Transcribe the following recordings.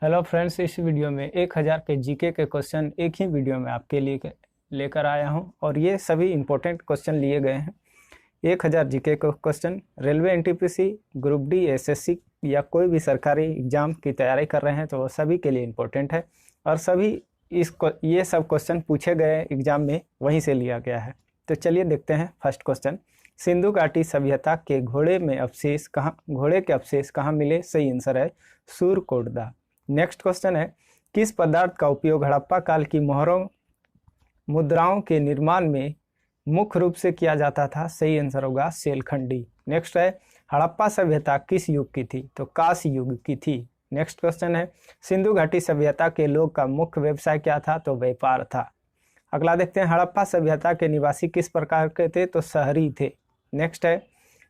Hello friends, इस video में 1000 के जीके के क्वेश्चन एक ही वीडियो में आपके लिए लेकर आया हूं और ये सभी इंपॉर्टेंट क्वेश्चन लिए गए हैं। 1000 जीके को question railway NTPC, group D, SSC या कोई भी सरकारी एग्जाम की तैयारी कर रहे हैं तो वो सभी के लिए इंपॉर्टेंट है और सभी ये सब क्वेश्चन पूछे गए एग्जाम में वहीं से लिया गया है। तो चलिए देखते हैं फर्स्ट क्वेश्चन। सिंधु घाटी सभ्यता के घोड़े के अवशेष कहाँ मिले? सही आंसर है सूरकोटदा। नेक्स्ट क्वेश्चन है, किस पदार्थ का उपयोग हड़प्पा काल की मोहरों मुद्राओं के निर्माण में मुख्य रूप से किया जाता था? सही आंसर होगा सेलखंडी। नेक्स्ट है, हड़प्पा सभ्यता किस युग की थी? तो कांस्य युग की थी। नेक्स्ट क्वेश्चन है, सिंधु घाटी सभ्यता के लोग का मुख्य व्यवसाय क्या था? तो व्यापार था। अगला देखते हैं, हड़प्पा सभ्यता के निवासी किस प्रकार के थे? तो शहरी थे। नेक्स्ट है,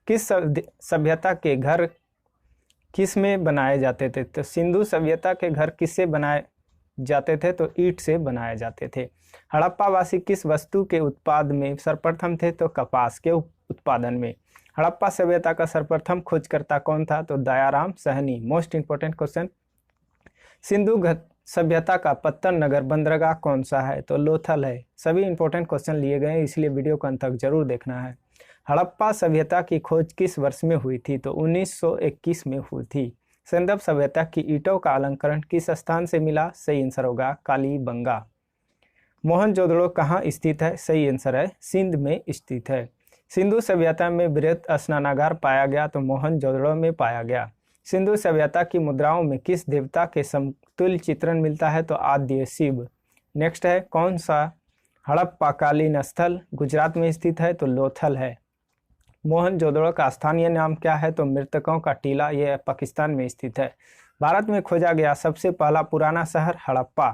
किस सभ्यता के घर किस में बनाए जाते थे? तो सिंधु सभ्यता के घर किससे बनाए जाते थे? तो ईंट से बनाए जाते थे। हड़प्पा वासी किस वस्तु के उत्पाद में सर्वप्रथम थे? तो कपास के उत्पादन में। हड़प्पा सभ्यता का सर्वप्रथम खोजकर्ता कौन था? तो Dayaram Sahni. Most important question, Sindhu सभ्यता का पत्तन नगर बंदरगाह कौन सा है? तो लोथल है। सभी इंपॉर्टेंट क्वेश्चन लिए गए हैं, इसलिए वीडियो को अंत तक जरूर देखना है। हड़प्पा सभ्यता की खोज किस वर्ष में हुई थी? तो 1921 में हुई थी। सिंधु सभ्यता की ईंटों का अलंकरण किस स्थान से मिला? सही आंसर होगा कालीबंगा। मोहनजोदड़ो कहाँ स्थित है? सही आंसर है सिंध में स्थित है। सिंधु सभ्यता में बृहत स्नानागार पाया गया? तो मोहनजोदड़ो में पाया गया। सिंधु सभ्यता की मुद्राओं में किस देवता के समतुल्य चित्रण मिलता है? तो आद्य शिव। नेक्स्ट है, कौन सा हड़प्पाकालीन स्थल गुजरात में स्थित है? तो लोथल है। मोहनजोदड़ो का स्थानीय नाम क्या है? तो मृतकों का टीला, यह पाकिस्तान में स्थित है। भारत में खोजा गया सबसे पहला पुराना शहर हड़प्पा।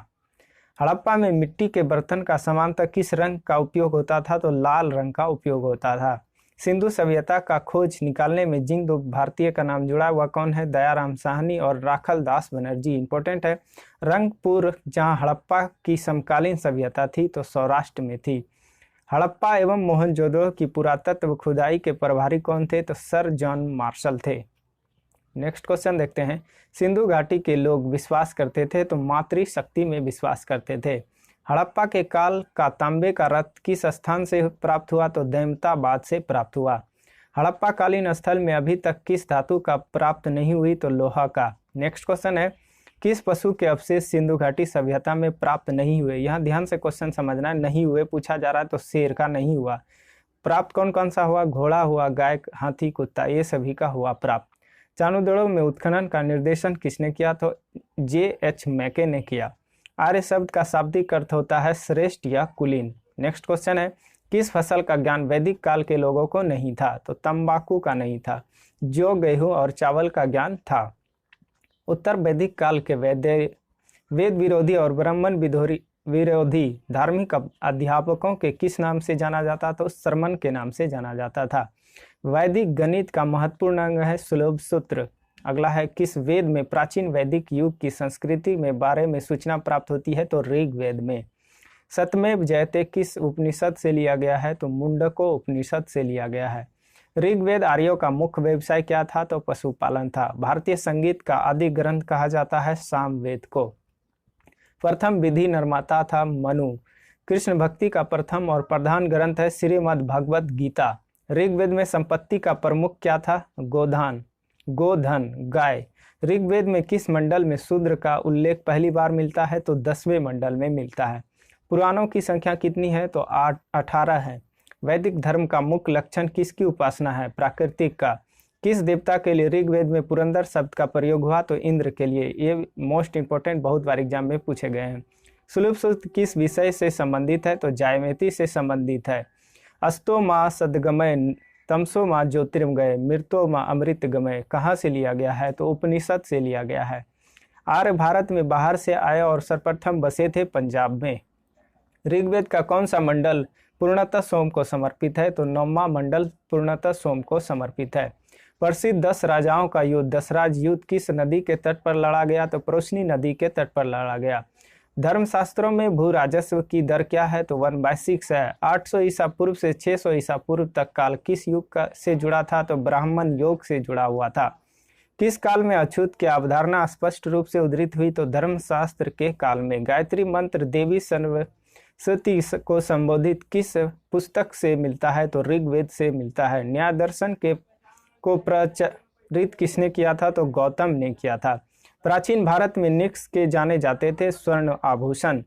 हड़प्पा में मिट्टी के बर्तन का सामान्यतः किस रंग का उपयोग होता था? तो लाल रंग का उपयोग होता था। सिंधु सभ्यता का खोज निकालने में जिन दो भारतीय का नाम जुड़ा वह कौन है? दयाराम साहनी और राखल दास बनर्जी। इंपॉर्टेंट है, रंगपुर जहां हड़प्पा की समकालीन सभ्यता थी तो सौराष्ट्र में थी। हड़प्पा एवं मोहनजोदड़ो की पुरातत्व खुदाई के प्रभारी कौन थे? तो सर जॉन मार्शल थे। नेक्स्ट क्वेश्चन देखते हैं, सिंधु घाटी के लोग विश्वास करते थे तो मातृशक्ति में विश्वास करते थे। हड़प्पा के काल का तांबे का रथ किस स्थान से प्राप्त हुआ? तो दैमताबाद से प्राप्त हुआ। हड़प्पा कालीन स्थल में अभी तक किस धातु का प्राप्त नहीं हुई? तो लोहा का। नेक्स्ट क्वेश्चन है, किस पशु के अवशेष सिंधु घाटी सभ्यता में प्राप्त नहीं हुए? यहाँ ध्यान से क्वेश्चन समझना, नहीं हुए पूछा जा रहा है तो शेर का नहीं हुआ। प्राप्त कौन कौन सा हुआ? घोड़ा हुआ, गाय, हाथी, कुत्ता, ये सभी का हुआ प्राप्त। चाणूदड़ो में उत्खनन का निर्देशन किसने किया? तो J.H. मैके ने किया। आर्य शब्द का शाब्दिक अर्थ होता है श्रेष्ठ या कुलीन। नेक्स्ट क्वेश्चन है, किस फसल का ज्ञान वैदिक काल के लोगों को नहीं था? तो तंबाकू का नहीं था। जौ, गेहूं और चावल का ज्ञान था। उत्तर वैदिक काल के वेद विरोधी और ब्राह्मण विरोधी धार्मिक अध्यापकों के किस नाम से जाना जाता? तो श्रमण के नाम से जाना जाता था। वैदिक गणित का महत्वपूर्ण अंग है सुलभ सूत्र। अगला है, किस वेद में प्राचीन वैदिक युग की संस्कृति में बारे में सूचना प्राप्त होती है? तो ऋग्वेद में। सत्यमेव जयते किस उपनिषद से लिया गया है? तो मुंडको उपनिषद से लिया गया है। ऋग्वेद आर्यों का मुख्य व्यवसाय क्या था? तो पशुपालन था। भारतीय संगीत का आदि ग्रंथ कहा जाता है सामवेद को। प्रथम विधि निर्माता था मनु। कृष्ण भक्ति का प्रथम और प्रधान ग्रंथ है श्रीमद् भगवत गीता। ऋग्वेद में संपत्ति का प्रमुख क्या था? गोधन, गाय। ऋग्वेद में किस मंडल में शूद्र का उल्लेख पहली बार मिलता है? तो 10वें मंडल में मिलता है। पुराणों की संख्या कितनी है? तो 18 है। वैदिक धर्म का मुख्य लक्षण किसकी उपासना है? प्राकृतिक का। किस देवता के लिए ऋग्वेद में पुरंदर शब्द का प्रयोग हुआ? तो इंद्र के लिए। ये मोस्ट इंपोर्टेंट, बहुत बार एग्जाम में पूछे गए हैं। सुलभ सूत्र किस विषय से संबंधित है? तो ज्यामिति से संबंधित है। अस्तो माँ सदगमय, तमसो माँ ज्योतिर्मय, मृतो माँ अमृत गमय कहाँ से लिया गया है? तो उपनिषद से लिया गया है। आर्य भारत में बाहर से आए और सर्वप्रथम बसे थे पंजाब में। ऋग्वेद का कौन सा मंडल पूर्णतः सोम को समर्पित है? तो 9वां मंडल पूर्णतः सोम को समर्पित है। प्रसिद्ध 10 राजाओं का युद्ध दशराज युद्ध किस नदी के तट पर लड़ा गया? तो प्रोशनी नदी के तट पर लड़ा गया। धर्मशास्त्रों में भू राजस्व की दर क्या है? तो 1/6 है। 800 ईसा पूर्व से 600 ईसा पूर्व तक काल किस युग से जुड़ा था? तो ब्राह्मण योग से जुड़ा हुआ था। किस काल में अछूत की अवधारणा स्पष्ट रूप से उद्धृत हुई? तो धर्मशास्त्र के काल में। गायत्री मंत्र देवी सरस्वती को संबोधित किस पुस्तक से मिलता है? तो ऋग्वेद से मिलता है। न्याय दर्शन को प्रचलित किसने किया था? तो गौतम ने किया था। प्राचीन भारत में निक्स के जाने जाते थे स्वर्ण आभूषण।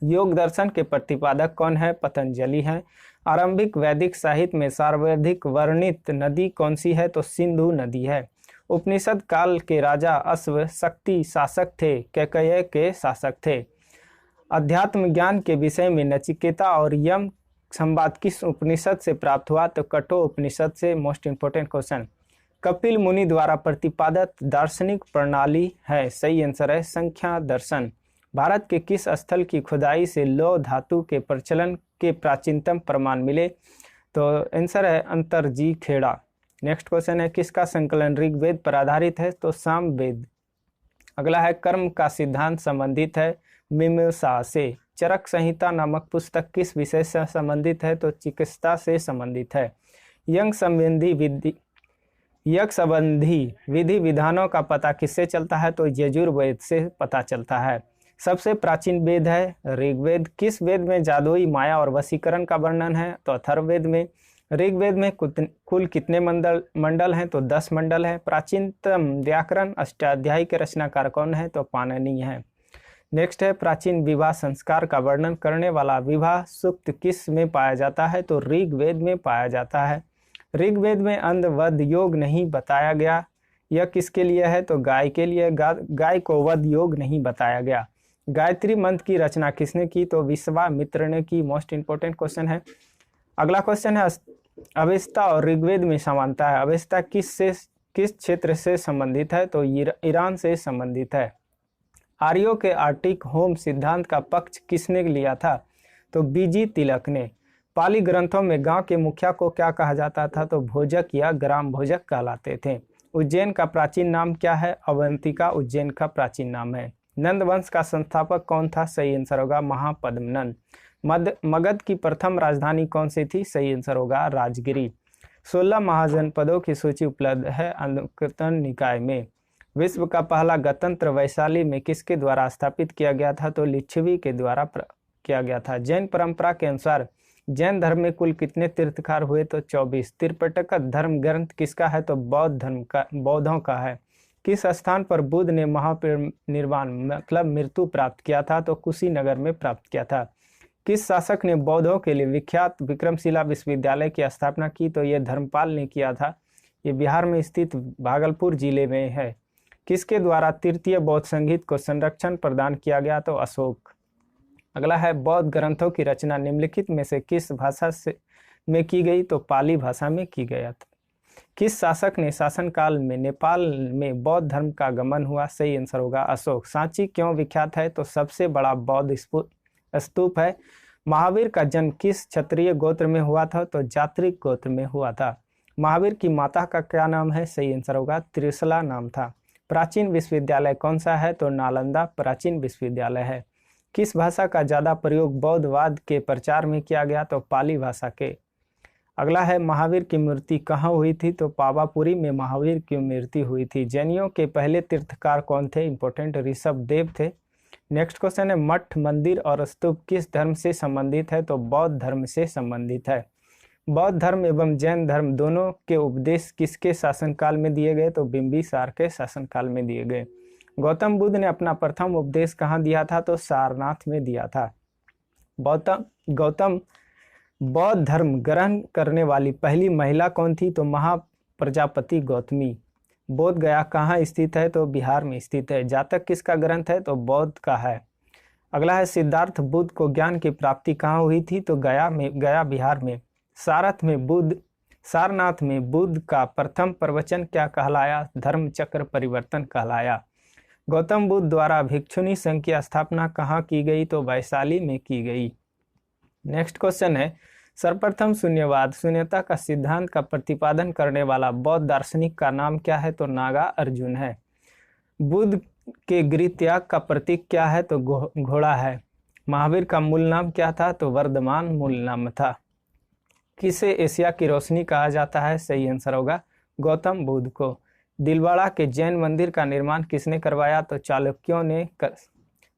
योग दर्शन के प्रतिपादक कौन है? पतंजलि हैं। आरंभिक वैदिक साहित्य में सर्वाधिक वर्णित नदी कौन सी है? तो सिंधु नदी है। उपनिषद काल के राजा अश्व शक्ति शासक थे, कैकेय के शासक थे। अध्यात्म ज्ञान के विषय में नचिकेता और यम संवाद किस उपनिषद से प्राप्त हुआ? तो कठोर उपनिषद से। Most important question. कपिल मुनि द्वारा प्रतिपादित दार्शनिक प्रणाली है? सही आंसर है संख्या दर्शन। भारत के किस स्थल की खुदाई से लौह धातु के प्रचलन के प्राचीनतम प्रमाण मिले? तो आंसर है अंतरजी खेड़ा। नेक्स्ट क्वेश्चन है किसका संकलन ऋग्वेद पर आधारित है? तो सामवेद। अगला है कर्म का सिद्धांत संबंधित है मीमांसा से। चरक संहिता नामक पुस्तक किस विषय से संबंधित है? तो चिकित्सा से संबंधित है। यज्ञ संबंधी विधि विधानों का पता किससे चलता है? तो यजुर्वेद से पता चलता है। सबसे प्राचीन वेद है ऋग्वेद। किस वेद में जादुई माया और वशीकरण का वर्णन है? तो अथर्ववेद में। ऋग्वेद में कुल कितने मंडल हैं? तो 10 मंडल हैं। प्राचीनतम व्याकरण अष्टाध्यायी के रचनाकार कौन है? तो पाणिनि है। नेक्स्ट है प्राचीन विवाह संस्कार का वर्णन करने वाला विवाह सूक्त किस में पाया जाता है? तो ऋग्वेद में पाया जाता है। ऋग्वेद में अंध वध योग नहीं बताया गया। यह किसके लिए है? तो गाय के लिए। गाय को वध योग नहीं बताया गया। गायत्री मंत्र की रचना किसने की? तो विश्वामित्र ने की। मोस्ट इंपोर्टेंट क्वेश्चन है। अगला क्वेश्चन है अवेस्ता और ऋग्वेद में समानता है। अवेस्ता किस क्षेत्र से संबंधित है? तो ईरान से संबंधित है। आर्यों के आर्टिक होम सिद्धांत का पक्ष किसने लिया था? तो बीजी तिलक ने। पाली ग्रंथों में गांव के मुखिया को क्या कहा जाता था? तो भोजक या ग्राम भोजक कहलाते थे। उज्जैन का प्राचीन नाम क्या है? अवंतिका उज्जैन का प्राचीन नाम है। नंद वंश का संस्थापक कौन था? सही आंसर होगा महापद्मनंद। मगध की प्रथम राजधानी कौन सी थी? सही आंसर होगा राजगिरी। 16 महाजनपदों की सूची उपलब्ध है अनुकीर्तन निकाय में। विश्व का पहला गणतंत्र वैशाली में किसके द्वारा स्थापित किया गया था? तो लिच्छवी के द्वारा किया गया था। जैन परंपरा के अनुसार जैन धर्म में कुल कितने तीर्थंकर हुए? तो 24। त्रिपिटक धर्म ग्रंथ किसका है? तो बौद्धों का है। किस स्थान पर बुद्ध ने महापरिनिर्वाण मतलब मृत्यु प्राप्त किया था? तो कुशीनगर में प्राप्त किया था। किस शासक ने बौद्धों के लिए विख्यात विक्रमशिला विश्वविद्यालय की स्थापना की? तो यह धर्मपाल ने किया था। ये बिहार में स्थित भागलपुर जिले में है। किसके द्वारा तृतीय बौद्ध संगीत को संरक्षण प्रदान किया गया? तो अशोक। अगला है बौद्ध ग्रंथों की रचना निम्नलिखित में से किस भाषा में की गई? तो पाली भाषा में की गया था। किस शासक ने शासनकाल में नेपाल में बौद्ध धर्म का आगमन हुआ? सही आंसर होगा अशोक। सांची क्यों विख्यात है? तो सबसे बड़ा बौद्ध स्तूप है। महावीर का जन्म किस क्षत्रिय गोत्र में हुआ था? तो जात्रिक गोत्र में हुआ था। महावीर की माता का क्या नाम है? सही आंसर होगा त्रिशला नाम था। प्राचीन विश्वविद्यालय कौन सा है? तो नालंदा प्राचीन विश्वविद्यालय है। किस भाषा का ज्यादा प्रयोग बौद्धवाद के प्रचार में किया गया? तो पाली भाषा के। अगला है महावीर की मूर्ति कहाँ हुई थी? तो पावापुरी में महावीर की मूर्ति हुई थी। जैनियों के पहले तीर्थकार कौन थे? इंपोर्टेंट ऋषभ देव थे। नेक्स्ट क्वेश्चन है मठ मंदिर और स्तूप किस धर्म से संबंधित है? तो बौद्ध धर्म से संबंधित है। बौद्ध धर्म एवं जैन धर्म दोनों के उपदेश किसके शासनकाल में दिए गए? तो बिंबिसार के शासनकाल में दिए गए। गौतम बुद्ध ने अपना प्रथम उपदेश कहाँ दिया था? तो सारनाथ में दिया था। गौतम बौद्ध धर्म ग्रहण करने वाली पहली महिला कौन थी? तो महाप्रजापति गौतमी। बोध गया कहाँ स्थित है? तो बिहार में स्थित है। जातक किसका ग्रंथ है? तो बौद्ध का है। अगला है सिद्धार्थ बुद्ध को ज्ञान की प्राप्ति कहाँ हुई थी? तो गया बिहार में। सारनाथ में बुद्ध का प्रथम प्रवचन क्या कहलाया? धर्म चक्र परिवर्तन कहलाया। गौतम बुद्ध द्वारा भिक्षुणी संघ की स्थापना कहाँ की गई? तो वैशाली में की गई। नेक्स्ट क्वेश्चन है सर्वप्रथम शून्यवाद शून्यता का सिद्धांत का प्रतिपादन करने वाला बौद्ध दार्शनिक का नाम क्या है? तो नागा अर्जुन है। बुद्ध के गृह त्याग का प्रतीक क्या है? तो घोड़ा है। महावीर का मूल नाम क्या था? तो वर्धमान मूल नाम था। किसे एशिया की रोशनी कहा जाता है? सही आंसर होगा गौतम बुद्ध को। दिलवाड़ा के जैन मंदिर का निर्माण किसने करवाया? तो चालुक्यों ने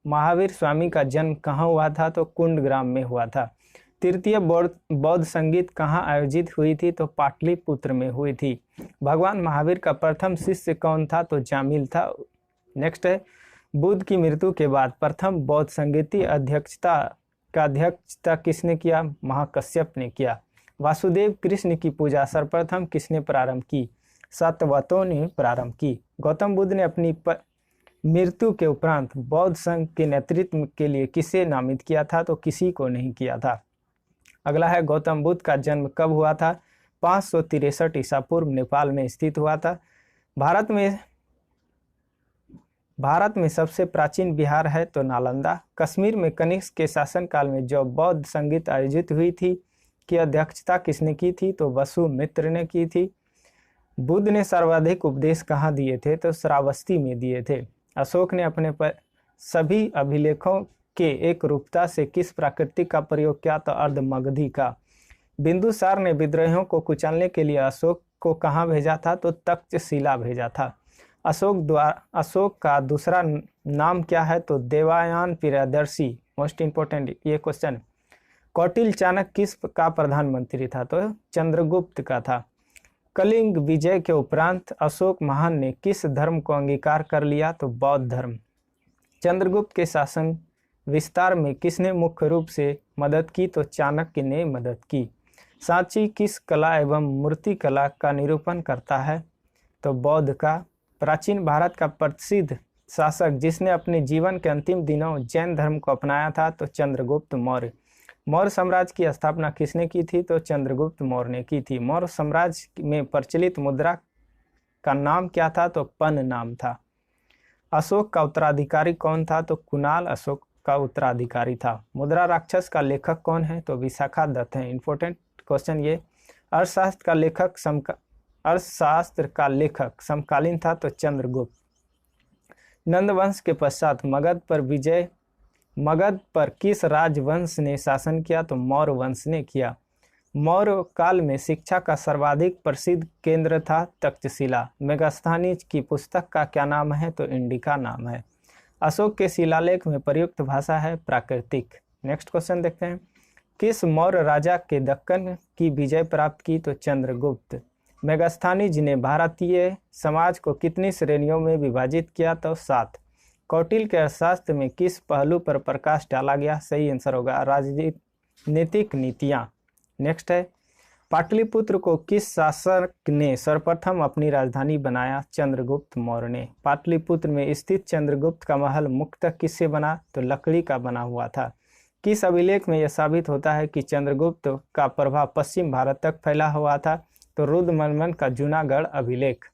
महावीर स्वामी का जन्म कहाँ हुआ था? तो कुंडग्राम में हुआ था। तृतीय बौद्ध संगीत कहाँ आयोजित हुई थी? तो पाटलिपुत्र में हुई थी। भगवान महावीर का प्रथम शिष्य कौन था? तो जामिल था। नेक्स्ट है, बुद्ध की मृत्यु के बाद प्रथम बौद्ध संगीती अध्यक्षता किसने किया? महाकश्यप ने किया। वासुदेव कृष्ण की पूजा सर्वप्रथम किसने प्रारंभ की? सातवतों ने प्रारंभ की। गौतम बुद्ध ने अपनी मृत्यु के उपरांत बौद्ध संघ के नेतृत्व के लिए किसे नामित किया था? तो किसी को नहीं किया था। अगला है, गौतम बुद्ध का जन्म कब हुआ था? 563 ईसा पूर्व नेपाल में स्थित हुआ था। भारत में सबसे प्राचीन विहार है तो नालंदा। कश्मीर में कनिष्क के शासनकाल में जो बौद्ध संगीत आयोजित हुई थी की अध्यक्षता किसने की थी? तो वसुमित्र ने की थी। बुद्ध ने सर्वाधिक उपदेश कहाँ दिए थे? तो श्रावस्ती में दिए थे। अशोक ने अपने सभी अभिलेखों के एक रूपता से किस प्राकृतिक का प्रयोग किया? तो अर्धमगधी का। बिंदुसार ने विद्रोहियों को कुचलने के लिए अशोक को कहाँ भेजा था? तो तक्षशिला भेजा था। अशोक का दूसरा नाम क्या है? तो देवयान प्रियदर्शी। मोस्ट इंपोर्टेंट ये क्वेश्चन। कौटिल्य चाणक्य किस का प्रधानमंत्री था? तो चंद्रगुप्त का था। कलिंग विजय के उपरांत अशोक महान ने किस धर्म को अंगीकार कर लिया? तो बौद्ध धर्म। चंद्रगुप्त के शासन विस्तार में किसने मुख्य रूप से मदद की? तो चाणक्य ने मदद की। सांची किस कला एवं मूर्ति कला का निरूपण करता है? तो बौद्ध का। प्राचीन भारत का प्रसिद्ध शासक जिसने अपने जीवन के अंतिम दिनों जैन धर्म को अपनाया था? तो चंद्रगुप्त मौर्य। मौर्य साम्राज्य की स्थापना किसने की थी? तो चंद्रगुप्त मौर्य ने की थी। मौर्य साम्राज्य में प्रचलित मुद्रा का नाम क्या था? तो पन नाम था। अशोक का उत्तराधिकारी कौन था? तो कुणाल अशोक का उत्तराधिकारी था। मुद्रा राक्षस का लेखक कौन है? तो विशाखा दत्त है। इंपॉर्टेंट क्वेश्चन ये। अर्थशास्त्र का लेखक समकालीन था? तो चंद्रगुप्त। नंदवंश के पश्चात मगध पर किस राजवंश ने शासन किया? तो मौर्य वंश ने किया। मौर्य काल में शिक्षा का सर्वाधिक प्रसिद्ध केंद्र था तक्षशिला। मेगास्थनीज की पुस्तक का क्या नाम है? तो इंडिका नाम है। अशोक के शिलालेख में प्रयुक्त भाषा है प्राकृतिक। नेक्स्ट क्वेश्चन देखते हैं। किस मौर्य राजा के दक्कन की विजय प्राप्त की? तो चंद्रगुप्त। मेगास्थनीज ने भारतीय समाज को कितनी श्रेणियों में विभाजित किया? तो 7। कौटिल्य के अर्थशास्त्र में किस पहलू पर प्रकाश डाला गया? सही आंसर होगा राजनीतिक नीतियां। नेक्स्ट है, पाटलिपुत्र को किस शासक ने सर्वप्रथम अपनी राजधानी बनाया? चंद्रगुप्त मौर्य ने। पाटलिपुत्र में स्थित चंद्रगुप्त का महल मुख्यतः किससे बना? तो लकड़ी का बना हुआ था। किस अभिलेख में यह साबित होता है कि चंद्रगुप्त का प्रभाव पश्चिम भारत तक फैला हुआ था? तो रुद्रमल का जूनागढ़ अभिलेख।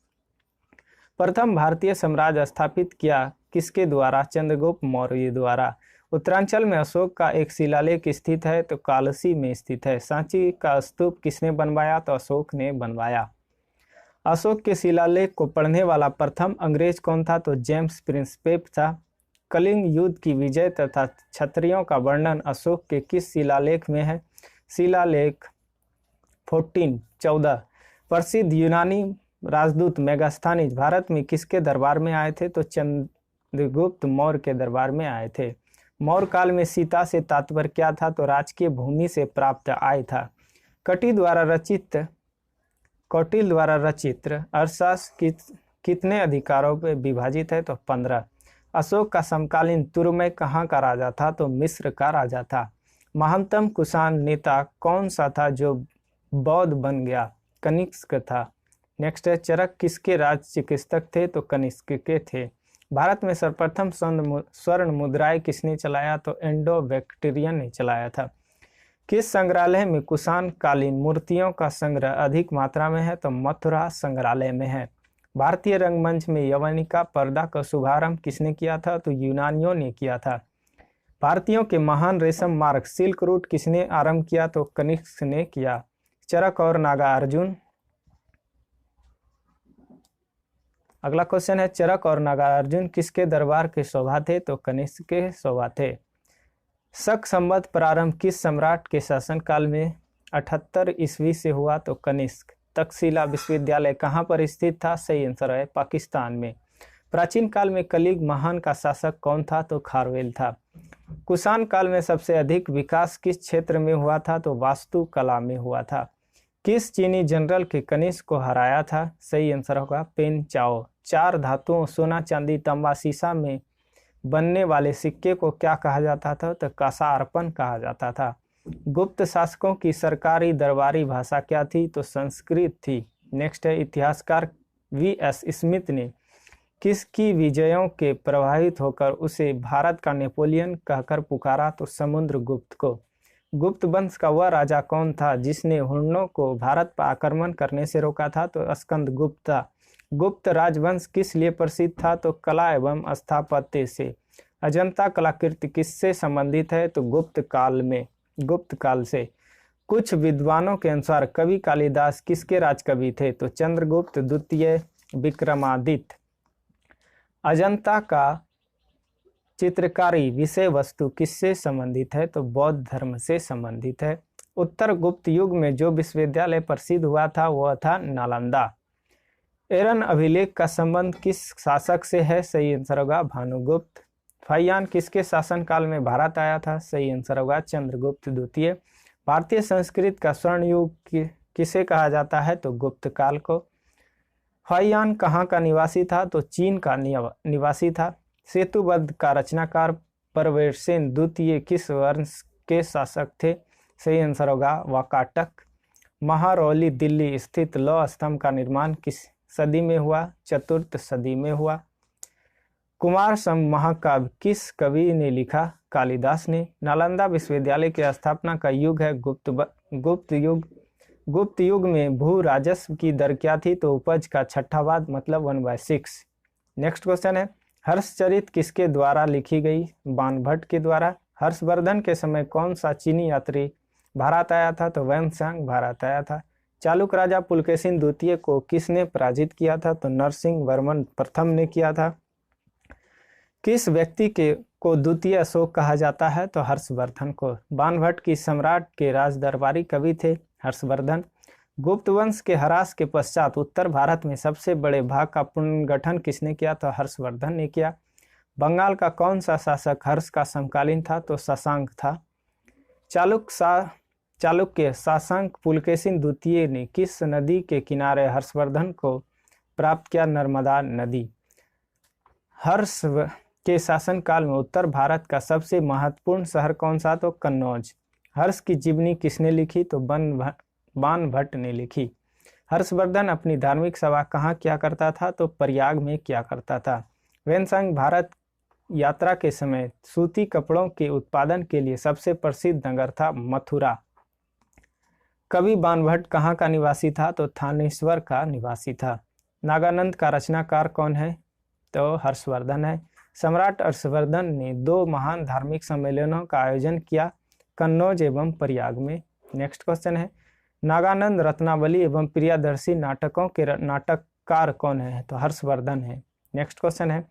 प्रथम भारतीय साम्राज्य स्थापित किया किसके द्वारा? चंद्रगुप्त मौर्य द्वारा। उत्तरांचल में अशोक का एक शिलालेख स्थित है तो कालसी में स्थित है। सांची का स्तूप किसने बनवाया? तो अशोक ने बनवाया। अशोक के शिलालेख को पढ़ने वाला प्रथम अंग्रेज कौन था? तो जेम्स प्रिंसपेप था। कलिंग युद्ध की विजय तथा क्षत्रियों का वर्णन अशोक के किस शिलालेख में है? शिलालेख 14 प्रसिद्ध यूनानी राजदूत मेगास्थनीज भारत में किसके दरबार में आए थे? तो चंद्रगुप्त मौर्य के दरबार में आए थे। मौर्य काल में सीता से तात्पर्य क्या था? तो राजकीय भूमि से प्राप्त आय था। कौटिल्य द्वारा रचित अर्थशास्त्र कितने अधिकारों पर विभाजित है? तो 15। अशोक का समकालीन तुर्मय कहाँ का राजा था? तो मिस्र का राजा था। महानतम कुषाण नेता कौन सा था जो बौद्ध बन गया? कनिष्क था। नेक्स्ट है, चरक किसके राज चिकित्सक थे? तो कनिष्क के थे। भारत में सर्वप्रथम स्वर्ण मुद्राएं किसने चलाया? तो इंडो बैक्टीरियन ने चलाया था। किस संग्रहालय में कुषाण कालीन मूर्तियों का संग्रह अधिक मात्रा में है? तो मथुरा संग्रहालय में है। भारतीय रंगमंच में यवनिका पर्दा का शुभारंभ किसने किया था? तो यूनानियों ने किया था। भारतीयों के महान रेशम मार्ग सिल्क रूट किसने आरंभ किया? तो कनिष्क ने किया। चरक और नागार्जुन। अगला क्वेश्चन है, चरक और नागार्जुन किसके दरबार के शोभा थे? तो कनिष्क के शोभा थे। शक संवत प्रारंभ किस सम्राट के शासनकाल में 78 ईस्वी से हुआ? तो कनिष्क। तक्षशिला विश्वविद्यालय कहाँ पर स्थित था? सही आंसर है पाकिस्तान में। प्राचीन काल में कलिंग महान का शासक कौन था? तो खारवेल था। कुषाण काल में सबसे अधिक विकास किस क्षेत्र में हुआ था? तो वास्तुकला में हुआ था। किस चीनी जनरल के कनिष्क को हराया था? सही आंसर होगा पेन चाओ। 4 धातुओं सोना, चांदी, तांबा, सीसा में बनने वाले सिक्के को क्या कहा जाता था? तो कांसार्पण कहा जाता था। गुप्त शासकों की सरकारी दरबारी भाषा क्या थी? तो संस्कृत थी। नेक्स्ट है, इतिहासकार V.S. स्मिथ ने किसकी विजयों के प्रभावित होकर उसे भारत का नेपोलियन कहकर पुकारा? तो समुद्रगुप्त को। गुप्त वंश का वह राजा कौन था जिसने हुन्नों को भारत पर आक्रमण करने से रोका था? तो स्कंदगुप्त था। गुप्त राजवंश किस लिए प्रसिद्ध था? तो कला एवं स्थापत्य से। अजंता कलाकृति किससे संबंधित है? तो गुप्त काल से। कुछ विद्वानों के अनुसार कवि कालिदास किसके राजकवि थे? तो चंद्रगुप्त द्वितीय विक्रमादित्य। अजंता का चित्रकारी विषय वस्तु किससे संबंधित है? तो बौद्ध धर्म से संबंधित है। उत्तर गुप्त युग में जो विश्वविद्यालय प्रसिद्ध हुआ था वह था नालंदा। एरन अभिलेख का संबंध किस शासक से है? सही आंसर होगा भानुगुप्त। फाहियान किसके शासनकाल में भारत आया था? सही आंसर होगा चंद्रगुप्त द्वितीय। भारतीय संस्कृत का स्वर्ण युग किसे कहा जाता है? तो गुप्त काल को। फाहियान कहाँ का निवासी था? तो चीन का निवासी था। सेतुबद्ध का रचनाकार परवेरसेन द्वितीय किस वंश के शासक थे? सही आंसर होगा वाकाटक। महारौली दिल्ली स्थित लौह स्तंभ का निर्माण किस सदी में हुआ? चतुर्थ सदी में हुआ। कुमार संभव महाकाव्य किस कवि ने लिखा? कालिदास ने। नालंदा विश्वविद्यालय की स्थापना का युग है गुप्त युग। गुप्त युग में भू राजस्व की दर क्या थी? तो उपज का छठा भाग मतलब 1/6। नेक्स्ट क्वेश्चन है, हर्षचरित किसके द्वारा लिखी गई? बाणभट्ट के द्वारा। हर्षवर्धन के समय कौन सा चीनी यात्री भारत आया था? तो वैनसांग भारत आया था। चालुक्य राजा पुलकेशिन द्वितीय को किसने पराजित किया था? तो नरसिंह वर्मन प्रथम ने किया था। किस व्यक्ति को द्वितीय अशोक कहा जाता है? तो हर्षवर्धन को। बाणभट्ट की सम्राट के राजदरबारी कवि थे हर्षवर्धन। गुप्त वंश के ह्रास के पश्चात उत्तर भारत में सबसे बड़े भाग का पुनर्गठन किसने किया? तो हर्षवर्धन ने किया। बंगाल का कौन सा शासक हर्ष का समकालीन था? तो शशांक था। चालुक्य शासक पुलकेशिन द्वितीय ने किस नदी के किनारे हर्षवर्धन को प्राप्त किया? नर्मदा नदी। हर्ष के शासनकाल में उत्तर भारत का सबसे महत्वपूर्ण शहर कौन सा? तो कन्नौज। हर्ष की जीवनी किसने लिखी? तो बाणभट्ट ने लिखी। हर्षवर्धन अपनी धार्मिक सभा कहाँ किया करता था? तो प्रयाग में किया करता था। वैनसांग भारत यात्रा के समय सूती कपड़ों के उत्पादन के लिए सबसे प्रसिद्ध नगर था मथुरा। कवि बाणभट्ट कहाँ का निवासी था? तो थानेश्वर का निवासी था। नागानंद का रचनाकार कौन है? तो हर्षवर्धन है। सम्राट हर्षवर्धन ने 2 महान धार्मिक सम्मेलनों का आयोजन किया, कन्नौज एवं प्रयाग में। नेक्स्ट क्वेश्चन है, नागानंद रत्नावली एवं प्रियदर्शी नाटकों के नाटककार कौन है? तो हर्षवर्धन है। नेक्स्ट क्वेश्चन है,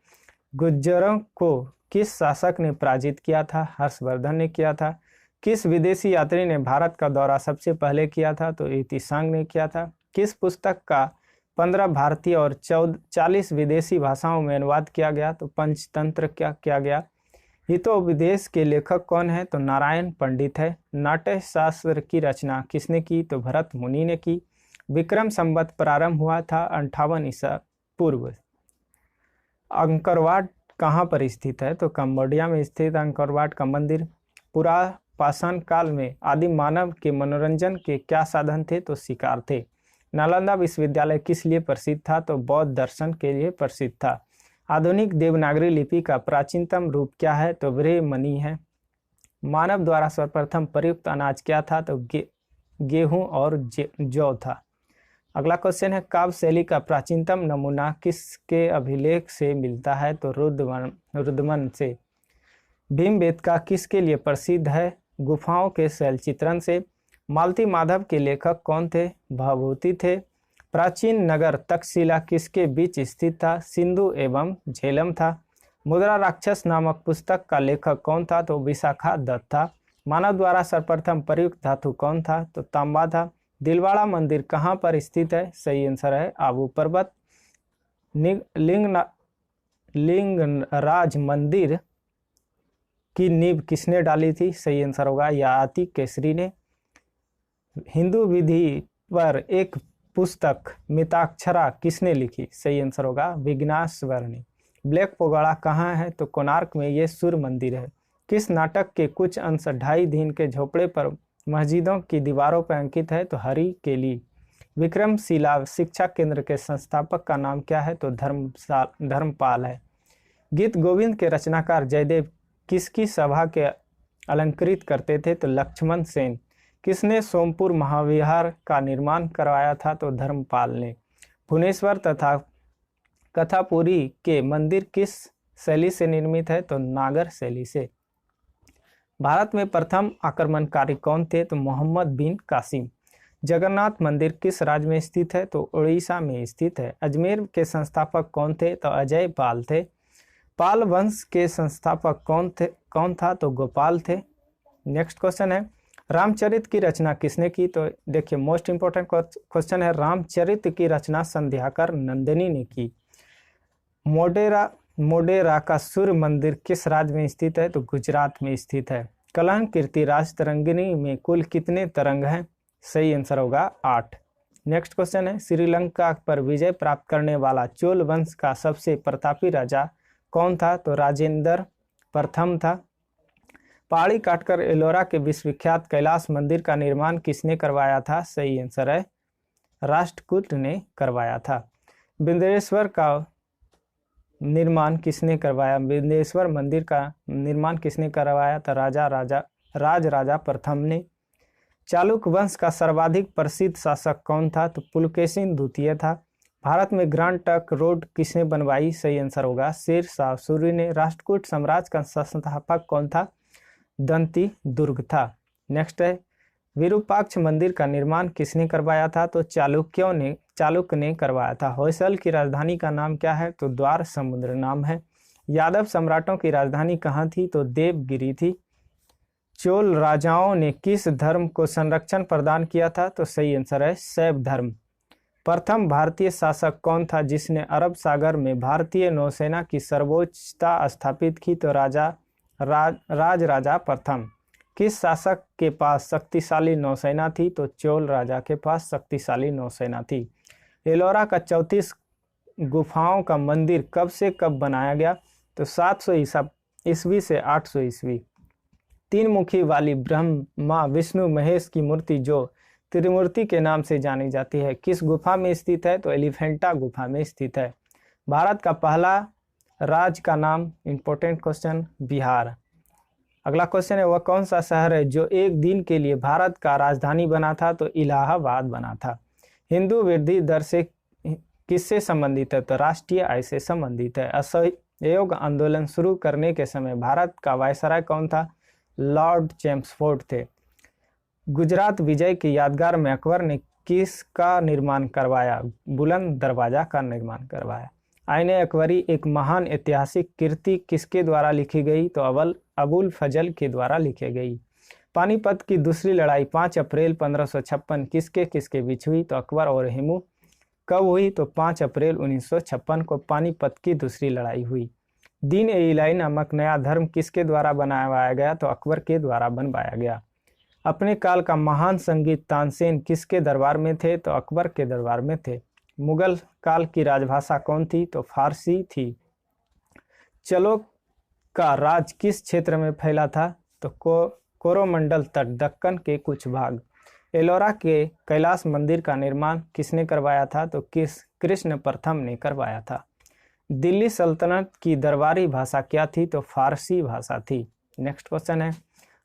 गुज्जरों को किस शासक ने पराजित किया था? हर्षवर्धन ने किया था। किस विदेशी यात्री ने भारत का दौरा सबसे पहले किया था? तो इतिसांग ने किया था। किस पुस्तक का 15 भारतीय और 40 विदेशी भाषाओं में अनुवाद किया गया? तो पंचतंत्र क्या किया गया। हितोपदेश के लेखक कौन है? तो नारायण पंडित है। नाट्य शास्त्र की रचना किसने की? तो भरत मुनि ने की। विक्रम संवत प्रारंभ हुआ था 58 ईसा पूर्व। अंकरवाट कहाँ पर स्थित है? तो कंबोडिया में स्थित अंकरवाट का मंदिर। पुरापाषाण काल में आदिम मानव के मनोरंजन के क्या साधन थे? तो शिकार थे। नालंदा विश्वविद्यालय किस लिए प्रसिद्ध था? तो बौद्ध दर्शन के लिए प्रसिद्ध था। आधुनिक देवनागरी लिपि का प्राचीनतम रूप क्या है? तो ब्राह्मणी है। मानव द्वारा सर्वप्रथम प्रयुक्त अनाज क्या था? तो गेहूं और जौ था। अगला क्वेश्चन है, काव्य शैली का प्राचीनतम नमूना किसके अभिलेख से मिलता है? तो रुद्रमन से। भीमबेटका किसके लिए प्रसिद्ध है? गुफाओं के शैल चित्रण से। मालती माधव के लेखक कौन थे? भवभूति थे। प्राचीन नगर तक्षशिला किसके बीच स्थित था? सिंधु एवं झेलम था। मुद्रा राक्षस नामक पुस्तक का लेखक कौन था? तो विशाखा दत्त था। मानव द्वारा सर्वप्रथम प्रयुक्त धातु कौन था? तो तांबा था। दिलवाड़ा मंदिर कहाँ पर स्थित है? सही आंसर है आबू पर्वत। लिंगराज मंदिर की नींव किसने डाली थी? सही आंसर होगा ययाति केसरी ने। हिंदू विधि पर एक पुस्तक मिताक्षरा किसने लिखी? सही आंसर होगा विघ्नेश्वर ने। ब्लैक पगोड़ा कहाँ है? तो कोणार्क में ये सूर्य मंदिर है। किस नाटक के कुछ अंश 2.5 दिन के झोपड़े पर मस्जिदों की दीवारों पर अंकित है? तो हरि केली। विक्रमशिला शिक्षा केंद्र के संस्थापक का नाम क्या है? तो धर्मपाल है। गीत गोविंद के रचनाकार जयदेव किसकी सभा के अलंकृत करते थे? तो लक्ष्मण सेन। किसने सोमपुर महाविहार का निर्माण करवाया था? तो धर्मपाल ने। भुवनेश्वर तथा कथापुरी के मंदिर किस शैली से निर्मित है? तो नागर शैली से। भारत में प्रथम आक्रमणकारी कौन थे? तो मोहम्मद बिन कासिम। जगन्नाथ मंदिर किस राज्य में स्थित है? तो उड़ीसा में स्थित है। अजमेर के संस्थापक कौन थे? तो अजय पाल थे। पाल वंश के संस्थापक कौन था? तो गोपाल थे। नेक्स्ट क्वेश्चन है रामचरित की रचना किसने की? तो देखिए मोस्ट इंपोर्टेंट क्वेश्चन है, रामचरित की रचना संध्याकर नंदिनी ने की। मोढेरा का सूर्य मंदिर किस राज्य में स्थित है? तो गुजरात में स्थित है। कलह कीर्ति राज तरंगिणी में कुल कितने तरंग हैं? सही आंसर होगा 8। नेक्स्ट क्वेश्चन है श्रीलंका पर विजय प्राप्त करने वाला चोल वंश का सबसे प्रतापी राजा कौन था? तो राजेंद्र प्रथम था। पहाड़ी काटकर एलोरा के विश्वविख्यात कैलाश मंदिर का निर्माण किसने करवाया था? सही आंसर है राष्ट्रकूट ने करवाया था। बिंदेश्वर का निर्माण किसने करवाया? बिंदेश्वर मंदिर का निर्माण किसने करवाया था? राजा प्रथम ने। चालुक्य वंश का सर्वाधिक प्रसिद्ध शासक कौन था? तो पुलकेशिन द्वितीय था। भारत में ग्रांड ट्रंक रोड किसने बनवाई? सही आंसर होगा शेर शाह सूरी ने। राष्ट्रकूट साम्राज्य का संस्थापक कौन था? दंती दुर्ग था। नेक्स्ट है विरूपाक्ष मंदिर का निर्माण किसने करवाया था? तो चालुक्य ने करवाया था। होयसल की राजधानी का नाम क्या है? तो द्वार समुद्र नाम है। यादव सम्राटों की राजधानी कहाँ थी? तो देवगिरी थी। चोल राजाओं ने किस धर्म को संरक्षण प्रदान किया था? तो सही आंसर है शैव धर्म। प्रथम भारतीय शासक कौन था जिसने अरब सागर में भारतीय नौसेना की सर्वोच्चता स्थापित की? तो राजा प्रथम। किस शासक के पास शक्तिशाली नौसेना थी? तो चोल राजा के पास शक्तिशाली नौसेना थी। एलोरा का 34 गुफाओं का मंदिर कब से कब बनाया गया? तो 700 ईस्वी से 800 ईस्वी। 3 मुखी वाली ब्रह्मा विष्णु महेश की मूर्ति जो त्रिमूर्ति के नाम से जानी जाती है किस गुफा में स्थित है? तो एलिफेंटा गुफा में स्थित है। भारत का पहला राज्य का नाम, इंपॉर्टेंट क्वेश्चन, बिहार। अगला क्वेश्चन है वह कौन सा शहर है जो एक दिन के लिए भारत का राजधानी बना था? तो इलाहाबाद बना था। हिंदू वृद्धि दर से किससे संबंधित है? तो राष्ट्रीय आय से संबंधित है। असहयोग आंदोलन शुरू करने के समय भारत का वायसराय कौन था? लॉर्ड चैम्सफोर्ड थे। गुजरात विजय की यादगार में अकबर ने किसका निर्माण करवाया? बुलंद दरवाजा का निर्माण करवाया। आईने अकबरी एक महान ऐतिहासिक कृति किसके द्वारा लिखी गई? तो अबुल फजल के द्वारा लिखी गई। पानीपत की दूसरी लड़ाई 5 अप्रैल 1556 किसके बीच हुई? तो अकबर और हेमू। कब हुई? तो 5 अप्रैल 1956 को पानीपत की दूसरी लड़ाई हुई। दीन ए इलाही नामक नया धर्म किसके द्वारा बनाया गया? तो अकबर के द्वारा बनवाया गया। अपने काल का महान संगीत तानसेन किसके दरबार में थे? तो अकबर के दरबार में थे। मुगल काल की राजभाषा कौन थी? तो फारसी थी। चलो का राज किस क्षेत्र में फैला था? तो कोरोमंडल तट, दक्कन के कुछ भाग। एलोरा के कैलाश मंदिर का निर्माण किसने करवाया था? तो कृष्ण प्रथम ने करवाया था। दिल्ली सल्तनत की दरबारी भाषा क्या थी? तो फारसी भाषा थी। नेक्स्ट क्वेश्चन है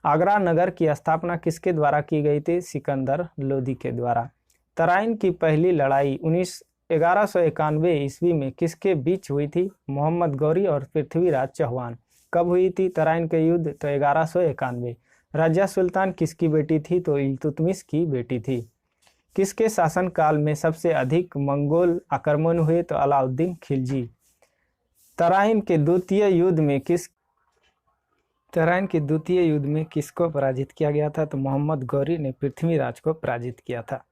आगरा नगर की स्थापना किसके द्वारा की गई थी? सिकंदर लोदी के द्वारा। तराइन की पहली लड़ाई 1191 ईस्वी में किसके बीच हुई थी? मोहम्मद गौरी और पृथ्वीराज चौहान। कब हुई थी तराइन के युद्ध? तो 1191। रजिया सुल्तान किसकी बेटी थी? तो इल्तुतमिश की बेटी थी। किसके शासनकाल में सबसे अधिक मंगोल आक्रमण हुए? तो अलाउद्दीन खिलजी। तराइन के द्वितीय युद्ध में किसको पराजित किया गया था? तो मोहम्मद गौरी ने पृथ्वीराज को पराजित किया था।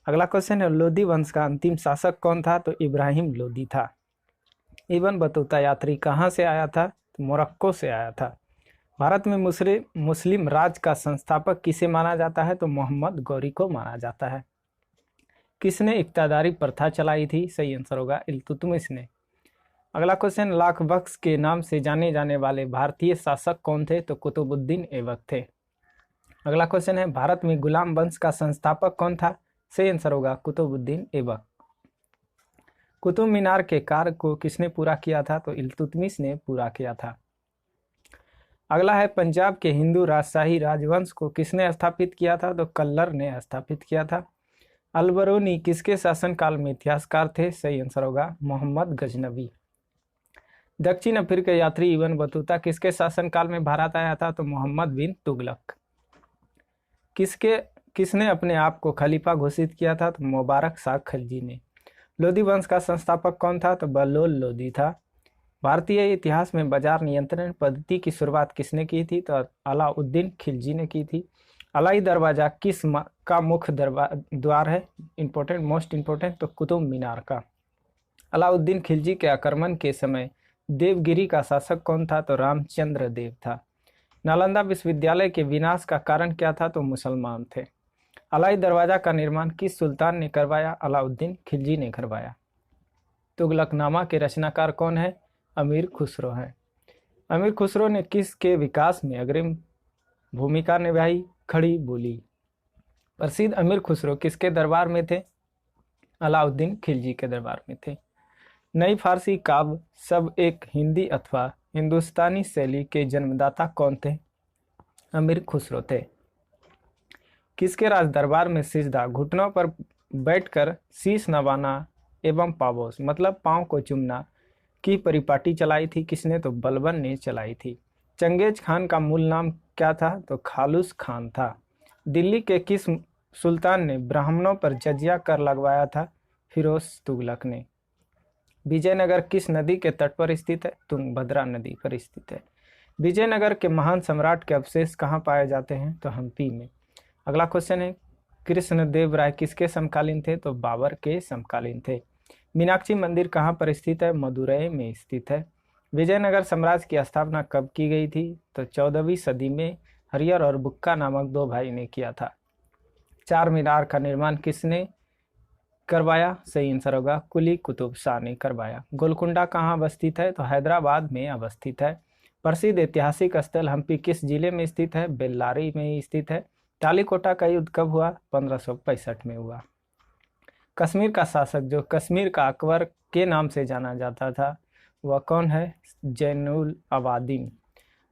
अगला क्वेश्चन है, लोदी वंश का अंतिम शासक कौन था? तो इब्राहिम लोदी था। इब्न बतूता यात्री कहाँ से आया था? तो मोरक्को से आया था। भारत में मुस्लिम राज का संस्थापक किसे माना जाता है? तो मोहम्मद गौरी को माना जाता है। किसने इक्तादारी प्रथा चलाई थी? सही आंसर होगा इल्तुतमिश ने। अगला क्वेश्चन, लाख बख्श के नाम से जाने जाने वाले भारतीय शासक कौन थे? तो कुतुबुद्दीन ऐबक थे। अगला क्वेश्चन है, भारत में गुलाम वंश का संस्थापक कौन था? सही आंसर होगा कुतुबुद्दीन ऐबक। कुतुब मीनार के कार्य को किसने पूरा किया था? तो इल्तुतमिश ने पूरा किया था। अगला है, पंजाब के हिंदू राजशाही राजवंश को किसने स्थापित किया था? तो कल्लर ने स्थापित किया था। अलबरूनी किसके शासनकाल में इतिहासकार थे? सही आंसर होगा मोहम्मद गजनवी। दक्षिण अफ्रीका यात्री इब्न बतूता किसके शासनकाल में भारत आया था? तो मोहम्मद बिन तुगलक। किसने अपने आप को खलीफा घोषित किया था? तो मुबारक शाह खलजी ने। लोदी वंश का संस्थापक कौन था? तो बलोल लोदी था। भारतीय इतिहास में बाजार नियंत्रण पद्धति की शुरुआत किसने की थी? तो अलाउद्दीन खिलजी ने की थी। अलाई दरवाजा किस का मुख्य द्वार है? इंपॉर्टेंट, मोस्ट इंपॉर्टेंट, तो कुतुब मीनार का। अलाउद्दीन खिलजी के आक्रमण के समय देवगिरी का शासक कौन था? तो रामचंद्र देव था। नालंदा विश्वविद्यालय के विनाश का कारण क्या था? तो मुसलमान थे। अलाई दरवाजा का निर्माण किस सुल्तान ने करवाया? अलाउद्दीन खिलजी ने करवाया। तुगलकनामा के रचनाकार कौन है? अमीर खुसरो हैं। अमीर खुसरो ने किसके विकास में अग्रिम भूमिका निभाई? खड़ी बोली। प्रसिद्ध अमीर खुसरो किसके दरबार में थे? अलाउद्दीन खिलजी के दरबार में थे। नई फारसी काव्य सब एक हिंदी अथवा हिंदुस्तानी शैली के जन्मदाता कौन थे? अमीर खुसरो थे। किसके राज दरबार में सिजदा, घुटनों पर बैठकर शीश नवाना एवं पावोस मतलब पांव को चूमना की परिपाटी चलाई थी? किसने? तो बलबन ने चलाई थी। चंगेज खान का मूल नाम क्या था? तो खालूस खान था। दिल्ली के किस सुल्तान ने ब्राह्मणों पर जजिया कर लगवाया था? फिरोज तुगलक ने। विजयनगर किस नदी के तट पर स्थित है? तुंगभद्रा नदी पर स्थित है। विजयनगर के महान सम्राट के अवशेष कहाँ पाए जाते हैं? तो हम्पी में। अगला क्वेश्चन है, कृष्णदेव राय किसके समकालीन थे? तो बाबर के समकालीन थे। मीनाक्षी मंदिर कहाँ पर स्थित है? मदुरई में स्थित है। विजयनगर साम्राज्य की स्थापना कब की गई थी? तो 14वीं सदी में हरिहर और बुक्का नामक दो भाई ने किया था। चार मीनार का निर्माण किसने करवाया? सही आंसर होगा कुली कुतुब शाह ने करवाया। गोलकुंडा कहाँ अवस्थित है? तो हैदराबाद में अवस्थित है। प्रसिद्ध ऐतिहासिक स्थल हम्पी किस जिले में स्थित है? बेल्लारी में स्थित है। तालीकोटा का युद्ध कब हुआ? 1565 में हुआ। कश्मीर का शासक जो कश्मीर का अकबर के नाम से जाना जाता था वह कौन है? जैनुल अबादीन।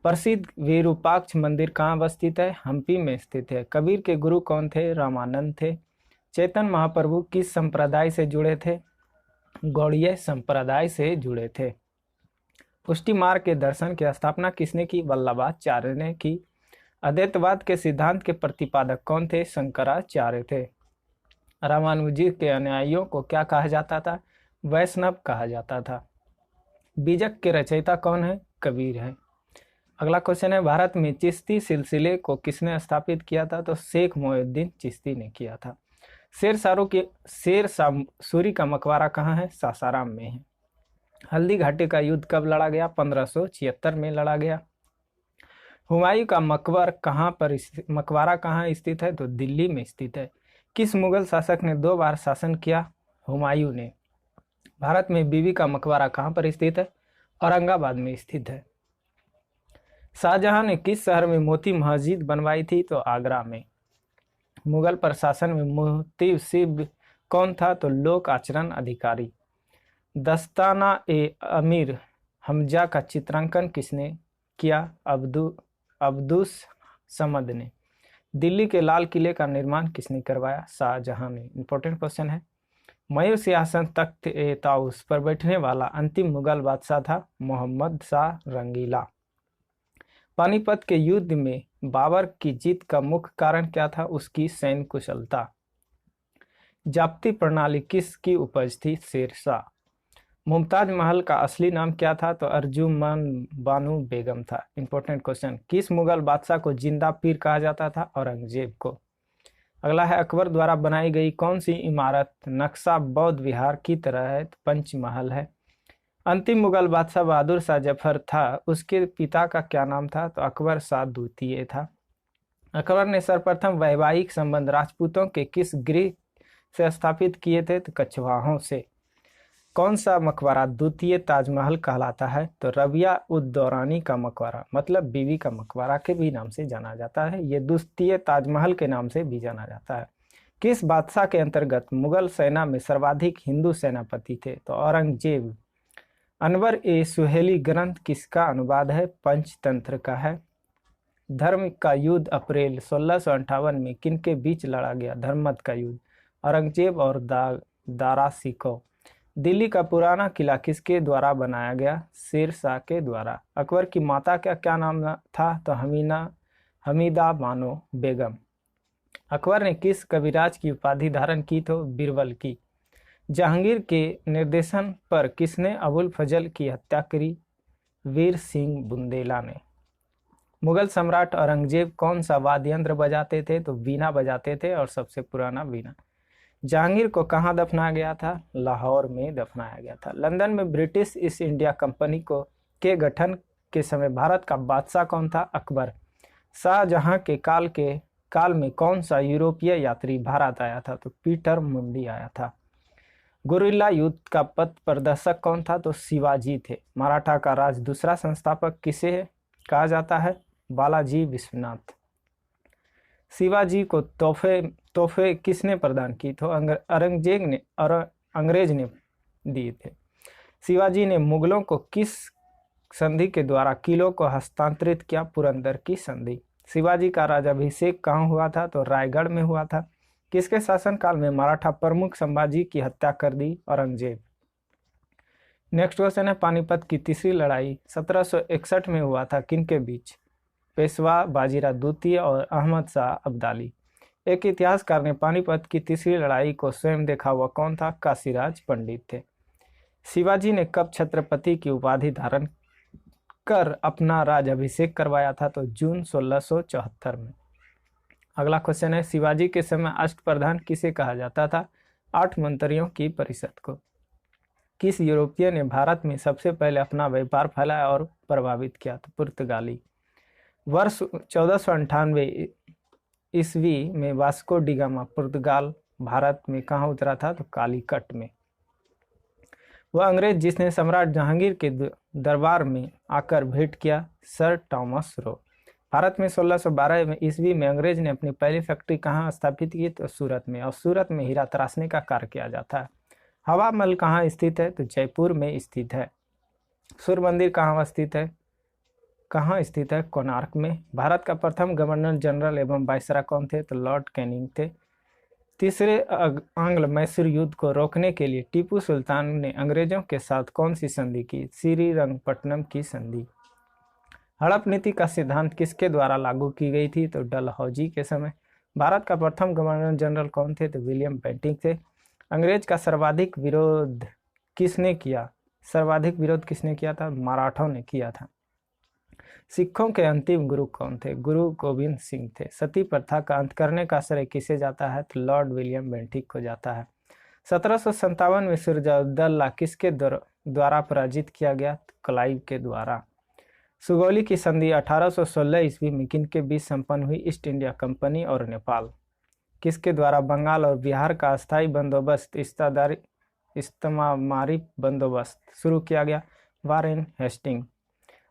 प्रसिद्ध विरूपाक्ष मंदिर कहाँ अवस्थित है? हम्पी में स्थित है। कबीर के गुरु कौन थे? रामानंद थे। चैतन्य महाप्रभु किस संप्रदाय से जुड़े थे? गौड़ीय संप्रदाय से जुड़े थे। पुष्टि मार्ग के दर्शन की स्थापना किसने की? वल्लभाचार्य ने की। अद्वैतवाद के सिद्धांत के प्रतिपादक कौन थे? शंकराचार्य थे। रामानुजी के अनुयायियों को क्या कहा जाता था? वैष्णव कहा जाता था। बीजक के रचयिता कौन है? कबीर है। अगला क्वेश्चन है, भारत में चिश्ती सिलसिले को किसने स्थापित किया था? तो शेख मोइनुद्दीन चिश्ती ने किया था। शेर सूरी का मकबरा कहाँ है? सासाराम में है। हल्दी घाटी का युद्ध कब लड़ा गया? 1576 में लड़ा गया। हुमायूं का मकबरा कहाँ स्थित है? तो दिल्ली में स्थित है। किस मुगल शासक ने 2 बार शासन किया? हुमायूं ने। भारत में बीबी का मकबरा कहाँ पर स्थित है? औरंगाबाद में स्थित है। शाहजहां ने किस शहर में मोती मस्जिद बनवाई थी? तो आगरा में। मुगल प्रशासन में मुहतसिब कौन था? तो लोक आचरण अधिकारी। दस्ताना ए अमीर हमजा का चित्रांकन किसने किया? अब्दुस समद ने। दिल्ली के लाल किले का निर्माण किसने करवाया? शाहजहां ने। इंपॉर्टेंट क्वेश्चन है। मयूर सिंहासन तख्त ए ताउस पर बैठने वाला अंतिम मुगल बादशाह था मोहम्मद शाह रंगीला। पानीपत के युद्ध में बाबर की जीत का मुख्य कारण क्या था? उसकी सैन्य कुशलता। जाप्ती प्रणाली किसकी उपज थी? शेरशाह। मुमताज महल का असली नाम क्या था? तो अर्जुमन बानु बेगम था। Important question. किस मुगल बादशाह को जिंदा पीर कहा जाता था? औरंगजेब को। अगला है अकबर द्वारा बनाई गई कौन सी इमारत नक्शा बौद्ध विहार की तरह है? तो पंचमहल है। अंतिम मुगल बादशाह बहादुर शाह जफर था, उसके पिता का क्या नाम था? तो अकबर शाह द्वितीय था। अकबर ने सर्वप्रथम वैवाहिक संबंध राजपूतों के किस गृह से स्थापित किए थे? तो कछवाहों से। कौन सा मकबरा द्वितीय ताजमहल कहलाता है? तो रबिया उद दौरानी का मकबरा, मतलब बीवी का मकबरा के भी नाम से जाना जाता है। ये द्वितीय ताजमहल के नाम से भी जाना जाता है। किस बादशाह के अंतर्गत मुगल सेना में सर्वाधिक हिंदू सेनापति थे? तो औरंगजेब। अनवर ए सुहेली ग्रंथ किसका अनुवाद है? पंचतंत्र का है। धर्म का युद्ध अप्रैल 1658 में किनके बीच लड़ा गया? धर्मत का युद्ध, औरंगजेब और दारा सिकोह। दिल्ली का पुराना किला किसके द्वारा बनाया गया? शेर शाह के द्वारा। अकबर की माता का क्या नाम था? तो हमीदा बानो बेगम। अकबर ने किस कविराज की उपाधि धारण की? तो बीरबल की। जहांगीर के निर्देशन पर किसने अबुल फजल की हत्या करी? वीर सिंह बुंदेला ने। मुगल सम्राट औरंगजेब कौन सा वाद्य यंत्र बजाते थे? तो वीणा बजाते थे, और सबसे पुराना वीणा। जहांगीर को कहाँ दफनाया गया था? लाहौर में दफनाया गया था। लंदन में ब्रिटिश ईस्ट इंडिया कंपनी के गठन के समय भारत का बादशाह कौन था? अकबर। शाहजहां के काल में कौन सा यूरोपीय यात्री भारत आया था? तो पीटर मुंडी आया था। गुरिल्ला युद्ध का पथ प्रदर्शक कौन था? तो शिवाजी थे। मराठा का राज दूसरा संस्थापक किसे कहा जाता है? बालाजी विश्वनाथ। शिवाजी को तोहफे किसने प्रदान की? तो अंग्रेज ने दिए थे। शिवाजी ने मुगलों को किस संधि के द्वारा किलों को हस्तांतरित किया? पुरंदर की संधि। शिवाजी का राजाभिषेक कहाँ हुआ था? तो रायगढ़ में हुआ था। किसके शासनकाल में मराठा प्रमुख संभाजी की हत्या कर दी? औरंगजेब। नेक्स्ट क्वेश्चन है पानीपत की तीसरी लड़ाई 1761 में हुआ था किनके बीच? पेशवा बाजीराव द्वितीय और अहमद शाह अब्दाली। एक इतिहासकार ने पानीपत की तीसरी लड़ाई को स्वयं देखा हुआ कौन था? काशीराज पंडित थे। शिवाजी ने कब छत्रपति की उपाधि धारण कर अपना राजाभिषेक करवाया था? तो जून 1674 में। अगला क्वेश्चन है शिवाजी के समय अष्टप्रधान किसे कहा जाता था? 8 मंत्रियों की परिषद को। किस यूरोपीय ने भारत में सबसे पहले अपना व्यापार फैलाया और प्रभावित किया? तो पुर्तगाली। वर्ष 1498 ईस्वी में वास्को डी गामा पुर्तगाल भारत में कहाँ उतरा था? तो कालीकट में। वह अंग्रेज जिसने सम्राट जहांगीर के दरबार में आकर भेंट किया? Sir Thomas Roe. भारत में 1612 ईस्वी में अंग्रेज ने अपनी पहली फैक्ट्री कहाँ स्थापित की? तो सूरत में। और सूरत में हीरा तराशने का कार्य किया जाता है। हवा महल कहाँ स्थित है? तो जयपुर में स्थित है। सूर्य मंदिर कहाँ स्थित है? कोणार्क में। भारत का प्रथम गवर्नर जनरल एवं वायसराय कौन थे? तो लॉर्ड कैनिंग थे। तीसरे आंग्ल मैसूर युद्ध को रोकने के लिए टीपू सुल्तान ने अंग्रेजों के साथ कौन सी संधि की? श्रीरंगपट्टनम की संधि। हड़प नीति का सिद्धांत किसके द्वारा लागू की गई थी? तो डलहौजी के समय। भारत का प्रथम गवर्नर जनरल कौन थे? तो विलियम बेंटिंक थे। अंग्रेज का सर्वाधिक विरोध किसने किया था? मराठों ने किया था। सिखों के अंतिम गुरु कौन थे? गुरु गोविंद सिंह थे। सती प्रथा का अंत करने का श्रेय किसे जाता है? तो लॉर्ड विलियम बेंटिक को जाता है। 1757 में सिराजुद्दौला किसके द्वारा पराजित किया गया? तो क्लाइव के द्वारा। सुगौली की संधि 1816 ईस्वी में किनके बीच संपन्न हुई? ईस्ट इंडिया कंपनी और नेपाल। किसके द्वारा बंगाल और बिहार का अस्थायी बंदोबस्त इस्तेमारी बंदोबस्त शुरू किया गया? Warren Hasting.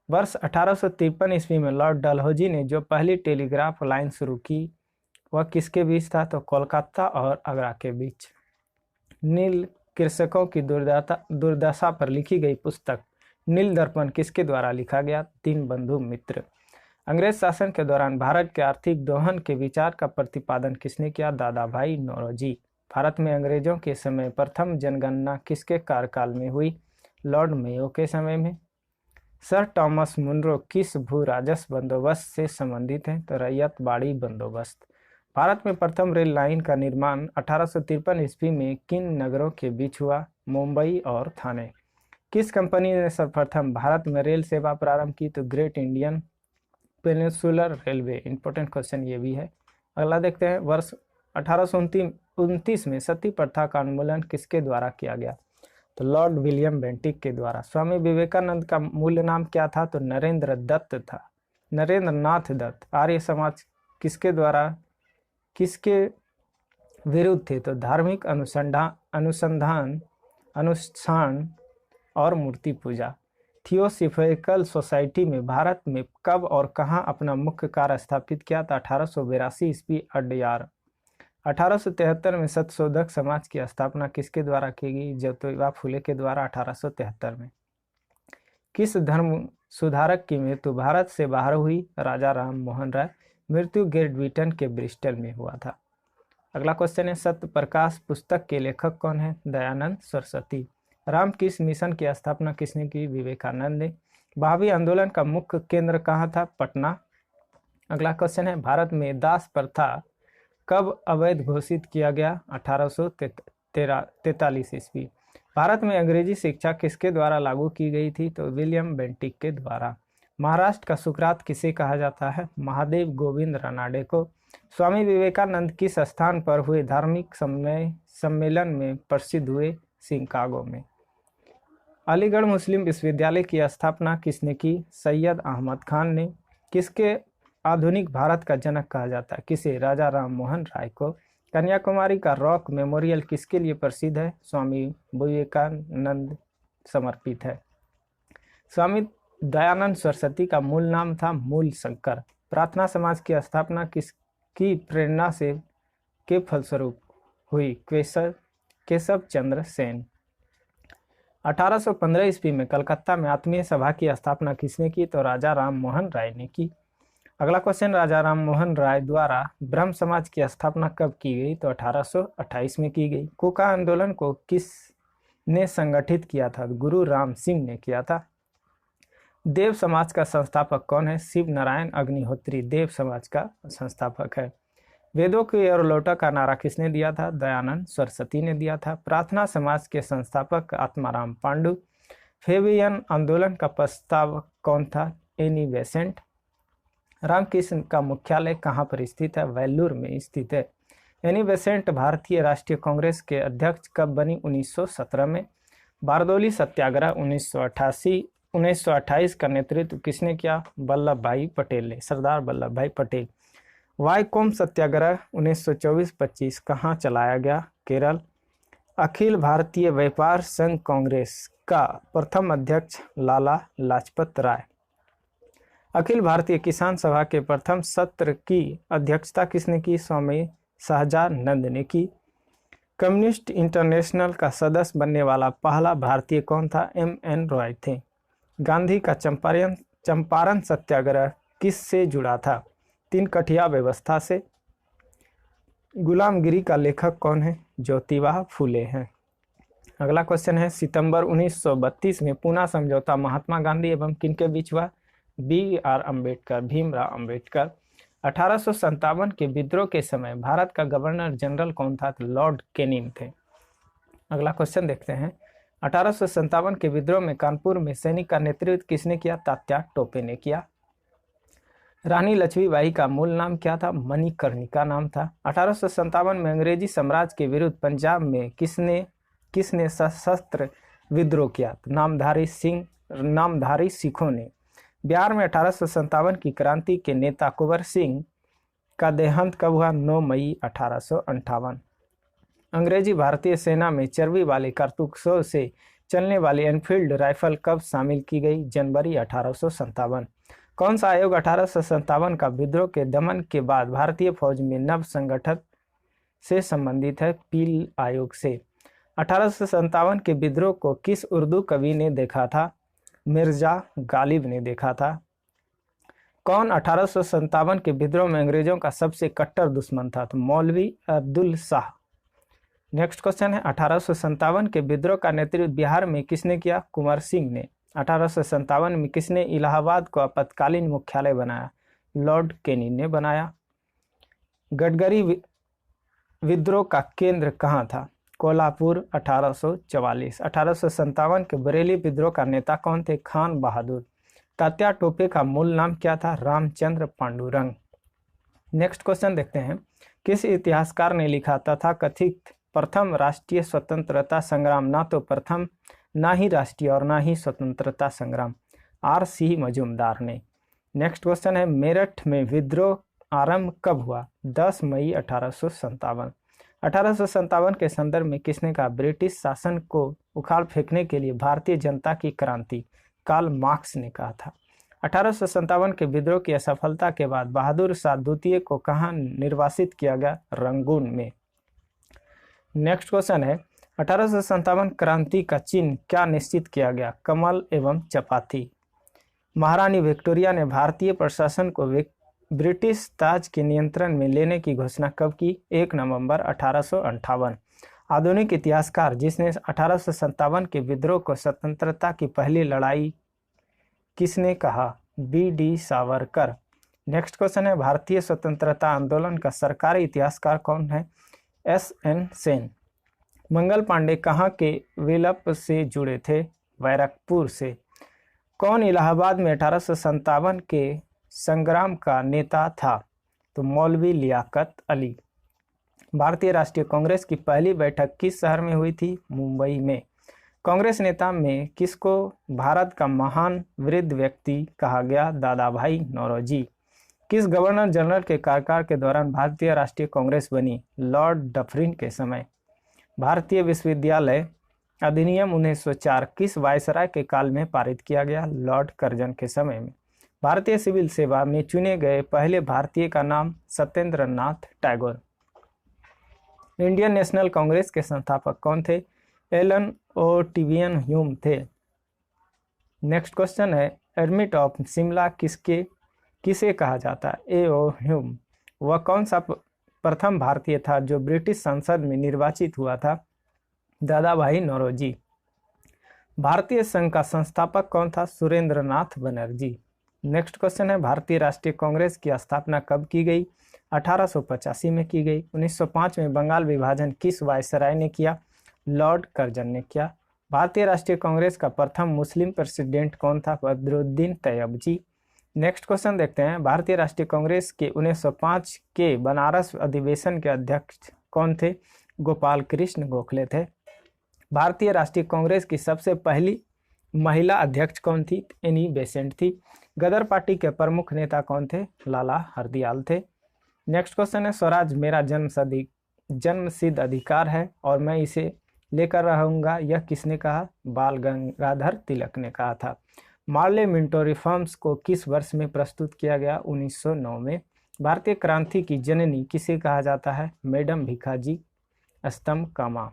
वर्ष 1853 ईस्वी में लॉर्ड डलहौजी ने जो पहली टेलीग्राफ लाइन शुरू की वह किसके बीच था? तो कोलकाता और आगरा के बीच। नील कृषकों की दुर्दशा पर लिखी गई पुस्तक नील दर्पण किसके द्वारा लिखा गया? दीनबंधु मित्र। अंग्रेज शासन के दौरान भारत के आर्थिक दोहन के विचार का प्रतिपादन किसने किया? दादा भाई नौरोजी। भारत में अंग्रेजों के समय प्रथम जनगणना किसके कार्यकाल में हुई? लॉर्ड मेयो के समय में। सर टॉमस मुनरो किस भू राजस्व बंदोबस्त से संबंधित हैं? तो रैयत बाड़ी बंदोबस्त। भारत में प्रथम रेल लाइन का निर्माण 1853 ईस्वी में किन नगरों के बीच हुआ? मुंबई और थाने। किस कंपनी ने सर्वप्रथम भारत में रेल सेवा प्रारंभ की? तो great Indian peninsular railway. Important question ये भी है। अगला देखते हैं वर्ष 1829 में सती प्रथा का उन्मूलन किसके द्वारा किया गया? तो लॉर्ड विलियम बेंटिक के द्वारा। स्वामी विवेकानंद का मूल नाम क्या था? तो नरेंद्र दत्त था, नरेंद्र नाथ दत्त। आर्य समाज किसके द्वारा, किसके विरुद्ध थे? तो धार्मिक अनुसंधान और मूर्ति पूजा। थियोसॉफिकल सोसाइटी में भारत में कब और कहां अपना मुख्य कार्य स्थापित किया था? 1882 ईस्वी अड्यार। 1873 में सत्यशोधक समाज की स्थापना किसके द्वारा की गई? ज्योतिबा फुले के द्वारा 1873 में। किस धर्म सुधारक की मृत्यु भारत से बाहर हुई? राजा राम मोहन राय। मृत्यु ग्रेट ब्रिटेन के ब्रिस्टल में हुआ था। अगला क्वेश्चन है, सत्य प्रकाश पुस्तक के लेखक कौन है? दयानंद सरस्वती। रामकृष्ण मिशन की स्थापना किसने की? विवेकानंद ने। भावी आंदोलन का मुख्य केंद्र कहाँ था? पटना। अगला क्वेश्चन है, भारत में दास प्रथा कब अवैध घोषित किया गया? 1843 ईस्वी। भारत में अंग्रेजी शिक्षा किसके द्वारा लागू की गई थी? तो विलियम बेंटिक के द्वारा। महाराष्ट्र का सुकरात किसे कहा जाता है? महादेव गोविंद रानाडे को। स्वामी विवेकानंद किस स्थान पर हुए धार्मिक सम्मेलन में प्रसिद्ध हुए? शिकागो में। अलीगढ़ मुस्लिम विश्वविद्यालय की स्थापना किसने की? सैयद अहमद खान ने। किसके आधुनिक भारत का जनक कहा जाता है? किसे? राजा राम मोहन राय को। कन्याकुमारी का रॉक मेमोरियल किसके लिए प्रसिद्ध है? स्वामी विवेकानंद समर्पित है। स्वामी दयानंद सरस्वती का मूल नाम था मूल शंकर। प्रार्थना समाज की स्थापना किसकी प्रेरणा से के फलस्वरूप हुई? केशव चंद्र सेन। 1815 ईस्वी में कलकत्ता में आत्मीय सभा की स्थापना किसने की? तो राजा राम मोहन राय ने की। अगला क्वेश्चन, राजा राम मोहन राय द्वारा ब्रह्म समाज की स्थापना कब की गई? तो 1828 में की गई। कोका आंदोलन को किस ने संगठित किया था? गुरु राम सिंह ने किया था। देव समाज का संस्थापक कौन है? शिव नारायण अग्निहोत्री देव समाज का संस्थापक है। वेदों की ओर लौटा का नारा किसने दिया था? दयानंद सरस्वती ने दिया था। प्रार्थना समाज के संस्थापक आत्माराम पांडु। फेबियन आंदोलन का प्रस्तावक कौन था? Annie Besant. रामकृष्ण का मुख्यालय कहाँ पर स्थित है? वेल्लूर में स्थित है। एनी बेसेंट भारतीय राष्ट्रीय कांग्रेस के अध्यक्ष कब बनी? 1917 में। बारदौली सत्याग्रह 1928 का नेतृत्व किसने किया? वल्लभ भाई पटेल ने, सरदार वल्लभ भाई पटेल। वाईकोम सत्याग्रह 1924-25 कहाँ चलाया गया? केरल। अखिल भारतीय व्यापार संघ कांग्रेस का प्रथम अध्यक्ष लाला लाजपत राय। अखिल भारतीय किसान सभा के प्रथम सत्र की अध्यक्षता किसने की? स्वामी सहजानंद ने की। कम्युनिस्ट इंटरनेशनल का सदस्य बनने वाला पहला भारतीय कौन था? M.N. रॉय थे। गांधी का चंपारण सत्याग्रह किस से जुड़ा था? तीन कठिया व्यवस्था से। गुलामगिरी का लेखक कौन है? ज्योतिबा फुले हैं। अगला क्वेश्चन है, सितंबर 1932 में पूना समझौता महात्मा गांधी एवं किनके बीच हुआ? B.R. अम्बेडकर, भीमराव अम्बेडकर। 1857 के विद्रोह के समय भारत का गवर्नर जनरल कौन था? तो लॉर्ड कैनिंग थे। अगला क्वेश्चन देखते हैं, 1857 के विद्रोह में कानपुर में सैनिक का नेतृत्व किसने किया? तात्या टोपे ने किया। रानी लक्ष्मीबाई का मूल नाम क्या था? मणिकर्णिका नाम था। 1857 में अंग्रेजी साम्राज्य के विरुद्ध पंजाब में किसने सशस्त्र विद्रोह किया? नामधारी सिखों ने। बिहार में 1857 की क्रांति के नेता कुंवर सिंह का देहांत कब हुआ? 9 मई 1858। अंग्रेजी भारतीय सेना में चर्बी वाले कारतूसों से चलने वाली एनफील्ड राइफल कब शामिल की गई? जनवरी 1857। कौन सा आयोग 1857 का विद्रोह के दमन के बाद भारतीय फौज में नव संगठन से संबंधित है? पील आयोग से। 1857 के विद्रोह को किस उर्दू कवि ने देखा था? मिर्जा गालिब ने देखा था। कौन 1857 के विद्रोह में अंग्रेजों का सबसे कट्टर दुश्मन था? तो मौलवी अब्दुल शाह। नेक्स्ट क्वेश्चन है, 1857 के विद्रोह का नेतृत्व बिहार में किसने किया? कुंवर सिंह ने। 1857 में किसने इलाहाबाद को आपातकालीन मुख्यालय बनाया? लॉर्ड कैनिंग ने बनाया। गडगरी विद्रोह का केंद्र कहाँ था? कोल्हापुर। 1844। 1857 के बरेली विद्रोह का नेता कौन थे? खान बहादुर। तात्या टोपे का मूल नाम क्या था? रामचंद्र पांडुरंग। नेक्स्ट क्वेश्चन देखते हैं, किस इतिहासकार ने लिखा तथाकथित प्रथम राष्ट्रीय स्वतंत्रता संग्राम ना तो प्रथम, ना ही राष्ट्रीय और ना ही स्वतंत्रता संग्राम? R.C. मजूमदार ने। नेक्स्ट क्वेश्चन है, मेरठ में विद्रोह आरंभ कब हुआ? 10 मई 1857। 1857 के संदर्भ में किसने कहा ब्रिटिश शासन को उखाड़ फेंकने के लिए भारतीय जनता की क्रांति? कार्ल मार्क्स ने कहा था। 1857 के विद्रोह की असफलता के बाद बहादुर शाह द्वितीय को कहाँ निर्वासित किया गया? रंगून में। नेक्स्ट क्वेश्चन है, 1857 क्रांति का चिन्ह क्या निश्चित किया गया? कमल एवं चपाती। महारानी विक्टोरिया ने भारतीय प्रशासन को ब्रिटिश ताज के नियंत्रण में लेने की घोषणा कब की? 1 नवंबर 1858। आधुनिक इतिहासकार जिसने 1857 के विद्रोह को स्वतंत्रता की पहली लड़ाई किसने कहा? B.D. सावरकर। नेक्स्ट क्वेश्चन है, भारतीय स्वतंत्रता आंदोलन का सरकारी इतिहासकार कौन है? S.N. सेन। मंगल पांडे कहाँ के विलप से जुड़े थे? बैरकपुर से। कौन इलाहाबाद में 1857 के संग्राम का नेता था? तो मौलवी लियाकत अली। भारतीय राष्ट्रीय कांग्रेस की पहली बैठक किस शहर में हुई थी? मुंबई में। कांग्रेस नेता में किसको भारत का महान वृद्ध व्यक्ति कहा गया? दादा भाई नौरोजी। किस गवर्नर जनरल के कार्यकाल के दौरान भारतीय राष्ट्रीय कांग्रेस बनी? लॉर्ड डफरिन के समय। भारतीय विश्वविद्यालय अधिनियम 1904 किस वायसराय के काल में पारित किया गया? लॉर्ड कर्जन के समय में। भारतीय सिविल सेवा में चुने गए पहले भारतीय का नाम? सत्येंद्र नाथ टैगोर। इंडियन नेशनल कांग्रेस के संस्थापक कौन थे? एलन ओ टिबियन ह्यूम थे। नेक्स्ट क्वेश्चन है, एडमिट ऑफ शिमला किसे कहा जाता है? A.O. ह्यूम। वह कौन सा प्रथम भारतीय था जो ब्रिटिश संसद में निर्वाचित हुआ था? दादा भाई नौरोजी। भारतीय संघ का संस्थापक कौन था? सुरेंद्र नाथ बनर्जी। नेक्स्ट क्वेश्चन है, भारतीय राष्ट्रीय कांग्रेस की स्थापना कब की गई? 1885 में की गई। 1905 में बंगाल विभाजन किस वायसराय ने किया? लॉर्ड कर्जन ने किया। भारतीय राष्ट्रीय कांग्रेस का प्रथम मुस्लिम प्रेसिडेंट कौन था? बदरुद्दीन तैयबजी। नेक्स्ट क्वेश्चन देखते हैं, भारतीय राष्ट्रीय कांग्रेस के 1905 के बनारस अधिवेशन के अध्यक्ष कौन थे? गोपाल कृष्ण गोखले थे। भारतीय राष्ट्रीय कांग्रेस की सबसे पहली महिला अध्यक्ष कौन थी? एनी बेसेंट थी। गदर पार्टी के प्रमुख नेता कौन थे? लाला हरदयाल थे। नेक्स्ट क्वेश्चन है, स्वराज मेरा जन्मसिद्ध अधिकार है और मैं इसे लेकर रहूंगा, यह किसने कहा? बाल गंगाधर तिलक ने कहा था। मार्ले मिंटो रिफॉर्म्स को किस वर्ष में प्रस्तुत किया गया? 1909 में। भारतीय क्रांति की जननी किसे कहा जाता है? मैडम भिखाजी स्तंभ कामा।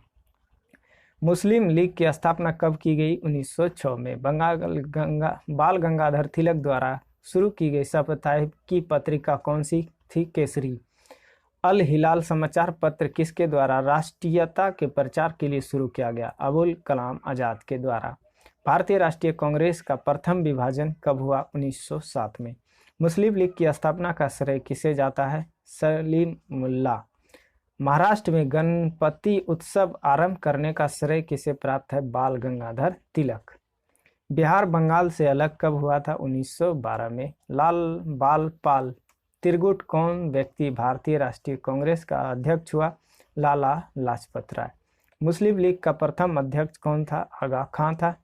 मुस्लिम लीग की स्थापना कब की गई? 1906 में। बाल गंगाधर तिलक द्वारा शुरू की गई साप्ताहिक की पत्रिका कौन सी थी? केसरी। अल हिलाल समाचार पत्र किसके द्वारा राष्ट्रीयता के प्रचार के लिए शुरू किया गया? अबुल कलाम आजाद के द्वारा। भारतीय राष्ट्रीय कांग्रेस का प्रथम विभाजन कब हुआ? 1907 में। मुस्लिम लीग की स्थापना का श्रेय किसे जाता है? सलीमुल्लाह। महाराष्ट्र में गणपति उत्सव आरंभ करने का श्रेय किसे प्राप्त है? बाल गंगाधर तिलक। बिहार बंगाल से अलग कब हुआ था? 1912 में। लाल बाल पाल तिरगुट कौन व्यक्ति भारतीय राष्ट्रीय कांग्रेस का अध्यक्ष हुआ? लाला लाजपत राय। मुस्लिम लीग का प्रथम अध्यक्ष कौन था? आगा खां था।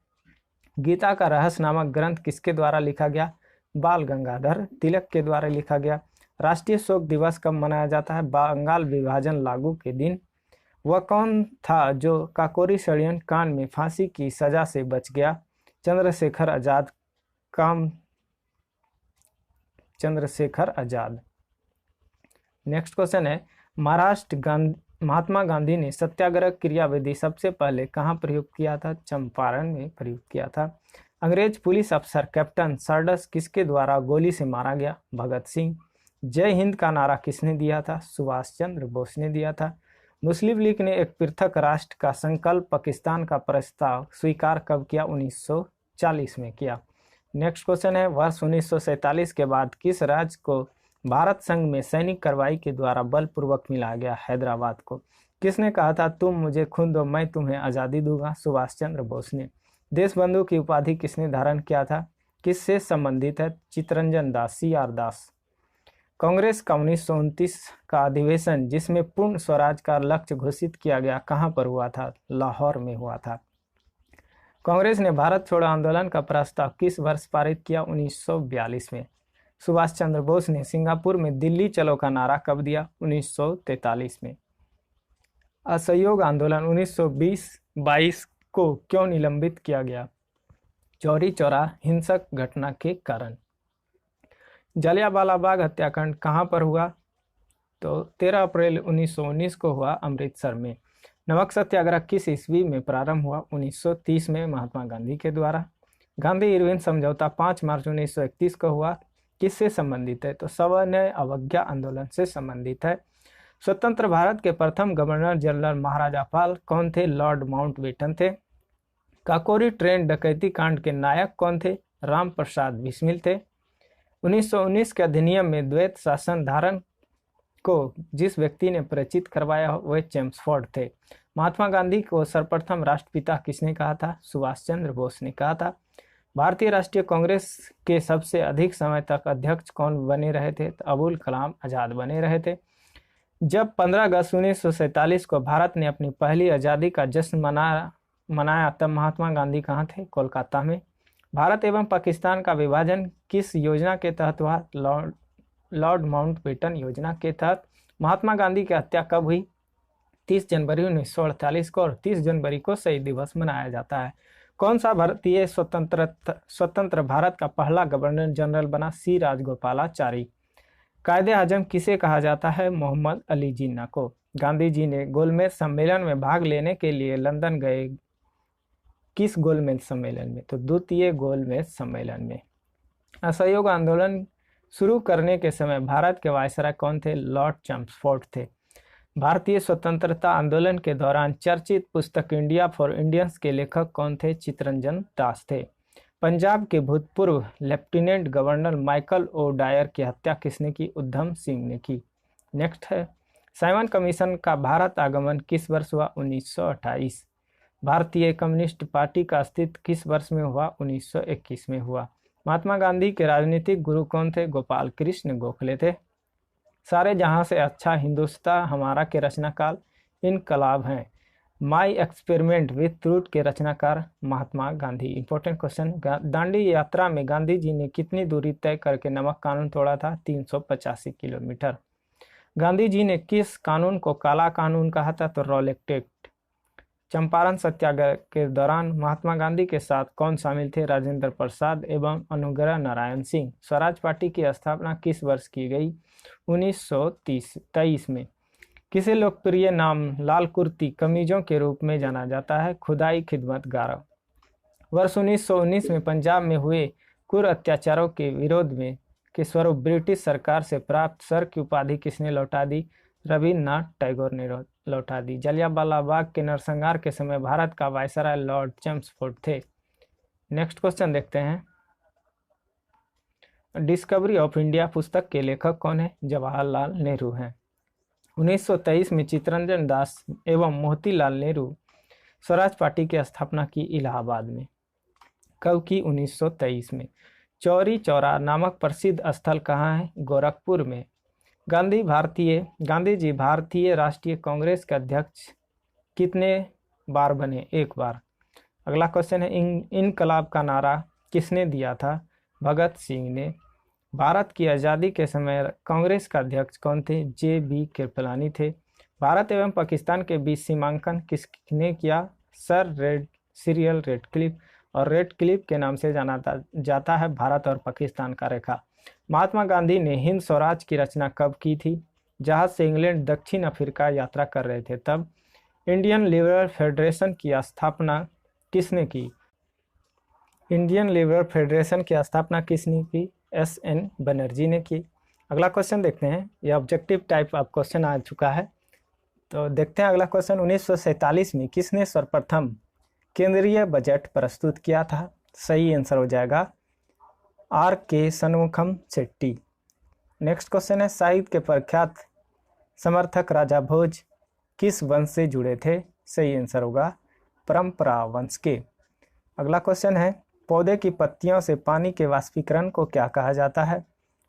गीता का रहस्य नामक ग्रंथ किसके द्वारा लिखा गया? बाल गंगाधर तिलक के द्वारा लिखा गया। राष्ट्रीय शोक दिवस कब मनाया जाता है? बंगाल विभाजन लागू के दिन। वह कौन था जो काकोरी षड्यंत्र कांड में फांसी की सजा से बच गया? चंद्रशेखर आजाद। चंद्रशेखर आजाद। नेक्स्ट क्वेश्चन है, महात्मा गांधी ने सत्याग्रह क्रियाविधि सबसे पहले कहाँ प्रयोग किया था? चंपारण में प्रयोग किया था। अंग्रेज पुलिस अफसर कैप्टन सर्डस किसके द्वारा गोली से मारा गया? भगत सिंह। जय हिंद का नारा किसने दिया था? सुभाष चंद्र बोस ने दिया था। मुस्लिम लीग ने एक पृथक राष्ट्र का संकल्प पाकिस्तान का प्रस्ताव स्वीकार कब किया? 1940 में किया। नेक्स्ट क्वेश्चन है, वर्ष 1947 के बाद किस राज्य को भारत संघ में सैनिक कार्रवाई के द्वारा बलपूर्वक मिलाया गया? हैदराबाद को। किसने कहा था तुम मुझे खून दो मैं तुम्हें आज़ादी दूंगा? सुभाष चंद्र बोस ने। देशबंधु की उपाधि किसने धारण किया था? किससे संबंधित है? चित्तरंजन दास, CR दास। कांग्रेस का 1929 का अधिवेशन जिसमें पूर्ण स्वराज का लक्ष्य घोषित किया गया कहां पर हुआ था? लाहौर में हुआ था। कांग्रेस ने भारत छोड़ो आंदोलन का प्रस्ताव किस वर्ष पारित किया? 1942 में। सुभाष चंद्र बोस ने सिंगापुर में दिल्ली चलो का नारा कब दिया? 1943 में। असहयोग आंदोलन 1920-22 को क्यों निलंबित किया गया? चौरी चौरा हिंसक घटना के कारण। जलियांवाला बाग हत्याकांड कहां पर हुआ? तो 13 अप्रैल 1919 को हुआ अमृतसर में। नमक सत्याग्रह किस ईस्वी में प्रारंभ हुआ? 1930 में महात्मा गांधी के द्वारा। गांधी इरविन समझौता 5 मार्च 1931 को हुआ, किससे संबंधित है? तो सविनय अवज्ञा आंदोलन से संबंधित है। स्वतंत्र भारत के प्रथम गवर्नर जनरल महाराजा पाल कौन थे? लॉर्ड माउंटबेटन थे। काकोरी ट्रेन डकैती कांड के नायक कौन थे? राम प्रसाद बिस्मिल थे। 1919 के अधिनियम में द्वैत शासन धारण को जिस व्यक्ति ने परिचित करवाया वह चेम्सफोर्ड थे। महात्मा गांधी को सर्वप्रथम राष्ट्रपिता किसने कहा था? सुभाष चंद्र बोस ने कहा था। भारतीय राष्ट्रीय कांग्रेस के सबसे अधिक समय तक अध्यक्ष कौन बने रहे थे? तो अबुल कलाम आजाद बने रहे थे। जब 15 अगस्त 1947 को भारत ने अपनी पहली आज़ादी का जश्न मनाया तब महात्मा गांधी कहाँ थे? कोलकाता में। भारत एवं पाकिस्तान का विभाजन किस योजना के तहत हुआ? लॉर्ड माउंटबेटन योजना के तहत। महात्मा गांधी की हत्या कब हुई? 30 जनवरी 1948 को, और 30 जनवरी को शहीद दिवस मनाया जाता है। कौन सा भारतीय स्वतंत्र भारत का पहला गवर्नर जनरल बना? सी राजगोपालाचारी। कायदे आजम किसे कहा जाता है? मोहम्मद अली जिन्ना को। गांधी जी ने गोलमेज सम्मेलन में भाग लेने के लिए लंदन गए, किस गोलमेज सम्मेलन में? तो द्वितीय गोलमेज सम्मेलन में। असहयोग आंदोलन शुरू करने के समय भारत के वायसराय कौन थे? लॉर्ड चेम्सफोर्ड थे। भारतीय स्वतंत्रता आंदोलन के दौरान चर्चित पुस्तक इंडिया फॉर इंडियंस के लेखक कौन थे? चित्तरंजन दास थे। पंजाब के भूतपूर्व lieutenant governor Michael O'Dwyer की हत्या किसने की? उधम सिंह ने की। नेक्स्ट है, साइमन कमीशन का भारत आगमन किस वर्ष हुआ? 1928। भारतीय कम्युनिस्ट पार्टी का अस्तित्व किस वर्ष में हुआ? 1921 में हुआ। महात्मा गांधी के राजनीतिक गुरु कौन थे? गोपाल कृष्ण गोखले थे। सारे जहां से अच्छा हिंदुस्तान हमारा के रचनाकार इनकलाब हैं। माई एक्सपेरिमेंट विथ ट्रूथ के रचनाकार महात्मा गांधी। इंपॉर्टेंट क्वेश्चन, दांडी यात्रा में गांधी जी ने कितनी दूरी तय करके नमक कानून तोड़ा था? 385 किलोमीटर। गांधी जी ने किस कानून को काला कानून कहा था? तो रॉलेट एक्ट। चंपारण सत्याग्रह के दौरान महात्मा गांधी के साथ कौन शामिल थे? राजेंद्र प्रसाद एवं अनुग्रह नारायण सिंह। स्वराज पार्टी की स्थापना किस वर्ष की गई? 1923 में। किसे लोकप्रिय नाम लाल कुर्ती कमीजों के रूप में जाना जाता है? खुदाई खिदमत गारव। वर्ष 1919 में पंजाब में हुए क्रूर अत्याचारों के विरोध में के स्वरूप ब्रिटिश सरकार से प्राप्त सर की उपाधि किसने लौटा दी? रविन्द्रनाथ टैगोर ने लौटा दी। जलियांवाला बाग के नरसंहार के समय भारत का वायसराय लॉर्ड चेम्सफोर्ड थे। नेक्स्ट क्वेश्चन देखते हैं, डिस्कवरी ऑफ इंडिया पुस्तक के लेखक कौन है? जवाहरलाल नेहरू हैं। 1923 में चित्तरंजन दास एवं मोतीलाल नेहरू स्वराज पार्टी की स्थापना की इलाहाबाद में। कब की? 1923 में। चौरी चौरा नामक प्रसिद्ध स्थल कहाँ है? गोरखपुर में। गांधी जी भारतीय राष्ट्रीय कांग्रेस के अध्यक्ष कितने बार बने? 1 बार। अगला क्वेश्चन है, इनकलाब का नारा किसने दिया था? भगत सिंह ने। भारत की आज़ादी के समय कांग्रेस का अध्यक्ष कौन थे? जे.बी. कृपलानी थे। भारत एवं पाकिस्तान के बीच सीमांकन किसने किया? सर सिरियल रेडक्लिफ, और रेडक्लिफ के नाम से जाना जाता है भारत और पाकिस्तान का रेखा। महात्मा गांधी ने हिंद स्वराज की रचना कब की थी? जहाज से इंग्लैंड दक्षिण अफ्रीका यात्रा कर रहे थे तब। इंडियन लिबरल फेडरेशन की स्थापना किसने की? इंडियन लिबरल फेडरेशन की स्थापना किसने की? एस.एन. बनर्जी ने की। अगला क्वेश्चन देखते हैं, यह ऑब्जेक्टिव टाइप ऑफ क्वेश्चन आ चुका है, तो देखते हैं अगला क्वेश्चन। 1947 में किसने सर्वप्रथम केंद्रीय बजट प्रस्तुत किया था? सही आंसर हो जाएगा R.K. Shanmukham Shetty. Next question है, साहित्य के प्रख्यात समर्थक राजा भोज किस वंश से जुड़े थे? सही आंसर होगा परंपरा वंश के। अगला क्वेश्चन है, पौधे की पत्तियों से पानी के वाष्पीकरण को क्या कहा जाता है?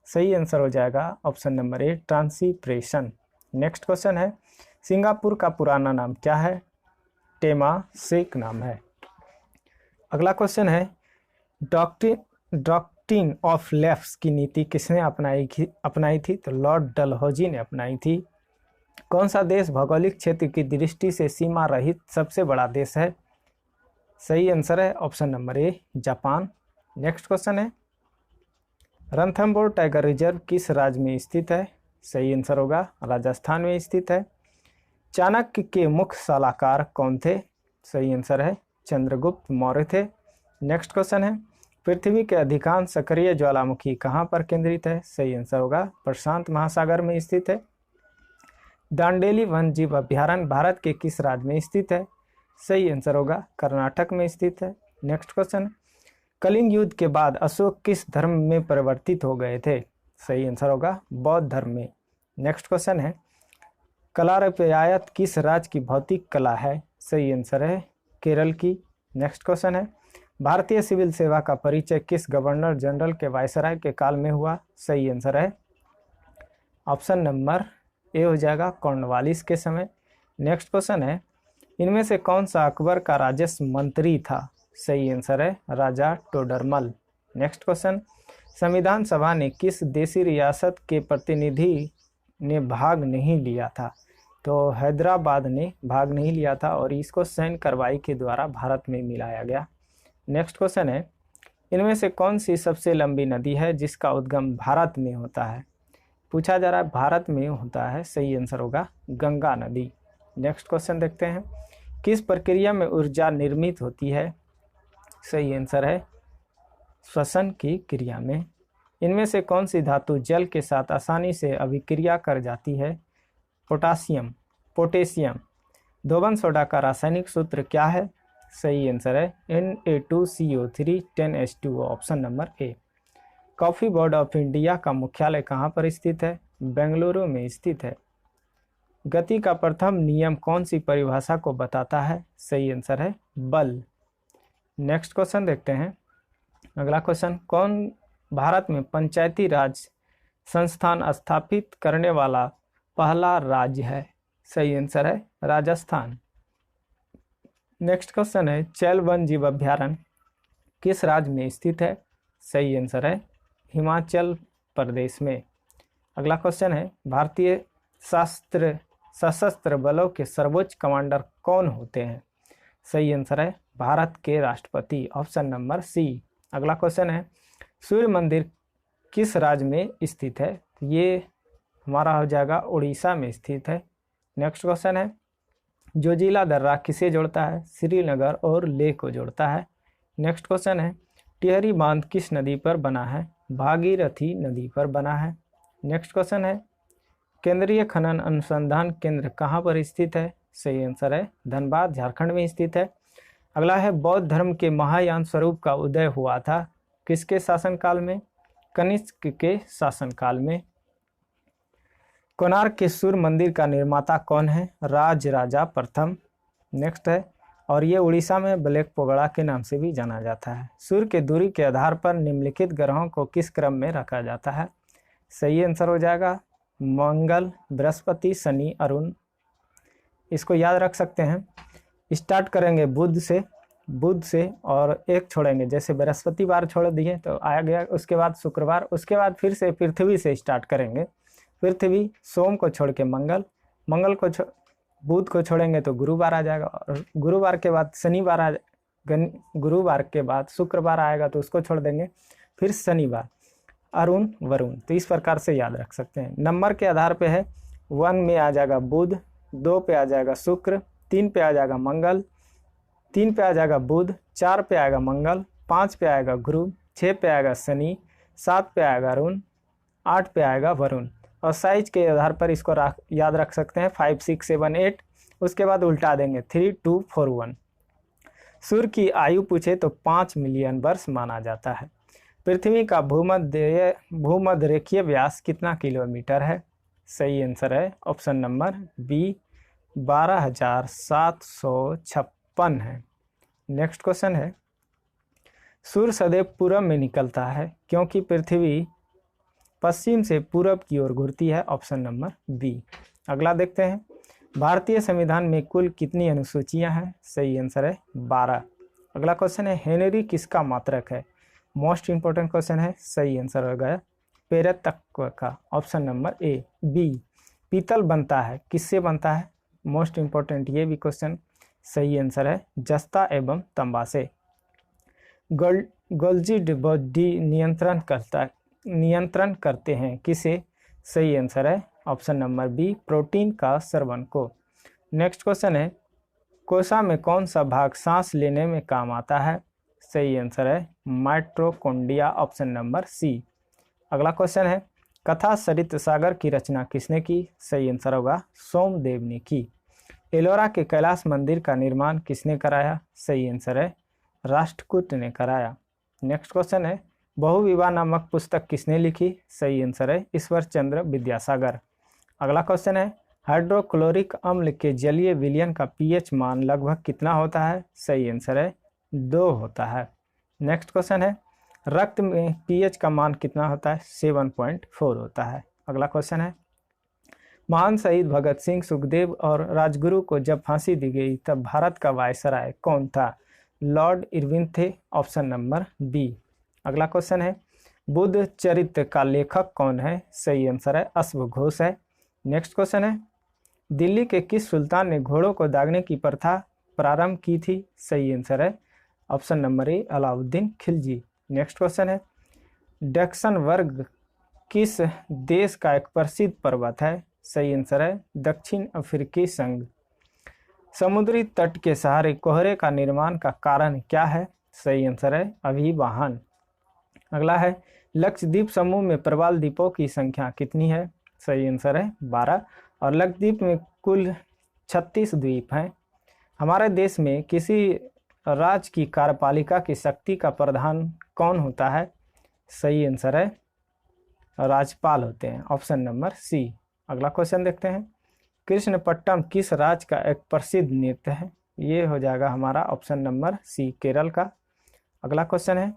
सही आंसर हो जाएगा option number A, transpiration. Next question है, सिंगापुर का पुराना नाम क्या है? टेमासेक नाम है। अगला क्वेश्चन है, डॉक्ट्रिन ऑफ लेफ्ट की नीति किसने अपनाई थी? तो लॉर्ड डलहौजी ने अपनाई थी। कौन सा देश भौगोलिक क्षेत्र की दृष्टि से सीमा रहित सबसे बड़ा देश है? सही आंसर है ऑप्शन नंबर ए, जापान। नेक्स्ट क्वेश्चन है, रणथंभौर टाइगर रिजर्व किस राज्य में स्थित है? सही आंसर होगा राजस्थान में स्थित है। चाणक्य के मुख्य सलाहकार कौन थे? सही आंसर है चंद्रगुप्त मौर्य थे। नेक्स्ट क्वेश्चन है, पृथ्वी के अधिकांश सक्रिय ज्वालामुखी कहाँ पर केंद्रित है? सही आंसर होगा प्रशांत महासागर में स्थित है। दांडेली वन्य जीव अभ्यारण्य भारत के किस राज्य में स्थित है? सही आंसर होगा कर्नाटक में स्थित है। नेक्स्ट क्वेश्चन, कलिंग युद्ध के बाद अशोक किस धर्म में परिवर्तित हो गए थे? सही आंसर होगा बौद्ध धर्म में। नेक्स्ट क्वेश्चन है, कलारपयायत किस राज्य की भौतिक कला है? सही आंसर है केरल की। नेक्स्ट क्वेश्चन है, भारतीय सिविल सेवा का परिचय किस गवर्नर जनरल के वायसराय के काल में हुआ? सही आंसर है ऑप्शन नंबर ए हो जाएगा कॉर्नवालिस के समय। नेक्स्ट क्वेश्चन है, इनमें से कौन सा अकबर का राजस्व मंत्री था? सही आंसर है राजा टोडरमल। नेक्स्ट क्वेश्चन, संविधान सभा ने किस देशी रियासत के प्रतिनिधि ने भाग नहीं लिया था? तो हैदराबाद ने भाग नहीं लिया था और इसको सैन्य कार्रवाई के द्वारा भारत में मिलाया गया। नेक्स्ट क्वेश्चन है, इनमें से कौन सी सबसे लंबी नदी है जिसका उद्गम भारत में होता है? पूछा जा रहा है भारत में होता है, सही आंसर होगा गंगा नदी। नेक्स्ट क्वेश्चन देखते हैं, किस प्रक्रिया में ऊर्जा निर्मित होती है? सही आंसर है श्वसन की क्रिया में। इनमें से कौन सी धातु जल के साथ आसानी से अभिक्रिया कर जाती है? पोटेशियम। धोबन सोडा का रासायनिक सूत्र क्या है? सही आंसर है Na2CO3 10H2O, option number A. Coffee board of India का मुख्यालय कहाँ पर स्थित है? बेंगलुरु में स्थित है। गति का प्रथम नियम कौन सी परिभाषा को बताता है? सही आंसर है बल। नेक्स्ट क्वेश्चन देखते हैं। अगला क्वेश्चन, कौन भारत में पंचायती राज संस्थान स्थापित करने वाला पहला राज्य है? सही आंसर है राजस्थान। नेक्स्ट क्वेश्चन है, चैल वन्य जीव अभ्यारण्य किस राज्य में स्थित है? सही आंसर है हिमाचल प्रदेश में। अगला क्वेश्चन है, भारतीय सशस्त्र बलों के सर्वोच्च कमांडर कौन होते हैं? सही आंसर है भारत के राष्ट्रपति, ऑप्शन नंबर सी। अगला क्वेश्चन है, सूर्य मंदिर किस राज्य में स्थित है? ये हमारा हो जाएगा उड़ीसा में स्थित है। नेक्स्ट क्वेश्चन है, जोजिला दर्रा किसे जोड़ता है? श्रीनगर और लेह को जोड़ता है। नेक्स्ट क्वेश्चन है, टिहरी बांध किस नदी पर बना है? भागीरथी नदी पर बना है। नेक्स्ट क्वेश्चन है, केंद्रीय खनन अनुसंधान केंद्र कहाँ पर स्थित है? सही आंसर है धनबाद, झारखंड में स्थित है। अगला है, बौद्ध धर्म के महायान स्वरूप का उदय हुआ था किसके शासनकाल में? कनिष्क के शासनकाल में। कोणार्क के सूर्य मंदिर का निर्माता कौन है? राजराजा प्रथम। नेक्स्ट है, और ये उड़ीसा में ब्लैक पोगड़ा के नाम से भी जाना जाता है। सूर्य के दूरी के आधार पर निम्नलिखित ग्रहों को किस क्रम में रखा जाता है? सही आंसर हो जाएगा मंगल, बृहस्पति, शनि, अरुण। इसको याद रख सकते हैं। स्टार्ट करेंगे बुध से और एक छोड़ेंगे, जैसे बृहस्पतिवार छोड़ दिए तो आ गया, उसके बाद शुक्रवार, उसके बाद फिर से पृथ्वी से स्टार्ट करेंगे। पृथ्वी, सोम को छोड़ के मंगल को बुध को छोड़ेंगे तो गुरुवार आ जाएगा, और गुरुवार के बाद शनिवार गुरुवार के बाद शुक्रवार आएगा तो उसको छोड़ देंगे, फिर शनिवार, अरुण, वरुण। तो इस प्रकार से याद रख सकते हैं। नंबर के आधार पे है, 1 में आ जाएगा बुध, 2 पे आ जाएगा शुक्र, 3 पे आ जाएगा मंगल, 3 पे आ जाएगा बुध, 4 पे आएगा मंगल, 5 पे आएगा गुरु, 6 पे आएगा शनि, 7 पे आएगा अरुण, 8 पे आएगा वरुण। और साइज के आधार पर इसको याद रख सकते हैं 5, 6, 7, 8। उसके बाद उल्टा देंगे 3, 2, 4, 1। सूर्य की आयु पूछे तो 5 मिलियन वर्ष माना जाता है। पृथ्वी का भूमध्य रेखीय व्यास कितना किलोमीटर है? सही आंसर है ऑप्शन नंबर बी, 12,756 है। नेक्स्ट क्वेश्चन है, सूर्य सदैव पूरब में निकलता है क्योंकि पृथ्वी पश्चिम से पूरब की ओर घूरती है, ऑप्शन नंबर बी। अगला देखते हैं, भारतीय संविधान में कुल कितनी अनुसूचियां हैं? सही आंसर है 12। अगला क्वेश्चन है, हेनरी किसका मात्रक है? मोस्ट इंपोर्टेंट क्वेश्चन है, सही आंसर हो गया पेरतत्व का, ऑप्शन नंबर ए। बी, पीतल बनता है, किससे बनता है? मोस्ट इंपोर्टेंट ये भी क्वेश्चन, सही आंसर है जस्ता एवं तंबा से। गोल्जी बॉडी नियंत्रण करते हैं, किसे? सही आंसर है ऑप्शन नंबर बी, प्रोटीन का स्रवण को। नेक्स्ट क्वेश्चन है, कोसा में कौन सा भाग सांस लेने में काम आता है? सही आंसर है माइटोकॉन्ड्रिया, ऑप्शन नंबर सी। अगला क्वेश्चन है, कथा सरित सागर की रचना किसने की? सही आंसर होगा सोमदेव ने की। एलोरा के कैलाश मंदिर का निर्माण किसने कराया? सही आंसर है राष्ट्रकूट ने कराया। नेक्स्ट क्वेश्चन है, बहुविवाह नामक पुस्तक किसने लिखी? सही आंसर है ईश्वर चंद्र विद्यासागर। अगला क्वेश्चन है, हाइड्रोक्लोरिक अम्ल के जलीय विलयन का पीएच मान लगभग कितना होता है? सही आंसर है 2 होता है। नेक्स्ट क्वेश्चन है, रक्त में पीएच का मान कितना होता है? 7.4 होता है। अगला क्वेश्चन है, महान शहीद भगत सिंह, सुखदेव और राजगुरु को जब फांसी दी गई तब भारत का वायसराय कौन था? लॉर्ड इरविन थे, ऑप्शन नंबर बी। अगला क्वेश्चन है, बुद्ध चरित्र का लेखक कौन है? सही आंसर है अश्वघोष है। नेक्स्ट क्वेश्चन है, दिल्ली के किस सुल्तान ने घोड़ों को दागने की प्रथा प्रारंभ की थी? सही आंसर है ऑप्शन नंबर ए, अलाउद्दीन खिलजी। नेक्स्ट क्वेश्चन है, डैक्सन वर्ग किस देश का एक प्रसिद्ध पर्वत है? सही आंसर है दक्षिण अफ्रीकी संघ। समुद्री तट के सहारे कोहरे का निर्माण का कारण क्या है? सही आंसर है अभिवाहन। अगला है, लक्षद्वीप समूह में प्रवाल द्वीपों की संख्या कितनी है? सही आंसर है 12। और लक्षद्वीप में कुल 36 द्वीप हैं। हमारे देश में किसी राज्य की कार्यपालिका की शक्ति का प्रधान कौन होता है? सही आंसर है राज्यपाल होते हैं, ऑप्शन नंबर सी। अगला क्वेश्चन देखते हैं, कृष्णपट्टनम किस राज्य का एक प्रसिद्ध नृत्य है? ये हो जाएगा हमारा ऑप्शन नंबर सी, केरल का। अगला क्वेश्चन है,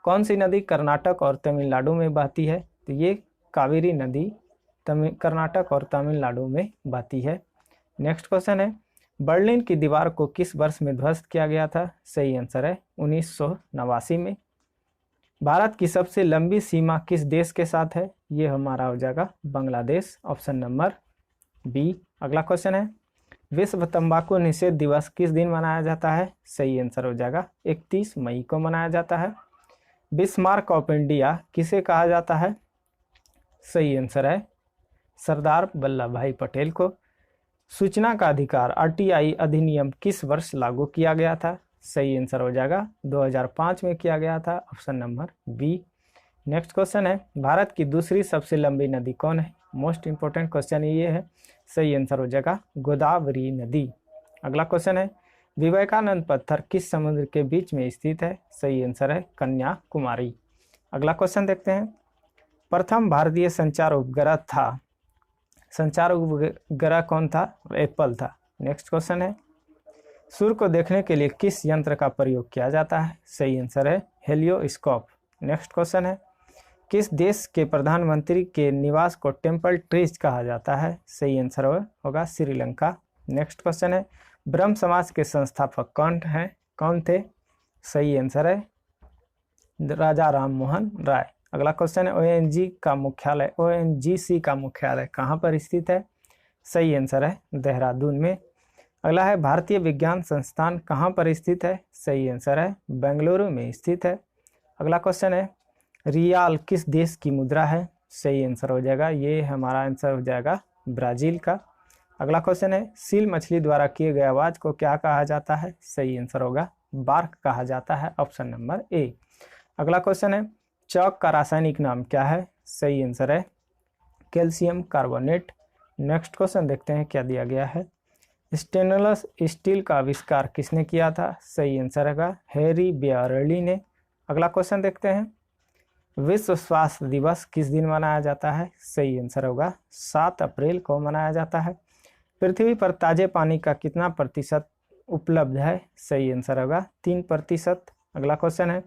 कौन सी नदी कर्नाटक और तमिलनाडु में बहती है? तो ये कावेरी नदी कर्नाटक और तमिलनाडु में बहती है। नेक्स्ट क्वेश्चन है, बर्लिन की दीवार को किस वर्ष में ध्वस्त किया गया था? सही आंसर है 1989 में। भारत की सबसे लंबी सीमा किस देश के साथ है? ये हमारा हो जाएगा बांग्लादेश, ऑप्शन नंबर बी। अगला क्वेश्चन है, विश्व तंबाकू निषेध दिवस किस दिन मनाया जाता है? सही आंसर हो जाएगा 31 मई को मनाया जाता है। बिस्मार्क ऑफ इंडिया किसे कहा जाता है? सही आंसर है सरदार वल्लभ भाई पटेल को। सूचना का अधिकार आरटीआई अधिनियम किस वर्ष लागू किया गया था? सही आंसर हो जाएगा 2005 में किया गया था, option number B. Next question है, भारत की दूसरी सबसे लंबी नदी कौन है? मोस्ट इंपोर्टेंट क्वेश्चन ये है, सही आंसर हो जाएगा गोदावरी नदी। अगला क्वेश्चन है, विवेकानंद पत्थर किस समुद्र के बीच में स्थित है? सही आंसर है कन्याकुमारी। अगला क्वेश्चन देखते हैं, प्रथम भारतीय संचार उपग्रह था, संचार उपग्रह कौन था? एप्पल था। नेक्स्ट क्वेश्चन है, सूर्य को देखने के लिए किस यंत्र का प्रयोग किया जाता है? सही आंसर है हेलियोस्कोप। नेक्स्ट क्वेश्चन है, किस देश के प्रधानमंत्री के निवास को टेम्पल ट्रीज कहा जाता है? सही आंसर होगा श्रीलंका। नेक्स्ट क्वेश्चन है, ब्रह्म समाज के संस्थापक कौन थे? सही आंसर है राजा राम मोहन राय। अगला क्वेश्चन है, ओएनजीसी का मुख्यालय कहाँ पर स्थित है? सही आंसर है देहरादून में। अगला है, भारतीय विज्ञान संस्थान कहाँ पर स्थित है? सही आंसर है बेंगलुरु में स्थित है। अगला क्वेश्चन है, रियाल किस देश की मुद्रा है? सही आंसर हो जाएगा, ये हमारा आंसर हो जाएगा ब्राजील का। अगला क्वेश्चन है, सील मछली द्वारा किए गए आवाज को क्या कहा जाता है? सही आंसर होगा बार्क कहा जाता है, ऑप्शन नंबर ए। अगला क्वेश्चन है, चौक का रासायनिक नाम क्या है? सही आंसर है कैल्शियम कार्बोनेट। नेक्स्ट क्वेश्चन देखते हैं क्या दिया गया है, स्टेनलेस स्टील का आविष्कार किसने किया था? सही आंसर है हैरी बेयरली ने। अगला क्वेश्चन देखते हैं, विश्व स्वास्थ्य दिवस किस दिन मनाया जाता है? सही आंसर होगा 7 अप्रैल को मनाया जाता है। पृथ्वी पर ताजे पानी का कितना प्रतिशत उपलब्ध है? सही आंसर होगा 3%। अगला क्वेश्चन है,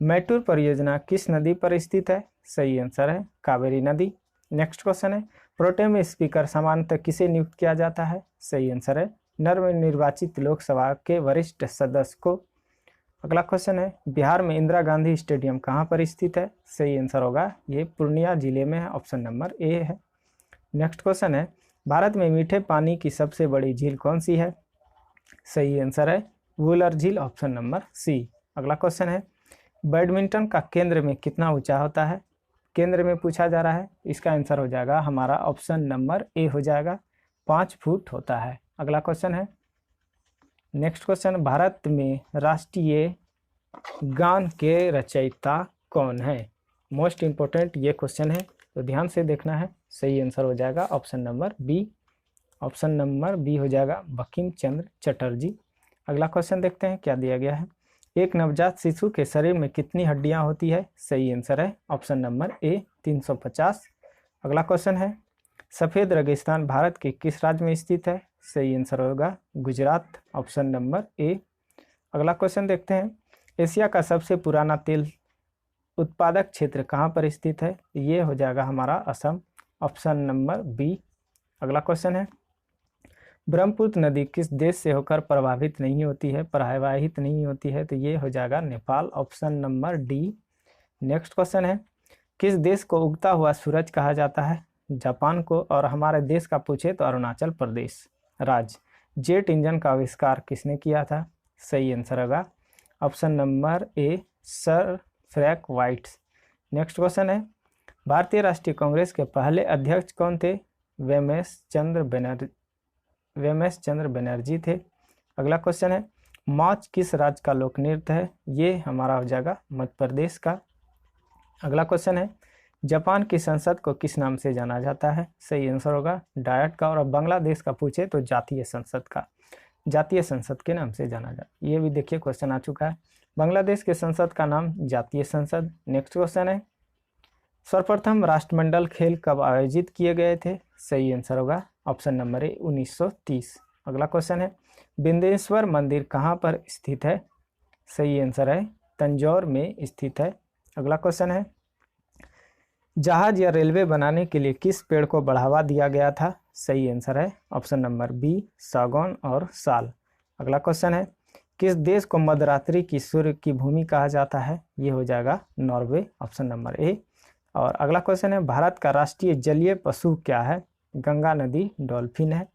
मैटूर परियोजना किस नदी पर स्थित है? सही आंसर है कावेरी नदी। नेक्स्ट क्वेश्चन है प्रोटेम स्पीकर सामान्यतः किसे नियुक्त किया जाता है? सही आंसर है नवनिर्वाचित लोकसभा के वरिष्ठ सदस्य को। अगला क्वेश्चन है बिहार में इंदिरा गांधी स्टेडियम कहाँ पर स्थित है? सही आंसर होगा ये पूर्णिया जिले में है, ऑप्शन नंबर ए है। नेक्स्ट क्वेश्चन है भारत में मीठे पानी की सबसे बड़ी झील कौन सी है? सही आंसर है वुलर झील, ऑप्शन नंबर सी। अगला क्वेश्चन है बैडमिंटन का केंद्र में कितना ऊंचा होता है? केंद्र में पूछा जा रहा है, इसका आंसर हो जाएगा हमारा ऑप्शन नंबर ए हो जाएगा 5 फुट होता है। अगला क्वेश्चन है नेक्स्ट क्वेश्चन भारत में राष्ट्रीय गान के रचयिता कौन है? मोस्ट इंपोर्टेंट ये क्वेश्चन है तो ध्यान से देखना है। सही आंसर हो जाएगा option number B, option number B हो जाएगा बंकिम चंद्र चटर्जी। अगला क्वेश्चन देखते हैं क्या दिया गया है। एक नवजात शिशु के शरीर में कितनी हड्डियां होती है? सही आंसर है ऑप्शन नंबर ए 350। अगला क्वेश्चन है सफ़ेद रेगिस्तान भारत के किस राज्य में स्थित है? सही आंसर होगा गुजरात, ऑप्शन नंबर ए। अगला क्वेश्चन देखते हैं एशिया का सबसे पुराना तेल उत्पादक क्षेत्र कहाँ पर स्थित है? ये हो जाएगा हमारा असम, ऑप्शन नंबर बी। अगला क्वेश्चन है ब्रह्मपुत्र नदी किस देश से होकर प्रवाहित नहीं होती है, प्रवाहित नहीं होती है? तो ये हो जाएगा Nepal, option number D. Next question है किस देश को उगता हुआ सूरज कहा जाता है? जापान को। और हमारे देश का पूछे तो अरुणाचल प्रदेश राज्य। जेट इंजन का आविष्कार किसने किया था? सही आंसर होगा ऑप्शन नंबर ए sir Frank white. Next question है भारतीय राष्ट्रीय कांग्रेस के पहले अध्यक्ष कौन थे? वेमेश चंद्र बनर्जी थे। अगला क्वेश्चन है मौज किस राज्य का लोक नृत्य है? ये हमारा हो जाएगा मध्य प्रदेश का। अगला क्वेश्चन है जापान की संसद को किस नाम से जाना जाता है? सही आंसर होगा डायट का। और अब बांग्लादेश का पूछे तो जातीय संसद के नाम से जाना जाता। ये भी देखिए क्वेश्चन आ चुका है, बांग्लादेश के संसद का नाम जातीय संसद। नेक्स्ट क्वेश्चन है सर्वप्रथम राष्ट्रमंडल खेल कब आयोजित किए गए थे? सही आंसर होगा ऑप्शन नंबर ए 1930। अगला क्वेश्चन है बिंदेश्वर मंदिर कहाँ पर स्थित है? सही आंसर है तंजौर में स्थित है। अगला क्वेश्चन है जहाज या रेलवे बनाने के लिए किस पेड़ को बढ़ावा दिया गया था? सही आंसर है ऑप्शन नंबर बी सागौन और साल। अगला क्वेश्चन है किस देश को मध्यरात्रि की सूर्य की भूमि कहा जाता है? ये हो जाएगा नॉर्वे, ऑप्शन नंबर ए। और अगला क्वेश्चन है भारत का राष्ट्रीय जलीय पशु क्या है? गंगा नदी डॉल्फिन है,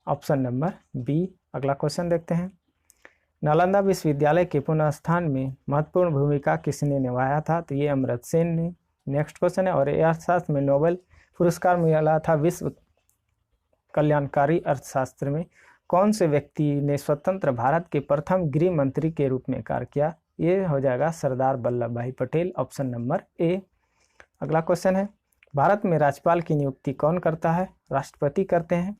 ऑप्शन नंबर बी। अगला क्वेश्चन देखते हैं नालंदा विश्वविद्यालय के पुनर्स्थान में महत्वपूर्ण भूमिका किसने निभाया था? तो ये अमर्त्य सेन ने। नेक्स्ट क्वेश्चन है और अर्थशास्त्र में नोबेल पुरस्कार मिला था विश्व कल्याणकारी अर्थशास्त्र में कौन से व्यक्ति ने स्वतंत्र भारत के प्रथम गृह मंत्री के रूप में कार्य किया? ये हो जाएगा सरदार वल्लभ भाई पटेल, ऑप्शन नंबर ए। अगला क्वेश्चन है भारत में राज्यपाल की नियुक्ति कौन करता है? राष्ट्रपति करते हैं।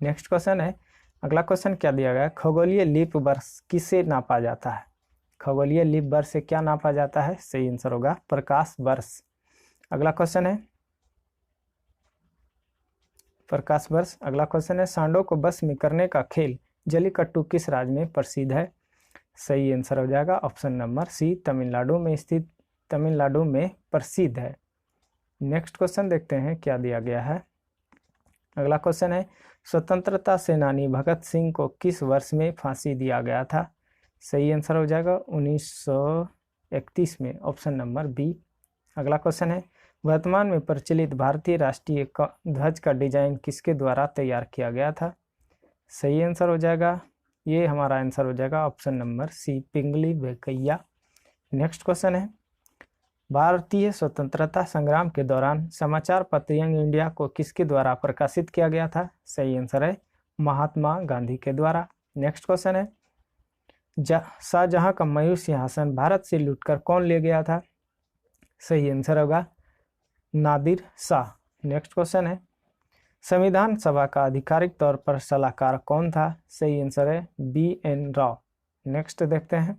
नेक्स्ट क्वेश्चन है अगला क्वेश्चन क्या दिया गया खगोलीय लीप वर्ष किसे नापा जाता है? खगोलीय लीप वर्ष से क्या नापा जाता है? सही आंसर होगा प्रकाश वर्ष। अगला क्वेश्चन है प्रकाश वर्ष। अगला क्वेश्चन है सांडों को बस में करने का खेल जल्लीकट्टू किस राज्य में प्रसिद्ध है? सही आंसर हो जाएगा ऑप्शन नंबर सी तमिलनाडु में प्रसिद्ध है। नेक्स्ट क्वेश्चन देखते हैं क्या दिया गया है। अगला क्वेश्चन है स्वतंत्रता सेनानी भगत सिंह को किस वर्ष में फांसी दिया गया था? सही आंसर हो जाएगा 1931 में, ऑप्शन नंबर बी। अगला क्वेश्चन है वर्तमान में प्रचलित भारतीय राष्ट्रीय ध्वज का डिजाइन किसके द्वारा तैयार किया गया था? सही आंसर हो जाएगा ये हमारा आंसर हो जाएगा ऑप्शन नंबर सी पिंगली वेंकैया। नेक्स्ट क्वेश्चन है भारतीय स्वतंत्रता संग्राम के दौरान समाचार पत्र यंग इंडिया को किसके द्वारा प्रकाशित किया गया था? सही आंसर है महात्मा गांधी के द्वारा। नेक्स्ट क्वेश्चन है शाहजहां का मयूर सिंहासन भारत से लूटकर कौन ले गया था? सही आंसर होगा नादिर शाह। नेक्स्ट क्वेश्चन है संविधान सभा का आधिकारिक तौर पर सलाहकार कौन था? सही आंसर है BN राव। नेक्स्ट देखते हैं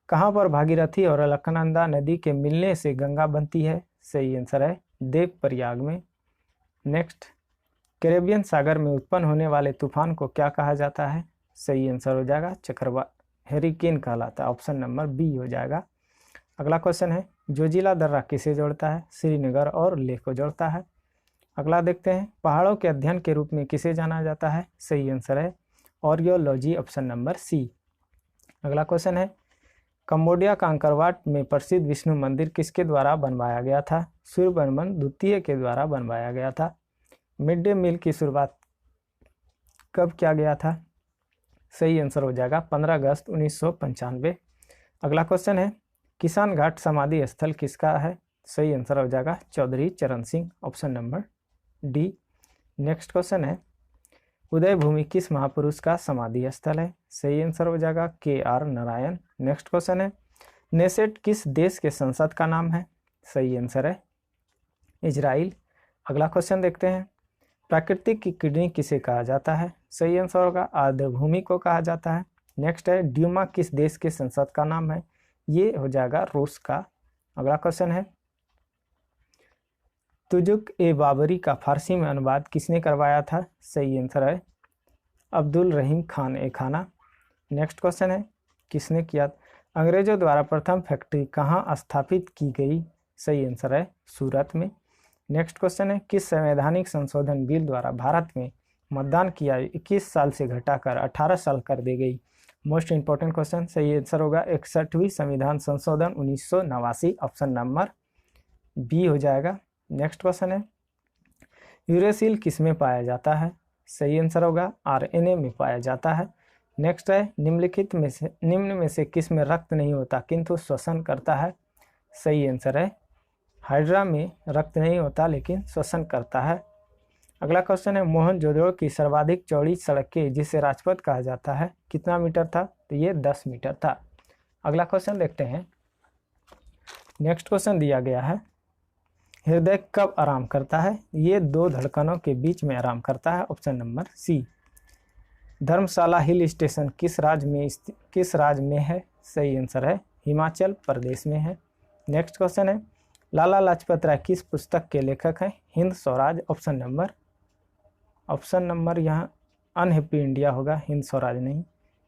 कहाँ पर भागीरथी और अलकनंदा नदी के मिलने से गंगा बनती है? सही आंसर है देवप्रयाग में। नेक्स्ट कैरेबियन सागर में उत्पन्न होने वाले तूफान को क्या कहा जाता है? सही आंसर हो जाएगा चक्रवात हेरिकेन कहलाता है, ऑप्शन नंबर बी हो जाएगा। अगला क्वेश्चन है जोजिला दर्रा किसे जोड़ता है? श्रीनगर और लेह को जोड़ता है। अगला देखते हैं, पहाड़ों के अध्ययन के रूप में किसे जाना जाता है? सही आंसर है ऑर्कियोलॉजी, ऑप्शन नंबर सी। अगला क्वेश्चन है, कंबोडिया का अंकरवाट में प्रसिद्ध विष्णु मंदिर किसके द्वारा बनवाया गया था? सूर्यवर्मन द्वितीय के द्वारा बनवाया गया था। मिड डे मील की शुरुआत कब किया गया था? सही आंसर हो जाएगा 15 अगस्त 1995। अगला क्वेश्चन है, किसान घाट समाधि स्थल किसका है? सही आंसर हो जाएगा चौधरी चरण Singh, option number D. Next question है, उदय भूमि किस महापुरुष का समाधि स्थल है? सही आंसर हो जाएगा KR नारायण। नेक्स्ट क्वेश्चन है, नेसेट किस देश के संसद का नाम है? सही आंसर है इजराइल। अगला क्वेश्चन देखते हैं, प्राकृतिक की किडनी किसे कहा जाता है? सही आंसर होगा आर्द्रभूमि को कहा जाता है। नेक्स्ट है, ड्यूमा किस देश के संसद का नाम है? ये हो जाएगा रूस का। अगला क्वेश्चन है, तुजुक ए बाबरी का फारसी में अनुवाद किसने करवाया था? सही आंसर है अब्दुल रहीम खान ए खाना। नेक्स्ट क्वेश्चन है, किसने किया? अंग्रेजों द्वारा प्रथम फैक्ट्री कहाँ स्थापित की गई? सही आंसर है सूरत में। नेक्स्ट क्वेश्चन है, किस संवैधानिक संशोधन बिल द्वारा भारत में मतदान की आयु 21 साल से घटाकर 18 साल कर दी गई? Most important question. सही आंसर होगा 61वीं संविधान संशोधन 1989, ऑप्शन नंबर बी हो जाएगा। नेक्स्ट क्वेश्चन है, यूरेसिल किस में पाया जाता है? सही आंसर होगा RNA में पाया जाता है। नेक्स्ट है, निम्न में से किस में रक्त नहीं होता किंतु श्वसन करता है? सही आंसर है हाइड्रा में रक्त नहीं होता लेकिन श्वसन करता है। अगला क्वेश्चन है, मोहनजोदड़ो की सर्वाधिक चौड़ी सड़क के जिसे राजपथ कहा जाता है कितना मीटर था? तो ये 10 मीटर था। अगला क्वेश्चन देखते हैं। नेक्स्ट क्वेश्चन दिया गया है, हृदय कब आराम करता है? ये दो धड़कनों के बीच में आराम करता है, ऑप्शन नंबर सी। धर्मशाला हिल स्टेशन किस राज्य में है? सही आंसर है हिमाचल प्रदेश में है। नेक्स्ट क्वेश्चन है, लाला लाजपत राय किस पुस्तक के लेखक हैं? हिंद स्वराज, ऑप्शन नंबर यहाँ अनहैप्पी इंडिया होगा, हिंद स्वराज नहीं।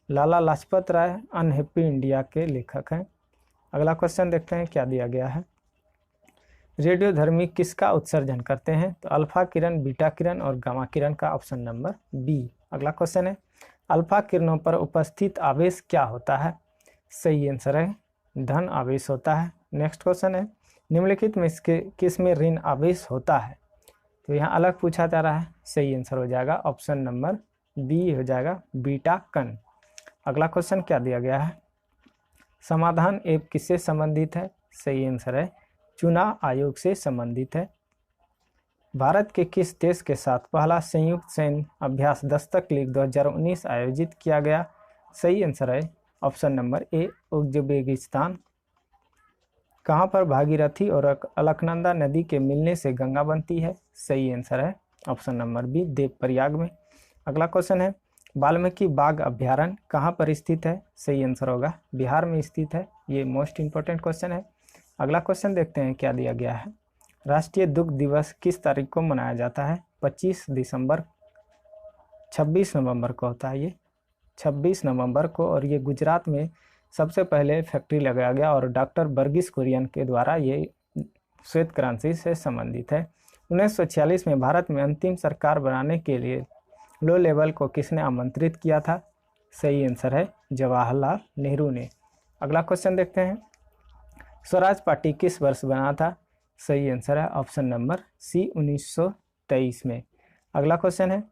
लाला लाजपत राय अनहैप्पी इंडिया के लेखक हैं। अगला क्वेश्चन देखते हैं क्या दिया गया है, रेडियोधर्मी किसका उत्सर्जन करते हैं? तो अल्फा किरण, बीटा किरण और गामा किरण का, ऑप्शन नंबर बी। अगला क्वेश्चन है, अल्फा किरणों पर उपस्थित आवेश क्या होता है? सही आंसर है धन आवेश होता है। नेक्स्ट क्वेश्चन है, निम्नलिखित में किस में ऋण आवेश होता है? तो यहाँ अलग पूछा जा रहा है, सही आंसर हो जाएगा ऑप्शन नंबर बी हो जाएगा बीटा कण। अगला क्वेश्चन क्या दिया गया है, समाधान ऐप किससे संबंधित है? सही आंसर है चुनाव आयोग से संबंधित है। भारत के किस देश के साथ पहला संयुक्त सैन्य अभ्यास दस्तक लीग 2019 आयोजित किया गया? सही आंसर है ऑप्शन नंबर ए उज्बेकिस्तान। कहाँ पर भागीरथी और अलकनंदा नदी के मिलने से गंगा बनती है? सही आंसर है ऑप्शन नंबर बी देवप्रयाग में। अगला क्वेश्चन है, वाल्मीकि बाघ अभ्यारण्य कहाँ पर स्थित है? सही आंसर होगा बिहार में स्थित है। ये मोस्ट इंपॉर्टेंट क्वेश्चन है। अगला क्वेश्चन देखते हैं क्या दिया गया है, राष्ट्रीय दुग्ध दिवस किस तारीख को मनाया जाता है? 26 नवंबर को होता है, ये 26 नवंबर को। और ये गुजरात में सबसे पहले फैक्ट्री लगाया गया और डॉक्टर वर्गीस कुरियन के द्वारा ये श्वेत क्रांति से संबंधित है। 1946 में भारत में अंतिम सरकार बनाने के लिए लो लेवल को किसने आमंत्रित किया था? सही आंसर है जवाहरलाल नेहरू ने। अगला क्वेश्चन देखते हैं, स्वराज पार्टी किस वर्ष बना था? सही आंसर है ऑप्शन नंबर सी 1923 में। अगला क्वेश्चन है,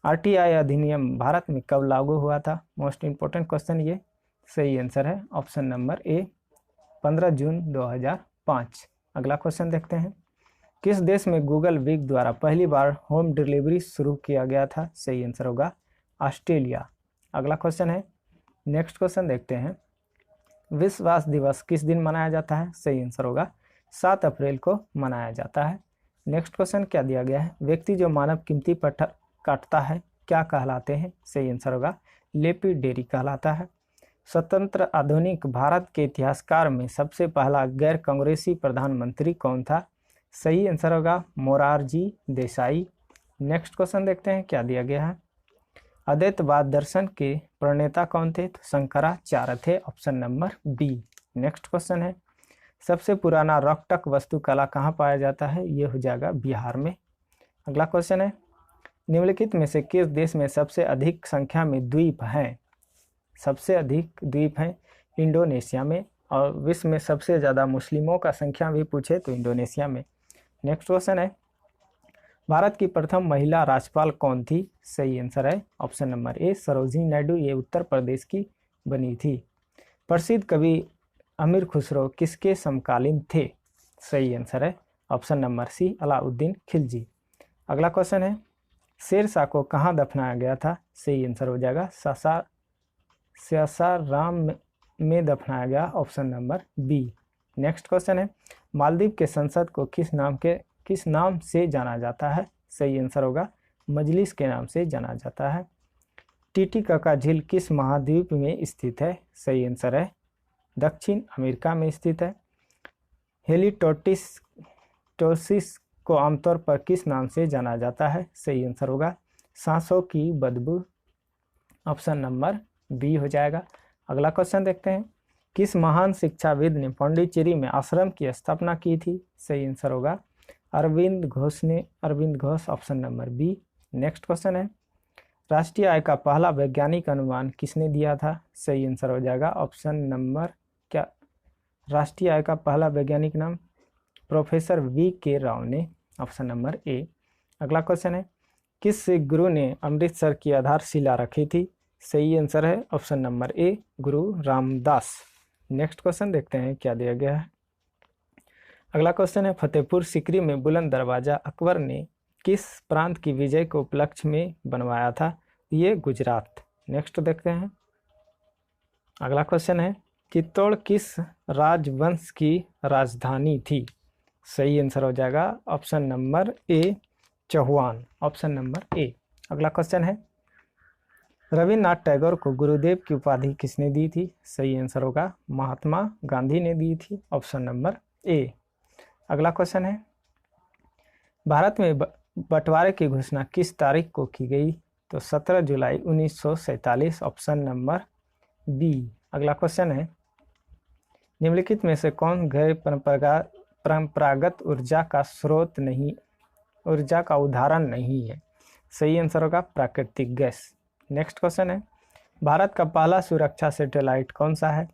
RTI अधिनियम भारत में कब लागू हुआ था? मोस्ट इंपॉर्टेंट क्वेश्चन ये। सही आंसर है ऑप्शन नंबर ए 15 जून 2005। अगला क्वेश्चन देखते हैं, किस देश में गूगल वीक द्वारा पहली बार होम डिलीवरी शुरू किया गया था? सही आंसर होगा ऑस्ट्रेलिया। अगला क्वेश्चन है, नेक्स्ट क्वेश्चन देखते हैं, विश्व स्वास्थ्य दिवस किस दिन मनाया जाता है? सही आंसर होगा 7 अप्रैल को मनाया जाता है। नेक्स्ट क्वेश्चन क्या दिया गया है, व्यक्ति जो मानव कीमती पत्थर काटता है क्या कहलाते हैं? सही आंसर होगा लेपिडेरी कहलाता है। स्वतंत्र आधुनिक भारत के इतिहासकार में सबसे पहला गैर कांग्रेसी प्रधानमंत्री कौन था? सही आंसर होगा मोरारजी देसाई। नेक्स्ट क्वेश्चन देखते हैं क्या दिया गया है, अद्वैतवाद दर्शन के प्रणेता कौन थे? तो शंकराचार्य थे, option number B. Next question है, सबसे पुराना रॉकटक वास्तुकला कहाँ पाया जाता है? ये हो जाएगा बिहार में। अगला क्वेश्चन है, निम्नलिखित में से किस देश में सबसे अधिक संख्या में द्वीप हैं? सबसे अधिक द्वीप हैं इंडोनेशिया में, और विश्व में सबसे ज़्यादा मुस्लिमों का संख्या भी पूछे तो इंडोनेशिया में। नेक्स्ट क्वेश्चन है, भारत की प्रथम महिला राज्यपाल कौन थी? सही आंसर है ऑप्शन नंबर ए सरोजिनी नायडू, ये उत्तर प्रदेश की बनी थी। प्रसिद्ध कवि अमीर खुसरो किसके समकालीन थे? सही आंसर है option number C Alauddin Khilji. अगला क्वेश्चन है, शेरशाह को कहाँ दफनाया गया था? सही आंसर हो जाएगा सासाराम में दफनाया गया, option number B. Next question है, मालदीव के संसद को किस नाम से जाना जाता है? सही आंसर होगा मजलिस के नाम से जाना जाता है। टिटिकाका झील किस महाद्वीप में स्थित है? सही आंसर है दक्षिण अमेरिका में स्थित है। हेलिटोसिस को आमतौर पर किस नाम से जाना जाता है? सही आंसर होगा सांसों की बदबू, ऑप्शन नंबर बी हो जाएगा। अगला क्वेश्चन देखते हैं, किस महान शिक्षाविद ने पांडिचेरी में आश्रम की स्थापना की थी? सही आंसर होगा अरविंद घोष ने, Arvind Ghosh, option number B. Next question है, राष्ट्रीय आय का पहला वैज्ञानिक अनुमान किसने दिया था? सही आंसर हो जाएगा ऑप्शन नंबर क्या, राष्ट्रीय आय का पहला वैज्ञानिक नाम प्रोफेसर V.K. राव ने, ऑप्शन नंबर ए। अगला क्वेश्चन है, किस सिख गुरु ने अमृतसर की आधारशिला रखी थी? सही आंसर है ऑप्शन नंबर ए गुरु रामदास। नेक्स्ट क्वेश्चन देखते हैं क्या दिया गया है। अगला क्वेश्चन है, फतेहपुर सीकरी में बुलंद दरवाजा अकबर ने किस प्रांत की विजय को उपलक्ष्य में बनवाया था? ये गुजरात। नेक्स्ट देखते हैं। अगला क्वेश्चन है, चित्तौड़ किस राजवंश की राजधानी थी? सही आंसर हो जाएगा option number A Chauhan, option number A. अगला क्वेश्चन है, रविन्द्रनाथ टैगोर को गुरुदेव की उपाधि किसने दी थी? सही आंसर होगा महात्मा गांधी ने दी थी, ऑप्शन नंबर ए। अगला क्वेश्चन है, भारत में बंटवारे की घोषणा किस तारीख को की गई? तो 17 जुलाई 1947, ऑप्शन नंबर बी। अगला क्वेश्चन है, निम्नलिखित में से कौन गैर परंपरागत ऊर्जा का स्रोत नहीं, ऊर्जा का उदाहरण नहीं है? सही आंसर होगा प्राकृतिक गैस। नेक्स्ट क्वेश्चन है, भारत का पहला सुरक्षा सैटेलाइट कौन सा है?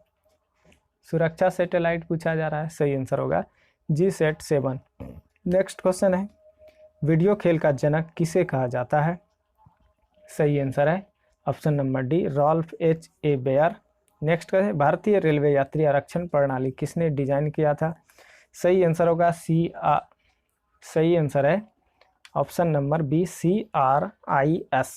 सुरक्षा सैटेलाइट पूछा जा रहा है, सही आंसर होगा GSAT-7। नेक्स्ट क्वेश्चन है, वीडियो खेल का जनक किसे कहा जाता है? सही आंसर है option number D Ralph H.A. Bayer. Next question है, भारतीय रेलवे यात्री आरक्षण प्रणाली किसने डिजाइन किया था? सही आंसर होगा सही आंसर है option number B CRIS।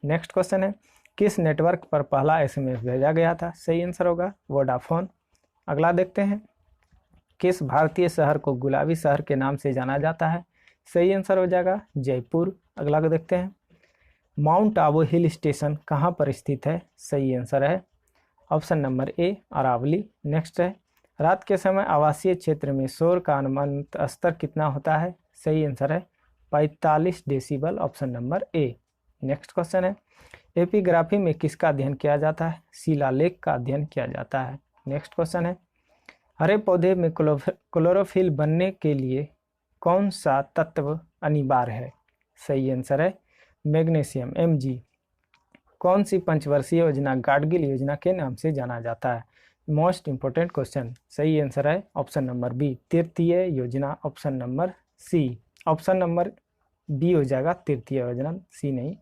Next question है, किस नेटवर्क पर पहला SMS भेजा गया था? सही आंसर होगा वोडाफोन। अगला देखते हैं, किस भारतीय शहर को गुलाबी शहर के नाम से जाना जाता है? सही आंसर हो जाएगा जयपुर। अगला को देखते हैं, माउंट आबू हिल स्टेशन कहाँ पर स्थित है? सही आंसर है option number A Aravalli. Next है, रात के समय आवासीय क्षेत्र में शोर का अनुमानित स्तर कितना होता है? सही आंसर है 45 decibel, option number A. Next question है, एपिग्राफी में किसका अध्ययन किया जाता है? शिलालेख का अध्ययन किया जाता है। नेक्स्ट क्वेश्चन है, हरे पौधे में क्लोरोफिल बनने के लिए कौन सा तत्व अनिवार्य है? सही आंसर है मैग्नीशियम Mg। कौन सी पंचवर्षीय योजना गाडगिल योजना के नाम से जाना जाता है? Most important question. सही आंसर है ऑप्शन नंबर बी तृतीय योजना, option number C. Option number B हो जाएगा तृतीय योजना, सी नहीं,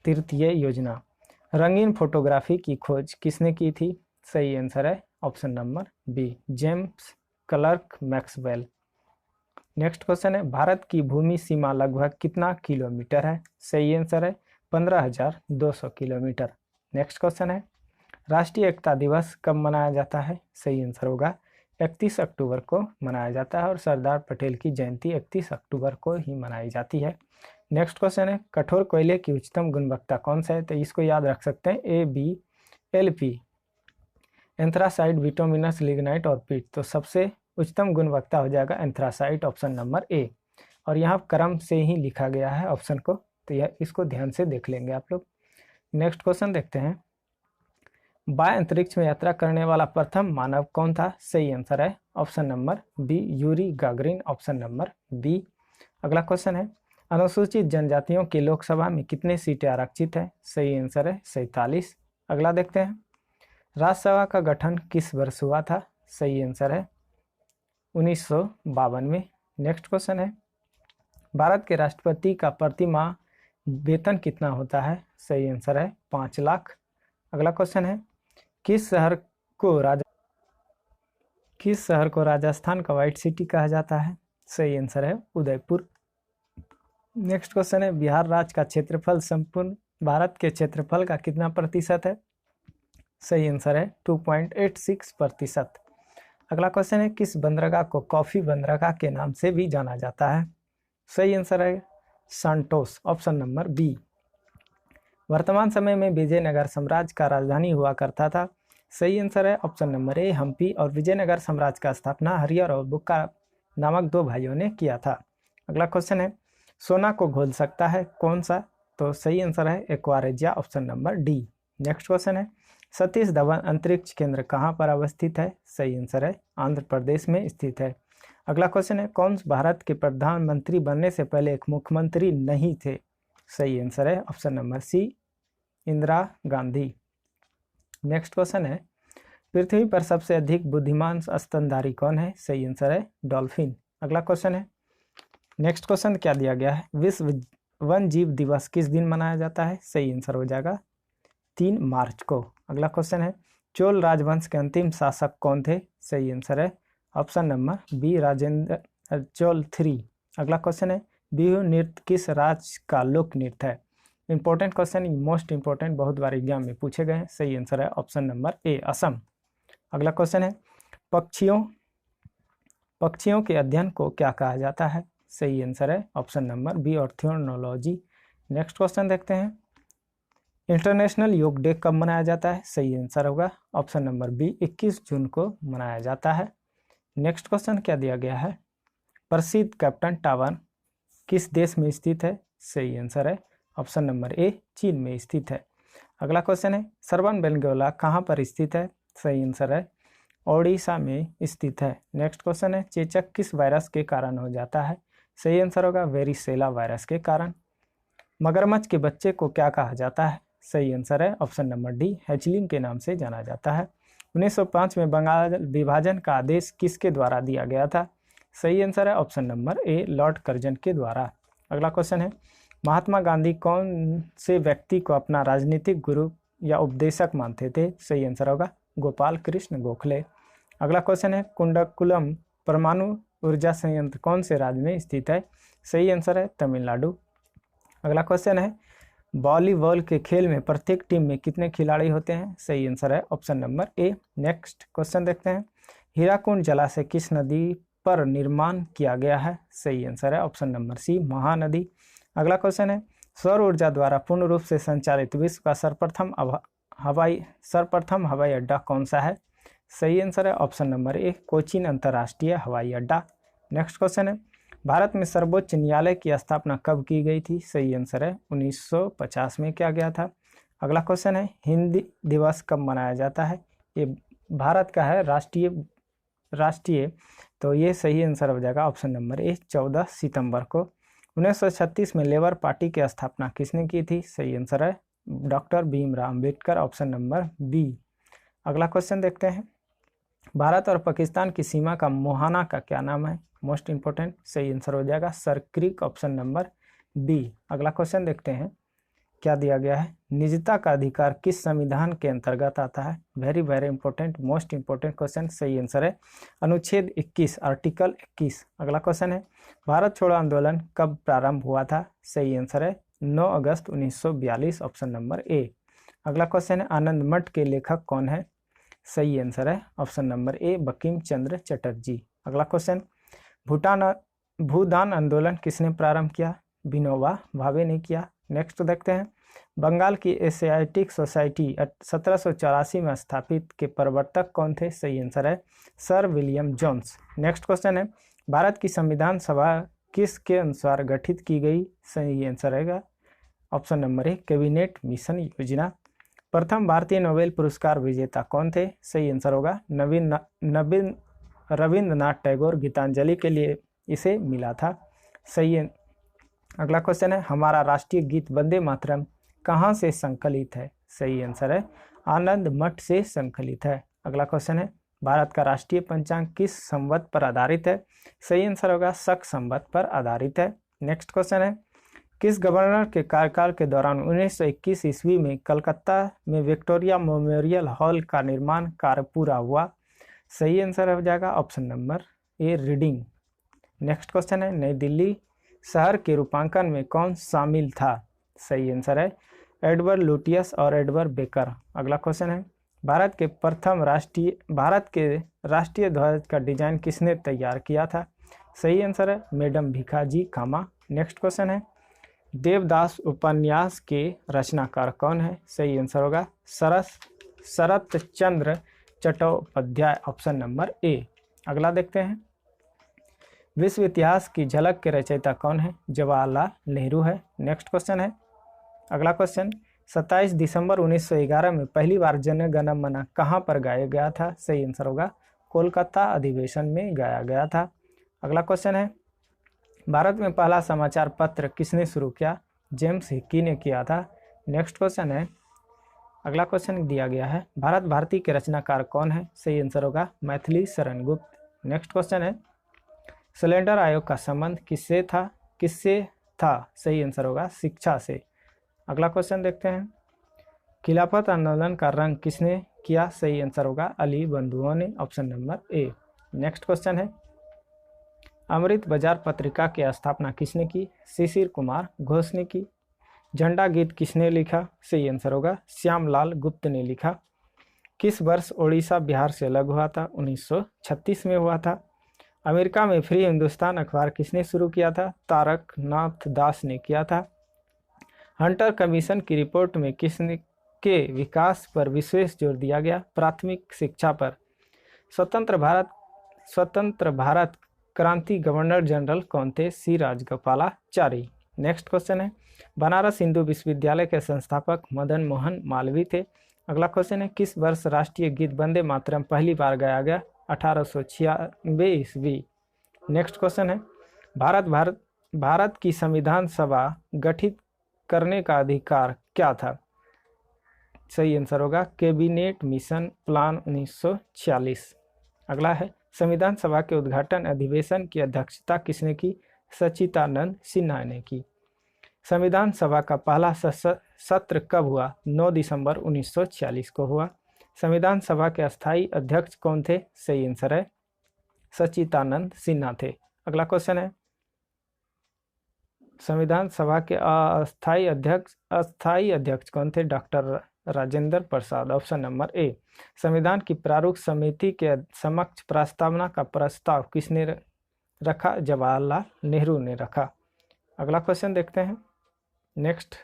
तृतीय योजना। रंगीन फोटोग्राफी की खोज किसने की थी? सही आंसर है option number B James Clerk Maxwell. Next question है, भारत की भूमि सीमा लगभग कितना किलोमीटर है? सही आंसर है 15,200 किलोमीटर। नेक्स्ट क्वेश्चन है, राष्ट्रीय एकता दिवस कब मनाया जाता है? सही आंसर होगा 31 अक्टूबर को मनाया जाता है, और सरदार पटेल की जयंती 31 अक्टूबर को ही मनाई जाती है। नेक्स्ट क्वेश्चन है, कठोर कोयले की उच्चतम गुणवत्ता कौन सा है? तो इसको याद रख सकते हैं ABLP, एंथ्रासाइट, बिटुमिनस, लिग्नाइट और पीट। तो सबसे उच्चतम गुणवत्ता हो जाएगा एंथ्रासाइट, ऑप्शन नंबर ए। और यहाँ क्रम से ही लिखा गया है ऑप्शन को, तो यह इसको ध्यान से देख लेंगे आप लोग। नेक्स्ट क्वेश्चन देखते हैं, बाह्य अंतरिक्ष में यात्रा करने वाला प्रथम मानव कौन था? सही आंसर है option number B, Yuri Gagarin, option number B. अगला क्वेश्चन है, अनुसूचित जनजातियों की लोकसभा में कितने सीटें आरक्षित है? सही आंसर है 47। अगला देखते हैं, राज्यसभा का गठन किस वर्ष हुआ था? सही आंसर है 1952 में। नेक्स्ट क्वेश्चन है, भारत के राष्ट्रपति का प्रति माह वेतन कितना होता है? सही आंसर है 5 लाख। अगला क्वेश्चन है, किस शहर को राजस्थान का व्हाइट सिटी कहा जाता है? सही आंसर है उदयपुर। नेक्स्ट क्वेश्चन है, बिहार राज्य का क्षेत्रफल संपूर्ण भारत के क्षेत्रफल का कितना प्रतिशत है? सही आंसर है 2.86%। अगला क्वेश्चन है, किस बंदरगाह को कॉफी बंदरगाह के नाम से भी जाना जाता है? सही आंसर है सांटोस, ऑप्शन नंबर बी। वर्तमान समय में विजयनगर साम्राज्य का राजधानी हुआ करता था? सही आंसर है ऑप्शन नंबर ए, हम्पी। और विजयनगर साम्राज्य का स्थापना हरिहर और बुक्का नामक 2 भाइयों ने किया था। अगला क्वेश्चन है, सोना को घोल सकता है कौन सा? तो सही आंसर है aqua regia, option number D. Next question है, सतीश धवन अंतरिक्ष केंद्र कहाँ पर अवस्थित है? सही आंसर है आंध्र प्रदेश में स्थित है। अगला क्वेश्चन है, कौन भारत के प्रधानमंत्री बनने से पहले एक मुख्यमंत्री नहीं थे? सही आंसर है option number C, Indira Gandhi. Next question है, पृथ्वी पर सबसे अधिक बुद्धिमान स्तनधारी कौन है? सही आंसर है डॉल्फिन। अगला क्वेश्चन है, नेक्स्ट क्वेश्चन क्या दिया गया है, विश्व वन जीव दिवस किस दिन मनाया जाता है? सही आंसर हो जाएगा 3 मार्च को। अगला क्वेश्चन है, चोल राजवंश के अंतिम शासक कौन थे? सही आंसर है option number B, Rajendra Chola 3। अगला क्वेश्चन है, बिहू नृत्य किस राज्य का लोक नृत्य है? इंपॉर्टेंट क्वेश्चन, मोस्ट इंपॉर्टेंट, बहुत बार एग्जाम में पूछे गए हैं। सही आंसर है ऑप्शन नंबर ए, असम। अगला क्वेश्चन है, पक्षियों के अध्ययन को क्या कहा जाता है? सही आंसर है ऑप्शन नंबर बी, ऑर्थोनोलॉजी। नेक्स्ट क्वेश्चन देखते हैं, इंटरनेशनल योग डे कब मनाया जाता है? सही आंसर होगा ऑप्शन नंबर बी, 21 जून को मनाया जाता है। नेक्स्ट क्वेश्चन क्या दिया गया है, प्रसिद्ध कैप्टन टावर किस देश में स्थित है? सही आंसर है ऑप्शन नंबर ए, चीन में स्थित है। अगला क्वेश्चन है, सरवन बेलगोला कहाँ पर स्थित है? सही आंसर है ओडिशा में स्थित है। नेक्स्ट क्वेश्चन है, चेचक किस वायरस के कारण हो जाता है? सही आंसर होगा वेरिसेला वायरस के कारण। मगरमच्छ के बच्चे को क्या कहा जाता है? सही आंसर है ऑप्शन नंबर डी, हैचलिंग के नाम से जाना जाता है। 1905 में बंगाल विभाजन का आदेश किसके द्वारा दिया गया था? सही आंसर है ऑप्शन नंबर ए, लॉर्ड कर्जन के द्वारा। अगला क्वेश्चन है, महात्मा गांधी कौन से व्यक्ति को अपना राजनीतिक गुरु या उपदेशक मानते थे? सही आंसर होगा गोपाल कृष्ण गोखले। अगला क्वेश्चन है, कुंडकुलम परमाणु ऊर्जा संयंत्र कौन से राज्य में स्थित है? सही आंसर है तमिलनाडु। अगला क्वेश्चन है, वॉलीबॉल के खेल में प्रत्येक टीम में कितने खिलाड़ी होते हैं? सही आंसर है option number A. Next question देखते हैं, हीराकुंड जलाशय किस नदी पर निर्माण किया गया है? सही आंसर है ऑप्शन नंबर सी, महानदी। अगला क्वेश्चन है, सौर ऊर्जा द्वारा पूर्ण रूप से संचालित विश्व का सर्वप्रथम हवाई अड्डा कौन सा है? सही आंसर है ऑप्शन नंबर ए, कोचीन अंतर्राष्ट्रीय हवाई अड्डा। नेक्स्ट क्वेश्चन है, भारत में सर्वोच्च न्यायालय की स्थापना कब की गई थी? सही आंसर है 1950 में किया गया था। अगला क्वेश्चन है, हिंदी दिवस कब मनाया जाता है? ये भारत का है राष्ट्रीय, तो ये सही आंसर हो जाएगा ऑप्शन नंबर ए, 14 सितंबर को। 1936 में लेबर पार्टी की स्थापना किसने की थी? सही आंसर है doctor Bhimrao Ambedkar, option number B. अगला क्वेश्चन देखते हैं, भारत और पाकिस्तान की सीमा का मुहाना का क्या नाम है? मोस्ट इंपोर्टेंट, सही आंसर हो जाएगा Sir Creek, option number B. अगला क्वेश्चन देखते हैं, क्या दिया गया है, निजता का अधिकार किस संविधान के अंतर्गत आता है? Very very important, most important question, सही आंसर है अनुच्छेद 21, आर्टिकल 21। अगला क्वेश्चन है, भारत छोड़ो आंदोलन कब प्रारंभ हुआ था? सही आंसर है 9 अगस्त 1942, ऑप्शन नंबर ए। अगला क्वेश्चन है, आनंद मठ के लेखक कौन है? सही आंसर है ऑप्शन नंबर ए, बंकिम चंद्र चटर्जी। अगला क्वेश्चन, भूदान आंदोलन किसने प्रारंभ किया? विनोबा भावे ने किया। नेक्स्ट देखते हैं, बंगाल की एशियाटिक सोसाइटी 1784 में स्थापित के प्रवर्तक कौन थे? सही आंसर है sir William Jones. Next question है, भारत की संविधान सभा किसके अनुसार गठित की गई? सही आंसर रहेगा ऑप्शन नंबर ए, कैबिनेट मिशन योजना। प्रथम भारतीय नोबेल पुरस्कार विजेता कौन थे? सही आंसर होगा नवीन रविंद्रनाथ टैगोर। गीतांजलि के लिए इसे मिला था। सही है। अगला क्वेश्चन है, हमारा राष्ट्रीय गीत वंदे मातरम कहाँ से संकलित है? सही आंसर है आनंद मठ से संकलित है। अगला क्वेश्चन है, भारत का राष्ट्रीय पंचांग किस संवत पर आधारित है? सही आंसर होगा शक संवत पर आधारित है। नेक्स्ट क्वेश्चन है, किस गवर्नर के कार्यकाल के दौरान 1921 ईस्वी में कलकत्ता में विक्टोरिया मेमोरियल हॉल का निर्माण कार्य पूरा हुआ? सही आंसर हो जाएगा ऑप्शन नंबर ए रीडिंग। नेक्स्ट क्वेश्चन है, नई दिल्ली शहर के रूपांकन में कौन शामिल था? सही आंसर है एडवर्ड लुटियस और एडवर्ड बेकर। अगला क्वेश्चन है, भारत के राष्ट्रीय ध्वज का डिजाइन किसने तैयार किया था? सही आंसर है मैडम भिखाजी कामा। नेक्स्ट क्वेश्चन है, देवदास उपन्यास के रचनाकार कौन है? सही आंसर होगा शरत Chandra Chattopadhyay, option number A. अगला देखते हैं, विश्व इतिहास की झलक के रचयिता कौन है? जवाहरलाल नेहरू है। नेक्स्ट क्वेश्चन है, अगला क्वेश्चन, 27 दिसंबर 1911 में पहली बार जन गण मन कहाँ पर गाया गया था? सही आंसर होगा कोलकाता अधिवेशन में गाया गया था। अगला क्वेश्चन है, भारत में पहला समाचार पत्र किसने शुरू किया? जेम्स हिक्की ने किया था। नेक्स्ट क्वेश्चन है, अगला क्वेश्चन दिया गया है, भारत भारती के रचनाकार कौन है? सही आंसर होगा मैथिली शरण गुप्त। नेक्स्ट क्वेश्चन है, सिलेंडर आयोग का संबंध किससे था? सही आंसर होगा शिक्षा से। अगला क्वेश्चन देखते हैं, खिलाफत आंदोलन का रंग किसने किया? सही आंसर होगा अली बंधुओं ने, option number A. Next question है, अमृत बाजार पत्रिका की स्थापना किसने की? शिशिर कुमार घोष ने की। झंडा गीत किसने लिखा? सही आंसर होगा श्यामलाल गुप्त ने लिखा। किस वर्ष ओडिशा बिहार से अलग हुआ था? 1936 में हुआ था। अमेरिका में फ्री हिंदुस्तान अखबार किसने शुरू किया था? तारक नाथ दास ने किया था। हंटर कमीशन की रिपोर्ट में किसने के विकास पर विशेष जोर दिया गया? प्राथमिक शिक्षा पर। स्वतंत्र भारत क्रांति गवर्नर जनरल कौन थे? सी राजगोपालाचारी। नेक्स्ट क्वेश्चन है, बनारस हिंदू विश्वविद्यालय के संस्थापक मदन मोहन मालवीय थे। अगला क्वेश्चन है, किस वर्ष राष्ट्रीय गीत वंदे मातरम पहली बार गाया गया? 1896 ईस्वी। नेक्स्ट क्वेश्चन है, भारत की संविधान सभा गठित करने का अधिकार क्या था? सही आंसर होगा कैबिनेट मिशन प्लान 1946। अगला है, संविधान सभा के उद्घाटन अधिवेशन की अध्यक्षता किसने की? सच्चिदानंद सिन्हा ने की। संविधान सभा का पहला सत्र कब हुआ? 9 दिसंबर 1946 को हुआ। संविधान सभा के अस्थायी अध्यक्ष कौन थे? सही आंसर है सच्चिदानंद सिन्हा थे। अगला क्वेश्चन है, संविधान सभा के अस्थायी अध्यक्ष कौन थे? Doctor Rajendra Prasad, option number ए। संविधान की प्रारूप समिति के समक्ष प्रस्तावना का प्रस्ताव किसने रखा? जवाहरलाल नेहरू ने रखा। अगला क्वेश्चन देखते हैं। नेक्स्ट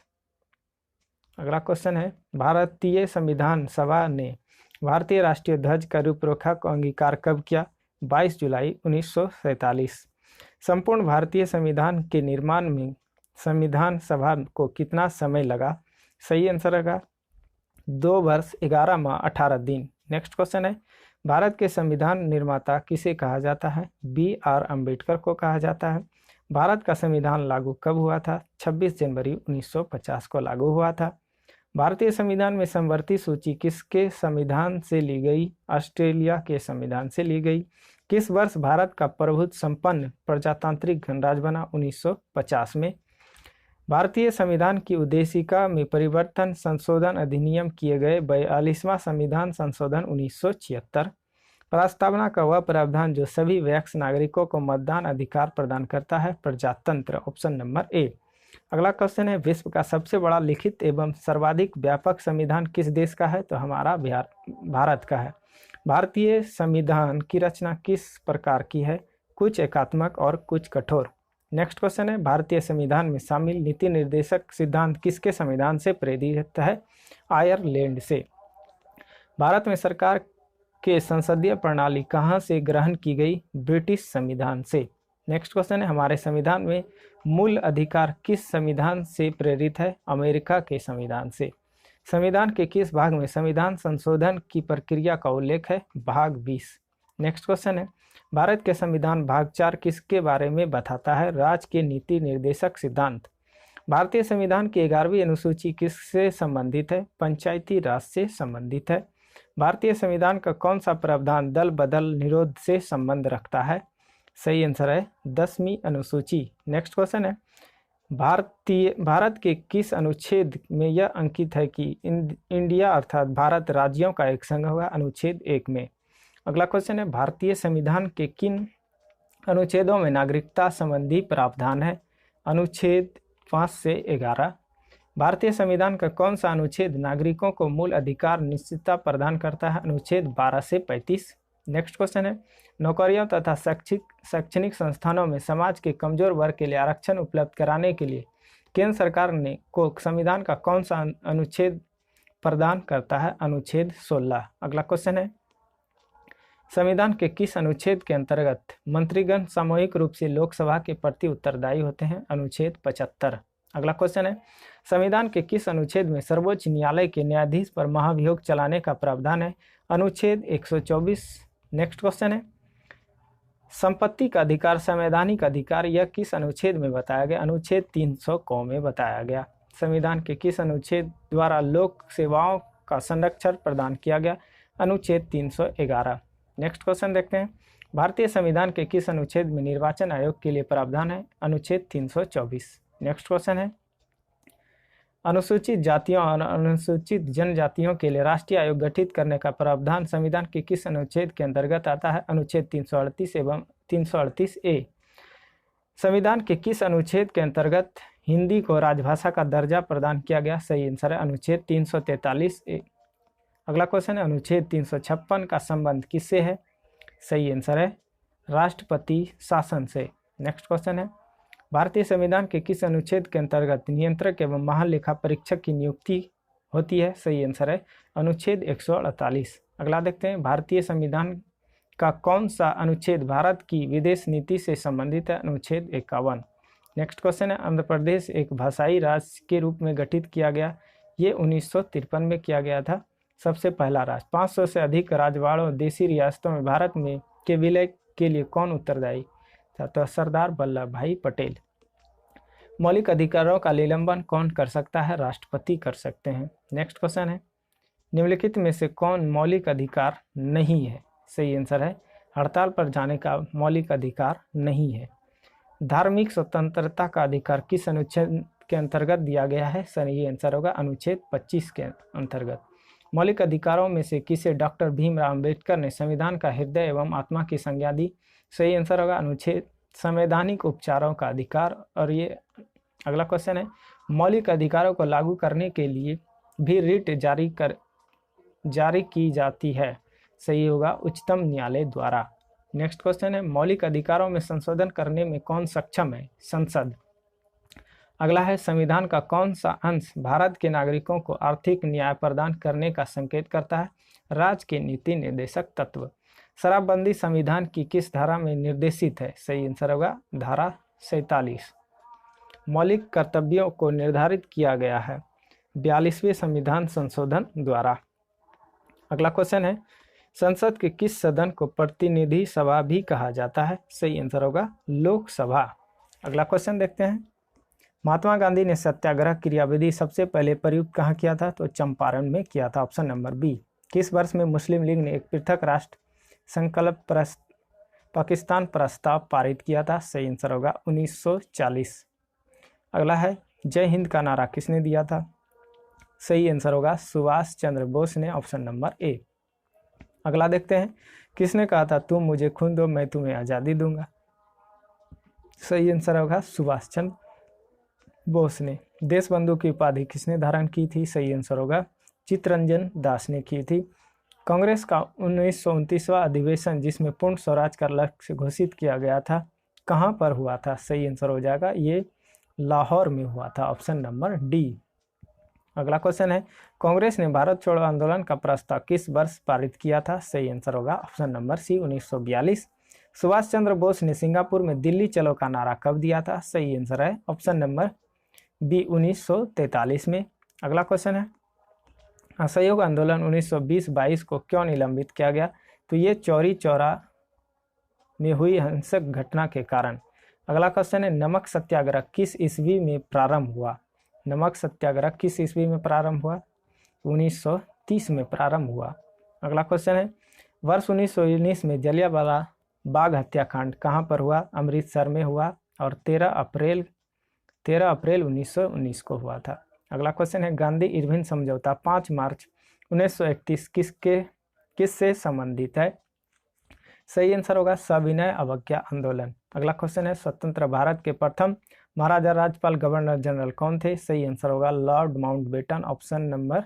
अगला क्वेश्चन है, भारतीय संविधान सभा ने भारतीय राष्ट्रीय ध्वज का रूपरेखा को अंगीकार कब किया? 22 जुलाई 1947। संपूर्ण भारतीय संविधान के निर्माण में संविधान सभा को कितना समय लगा? सही आंसर होगा 2 वर्ष 11 माह 18 दिन। नेक्स्ट क्वेश्चन है, भारत के संविधान निर्माता किसे कहा जाता है? BR अम्बेडकर को कहा जाता है। भारत का संविधान लागू कब हुआ था? 26 जनवरी 1950 को लागू हुआ था। भारतीय संविधान में समवर्ती सूची किसके संविधान से ली गई? ऑस्ट्रेलिया के संविधान से ली गई। किस वर्ष भारत का प्रभुत्व संपन्न प्रजातांत्रिक गणराज्य बना? 1950 में। भारतीय संविधान की उद्देशिका में परिवर्तन संशोधन अधिनियम किए गए 42वां संविधान संशोधन 1976। प्रस्तावना का वह प्रावधान जो सभी वयस्क नागरिकों को मतदान अधिकार प्रदान करता है? प्रजातंत्र, ऑप्शन नंबर ए। अगला क्वेश्चन है, विश्व का सबसे बड़ा लिखित एवं सर्वाधिक व्यापक संविधान किस देश का है? तो हमारा भारत का है। भारतीय संविधान की रचना किस प्रकार की है? कुछ एकात्मक और कुछ कठोर। नेक्स्ट क्वेश्चन है, भारतीय संविधान में शामिल नीति निर्देशक सिद्धांत किसके संविधान से प्रेरित है? आयरलैंड से। भारत में सरकार के संसदीय प्रणाली कहाँ से ग्रहण की गई? ब्रिटिश संविधान से। नेक्स्ट क्वेश्चन है, हमारे संविधान में मूल अधिकार किस संविधान से प्रेरित है? अमेरिका के संविधान से। संविधान के किस भाग में संविधान संशोधन की प्रक्रिया का उल्लेख है? भाग 20। नेक्स्ट क्वेश्चन है, भारत के संविधान भाग 4 किसके बारे में बताता है? राज्य के नीति निर्देशक सिद्धांत। भारतीय संविधान की 11वीं अनुसूची किससे संबंधित है? पंचायती राज से संबंधित है। भारतीय संविधान का कौन सा प्रावधान दल बदल निरोध से संबंध रखता है? सही आंसर है 10वीं अनुसूची। नेक्स्ट क्वेश्चन है, भारत के किस अनुच्छेद में यह अंकित है कि इंडिया अर्थात भारत राज्यों का एक संघ होगा? अनुच्छेद 1 में। अगला क्वेश्चन है, भारतीय संविधान के किन अनुच्छेदों में नागरिकता संबंधी प्रावधान है? अनुच्छेद 5 से 11। भारतीय संविधान का कौन सा अनुच्छेद नागरिकों को मूल अधिकार निश्चितता प्रदान करता है? अनुच्छेद 12 से 35। नेक्स्ट क्वेश्चन है, नौकरियों तथा शैक्षणिक संस्थानों में समाज के कमजोर वर्ग के लिए आरक्षण उपलब्ध कराने के लिए केंद्र सरकार ने को संविधान का कौन सा अनुच्छेद प्रदान करता है? अनुच्छेद 16। अगला क्वेश्चन है, संविधान के किस अनुच्छेद के अंतर्गत मंत्रीगण सामूहिक रूप से लोकसभा के प्रति उत्तरदायी होते हैं? अनुच्छेद 75। अगला क्वेश्चन है, संविधान के किस अनुच्छेद में सर्वोच्च न्यायालय के न्यायाधीश पर महाभियोग चलाने का प्रावधान है? अनुच्छेद 124। नेक्स्ट क्वेश्चन है, संपत्ति का अधिकार संवैधानिक अधिकार यह किस अनुच्छेद में बताया गया? अनुच्छेद 300 क में बताया गया। संविधान के किस अनुच्छेद द्वारा लोक सेवाओं का संरक्षण प्रदान किया गया? अनुच्छेद 311। नेक्स्ट क्वेश्चन देखते हैं, भारतीय संविधान के किस अनुच्छेद में निर्वाचन आयोग के लिए प्रावधान है? अनुच्छेद 324। नेक्स्ट क्वेश्चन है, अनुसूचित जातियों और अनुसूचित जनजातियों के लिए राष्ट्रीय आयोग गठित करने का प्रावधान संविधान के किस अनुच्छेद के अंतर्गत आता है? अनुच्छेद 338 एवं 338A। संविधान के किस अनुच्छेद के अंतर्गत हिंदी को राजभाषा का दर्जा प्रदान किया गया? सही आंसर है अनुच्छेद 343A। अगला क्वेश्चन है, अनुच्छेद 356 का संबंध किससे है? सही आंसर है राष्ट्रपति शासन से। नेक्स्ट क्वेश्चन है, भारतीय संविधान के किस अनुच्छेद के अंतर्गत नियंत्रक एवं महालेखा परीक्षक की नियुक्ति होती है? सही आंसर है अनुच्छेद 148। अगला देखते हैं, भारतीय संविधान का कौन सा अनुच्छेद भारत की विदेश नीति से संबंधित है? अनुच्छेद 51। नेक्स्ट क्वेश्चन है, आंध्र प्रदेश एक भाषाई राज्य के रूप में गठित किया गया, ये 1953 में किया गया था। सबसे पहला राज्य 500 से अधिक राजवाड़ों देशी रियासतों में भारत में के विलय के लिए कौन उत्तरदायी था? तो सरदार वल्लभ भाई पटेल। मौलिक अधिकारों का निलंबन कौन कर सकता है? राष्ट्रपति कर सकते हैं। नेक्स्ट क्वेश्चन है, निम्नलिखित में से कौन मौलिक अधिकार नहीं है? सही आंसर है हड़ताल पर जाने का मौलिक अधिकार नहीं है। धार्मिक स्वतंत्रता का अधिकार किस अनुच्छेद के अंतर्गत दिया गया है? सही आंसर होगा अनुच्छेद 25 के अंतर्गत। मौलिक अधिकारों में से किसे डॉक्टर भीमराव अंबेडकर ने संविधान का हृदय एवं आत्मा की संज्ञा दी? सही आंसर होगा अनुच्छेद संवैधानिक उपचारों का अधिकार। और ये अगला क्वेश्चन है, मौलिक अधिकारों को लागू करने के लिए भी रिट जारी की जाती है? सही होगा उच्चतम न्यायालय द्वारा। नेक्स्ट क्वेश्चन है, मौलिक अधिकारों में संशोधन करने में कौन सक्षम है? संसद। अगला है, संविधान का कौन सा अंश भारत के नागरिकों को आर्थिक न्याय प्रदान करने का संकेत करता है? राज्य के नीति निर्देशक तत्व। शराबबंदी संविधान की किस धारा में निर्देशित है? सही आंसर होगा धारा 47। मौलिक कर्तव्यों को निर्धारित किया गया है 42वें संविधान संशोधन द्वारा। अगला क्वेश्चन है, संसद के किस सदन को प्रतिनिधि सभा भी कहा जाता है? सही आंसर होगा लोकसभा। अगला क्वेश्चन देखते हैं, महात्मा गांधी ने सत्याग्रह क्रियाविधि सबसे पहले प्रयुक्त कहाँ किया था? तो चंपारण में किया था, ऑप्शन नंबर बी। किस वर्ष में मुस्लिम लीग ने एक पृथक राष्ट्र संकल्प पाकिस्तान प्रस्ताव पारित किया था? सही आंसर होगा 1940। अगला है, जय हिंद का नारा किसने दिया था? सही आंसर होगा सुभाष चंद्र बोस ने, ऑप्शन नंबर ए। अगला देखते हैं, किसने कहा था तुम मुझे खून दो मैं तुम्हें आज़ादी दूंगा? सही आंसर होगा सुभाष चंद्र बोस ने। देशबंधु की उपाधि किसने धारण की थी? सही आंसर होगा चित्तरंजन दास ने की थी। कांग्रेस का 1929वां अधिवेशन जिसमें पूर्ण स्वराज का लक्ष्य घोषित किया गया था कहाँ पर हुआ था? सही आंसर हो जाएगा ये लाहौर में हुआ था, ऑप्शन नंबर डी। अगला क्वेश्चन है, कांग्रेस ने भारत छोड़ो आंदोलन का प्रस्ताव किस वर्ष पारित किया था? सही आंसर होगा ऑप्शन नंबर सी 1942। सुभाष चंद्र बोस ने सिंगापुर में दिल्ली चलो का नारा कब दिया था? सही आंसर है ऑप्शन नंबर बी 1943 में। अगला क्वेश्चन है, असहयोग आंदोलन 1920-22 को क्यों निलंबित किया गया? तो ये चौरी चौरा में हुई हिंसक घटना के कारण। अगला क्वेश्चन है, नमक सत्याग्रह किस ईस्वी में प्रारंभ हुआ? नमक सत्याग्रह किस ईस्वी में प्रारंभ हुआ? 1930 में प्रारंभ हुआ। अगला क्वेश्चन है, वर्ष 1919 में जलियांवाला बाग हत्याकांड कहाँ पर हुआ? अमृतसर में हुआ और 13 अप्रैल 1919 को हुआ था। अगला क्वेश्चन है, गांधी इरविन समझौता 5 मार्च 1931 किससे संबंधित है? सही आंसर होगा सविनय अवज्ञा आंदोलन। अगला क्वेश्चन है, स्वतंत्र भारत के प्रथम महाराजा राज्यपाल गवर्नर जनरल कौन थे? सही आंसर होगा Lord Mountbatten, option number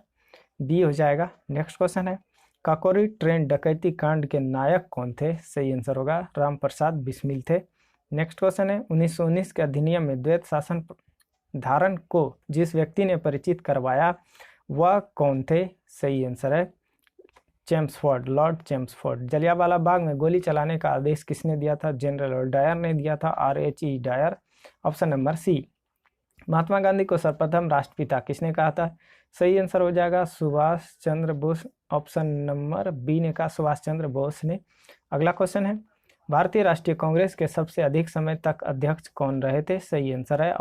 B हो जाएगा। नेक्स्ट क्वेश्चन है, काकोरी ट्रेन डकैती कांड के नायक कौन थे? सही आंसर होगा राम प्रसाद बिस्मिल थे। नेक्स्ट क्वेश्चन है, 1919 के अधिनियम में द्वैत शासन धारण को जिस व्यक्ति ने परिचित करवाया वह कौन थे? सही आंसर है Chelmsford, Lord Chelmsford. Jallianwala Bagh में गोली चलाने का आदेश किसने दिया था? जनरल डायर ने दिया था, RHE Dyer, option number C. Mahatma Gandhi को सर्वप्रथम राष्ट्रपिता किसने कहा था? सही आंसर हो जाएगा Subhash Chandra Bose, option number B ने कहा सुभाष चंद्र बोस ने। अगला क्वेश्चन है, भारतीय राष्ट्रीय कांग्रेस के सबसे अधिक समय तक अध्यक्ष कौन रहे थे? सही आंसर है